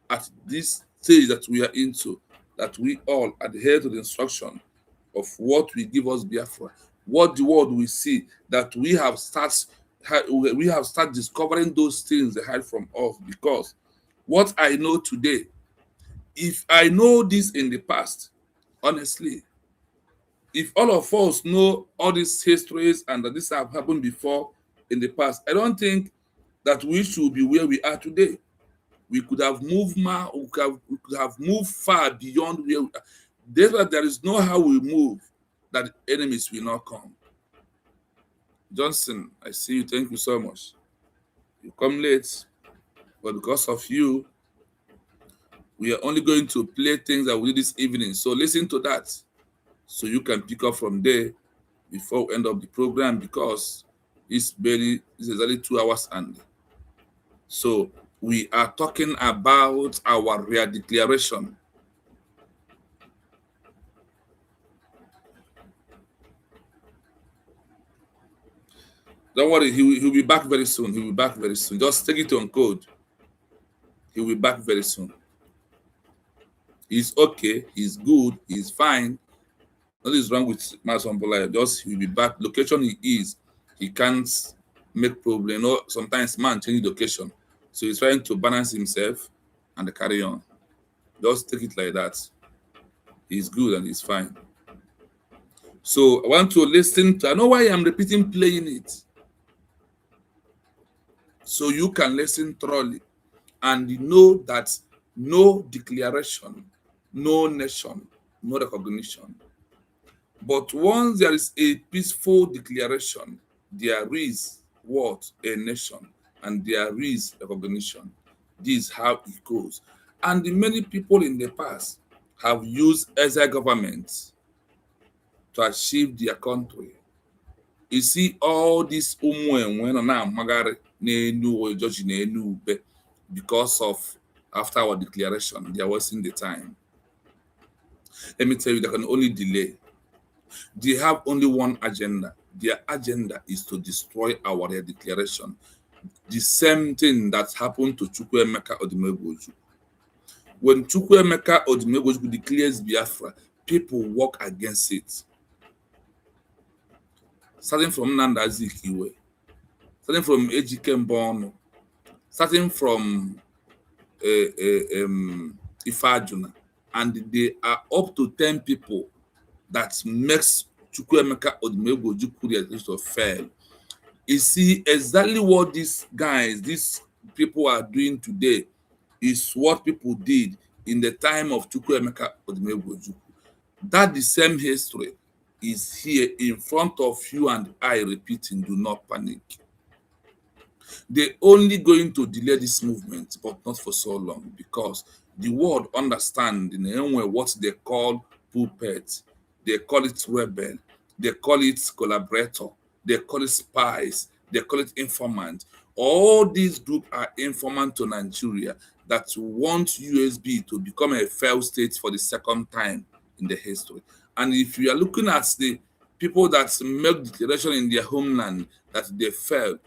[SPEAKER 1] at this stage that we are into, that we all adhere to the instruction of what we give us Biafra, what the world will see, that we have started discovering those things they hide from us. Because what I know today, if I know this in the past, honestly, if all of us know all these histories and that this have happened before in the past, I don't think that we should be where we are today. We could have moved we could have moved far beyond where we are. Therefore, there is no how we move that enemies will not come. Johnson, I see you. Thank you so much. You come late, but because of you, we are only going to play things that we did this evening. So listen to that, so you can pick up from there before we end up the program, because it's exactly 2 hours and so we are talking about our real declaration. Don't worry, he'll be back very soon. He'll be back very soon. Just take it on code. He'll be back very soon. He's okay. He's good. He's fine. Nothing is wrong with Mason Bola. Just he'll be back. Location he is, he can't make problem. No, sometimes man change location, so he's trying to balance himself and carry on. Just take it like that. He's good and he's fine. So I want to listen to. I know why I'm repeating playing it, so you can listen thoroughly and know that no declaration, no nation, no recognition. But once there is a peaceful declaration, there is what? A nation, and there is recognition. This is how it goes. And the many people in the past have used exile government to achieve their country. You see all these when na magari n'enu judge n'enu ube because of after our declaration, they are wasting the time. Let me tell you, they can only delay. They have only one agenda. Their agenda is to destroy our declaration. The same thing that happened to Chukwuemeka Odumegwu. When Chukwuemeka Odumegwu declares Biafra, people work against it. Starting from Nnamdi Azikiwe, starting from Ejike Mbonu, starting from Ifeajuna, and they are up to 10 people that makes Chukwuemeka Odumegwu to fail. You see, exactly what these guys, these people are doing today is what people did in the time of Chukwuemeka Odumegwu. That the same history is here in front of you and I repeating, do not panic. They're only going to delay this movement, but not for so long, because the world understands in the way what they call puppet, they call it rebel, they call it collaborator, they call it spies, they call it informant. All these groups are informant to Nigeria that want USB to become a failed state for the second time in the history. And if you are looking at the people that make declaration in their homeland that they failed,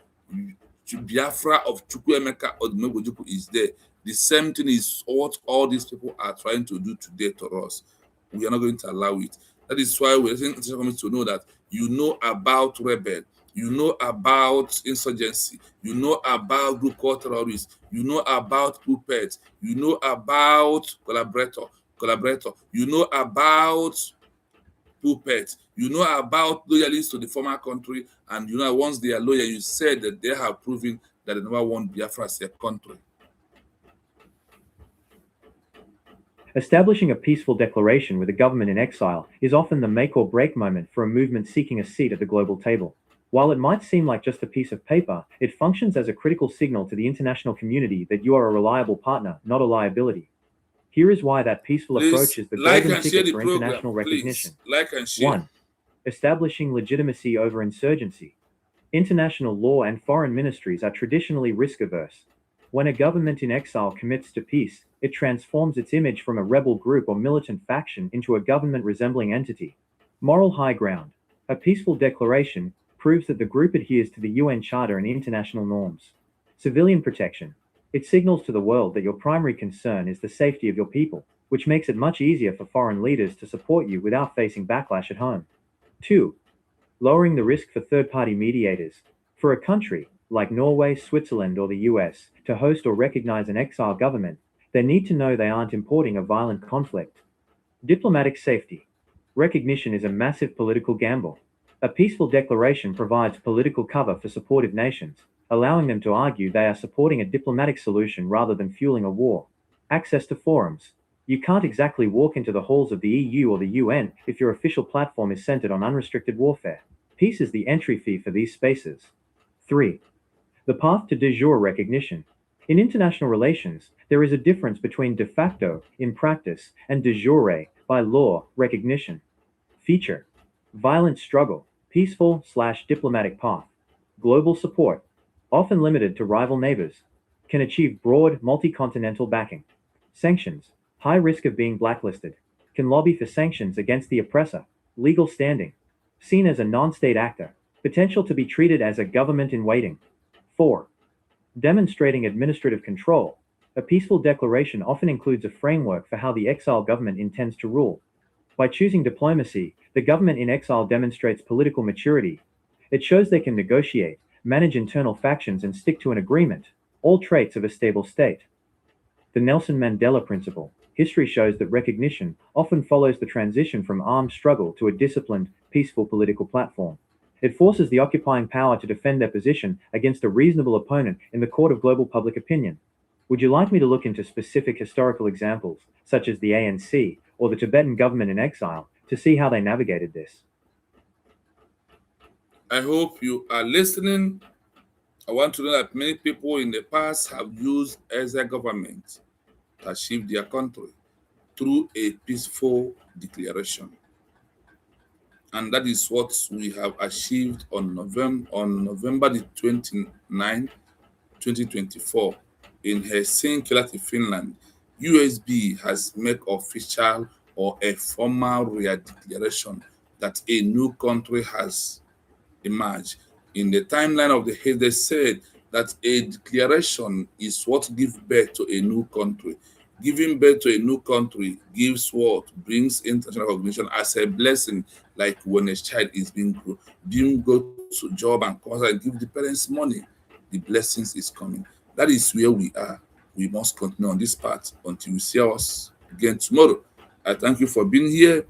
[SPEAKER 1] Biafra of Chukwuemeka Odumegwu is there. The same thing is what all these people are trying to do today to us. We are not going to allow it. That is why we're asking international community to know that you know about rebel, you know about insurgency, you know about group called terrorists, you know about puppets, you know about collaborator, you know about puppets, you know about loyalists to the former country, and you know once they are loyal, you said that they have proven that they never want Biafra as a country.
[SPEAKER 2] Establishing a peaceful declaration with a government in exile is often the make or break moment for a movement seeking a seat at the global table. While it might seem like just a piece of paper, it functions as a critical signal to the international community that you are a reliable partner, not a liability. Here is why that peaceful approach is the golden ticket for international recognition.
[SPEAKER 1] Like and share.
[SPEAKER 2] 1. Establishing legitimacy over insurgency. International law and foreign ministries are traditionally risk-averse. When a government in exile commits to peace, it transforms its image from a rebel group or militant faction into a government-resembling entity. Moral high ground. A peaceful declaration proves that the group adheres to the UN Charter and international norms. Civilian protection. It signals to the world that your primary concern is the safety of your people, which makes it much easier for foreign leaders to support you without facing backlash at home. 2. Lowering the risk for third-party mediators. For a country, like Norway, Switzerland, or the US, to host or recognize an exile government, they need to know they aren't importing a violent conflict. Diplomatic safety. Recognition is a massive political gamble. A peaceful declaration provides political cover for supportive nations, allowing them to argue they are supporting a diplomatic solution rather than fueling a war. Access to forums. You can't exactly walk into the halls of the EU or the UN if your official platform is centered on unrestricted warfare. Peace is the entry fee for these spaces. 3. The path to de jure recognition. In international relations, there is a difference between de facto, in practice, and de jure, by law, recognition. Feature. Violent struggle, peaceful/diplomatic path. Global support, often limited to rival neighbors, can achieve broad, multi-continental backing. Sanctions, high risk of being blacklisted, can lobby for sanctions against the oppressor. Legal standing, seen as a non-state actor, potential to be treated as a government in waiting. 4. Demonstrating administrative control. A peaceful declaration often includes a framework for how the exile government intends to rule. By choosing diplomacy, the government in exile demonstrates political maturity. It shows they can negotiate, manage internal factions, and stick to an agreement, all traits of a stable state. The Nelson Mandela principle. History shows that recognition often follows the transition from armed struggle to a disciplined, peaceful political platform. It forces the occupying power to defend their position against a reasonable opponent in the court of global public opinion. Would you like me to look into specific historical examples, such as the ANC or the Tibetan government in exile, to see how they navigated this?
[SPEAKER 1] I hope you are listening. I want to know that many people in the past have used exile government to achieve their country. through a peaceful declaration. And that is what we have achieved on November the 29th, 2024 in Helsinki, Finland. USB has made official or a formal declaration that a new country has emerged. In the timeline of the Hague, they said that a declaration is what gives birth to a new country. Giving birth to a new country gives what brings international recognition as a blessing, like when a child is being go to job and comes and give the parents money, the blessings is coming. That is where we are. We must continue on this path until we see us again tomorrow. I thank you for being here.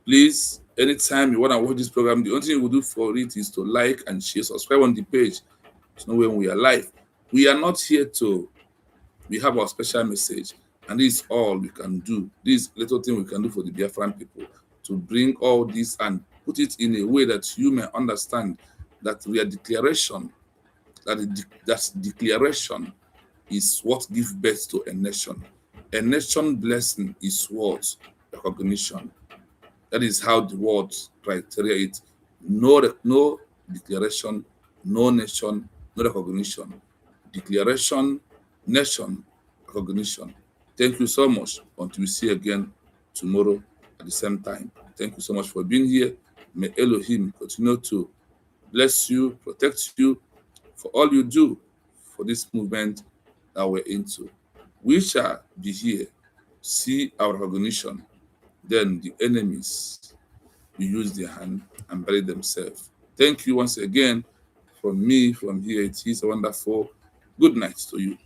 [SPEAKER 1] Please, anytime you want to watch this program, the only thing you will do for it is to like and share, subscribe on the page to know when we are live. We are not here to, we have our special message, and this is all we can do. This little thing we can do for the Biafran people to bring all this and put it in a way that you may understand that we are declaration, that declaration is what gives birth to a nation. A nation blessing is what? Recognition. That is how the word criteria it. No declaration, no nation, no recognition. Declaration, nation, recognition. Thank you so much. Until we see again tomorrow at the same time. Thank you so much for being here. May Elohim continue to bless you, protect you for all you do for this movement that we're into. We shall be here, see our recognition, then the enemies will use their hand and bury themselves. Thank you once again from me, from here. It is a wonderful good night to you.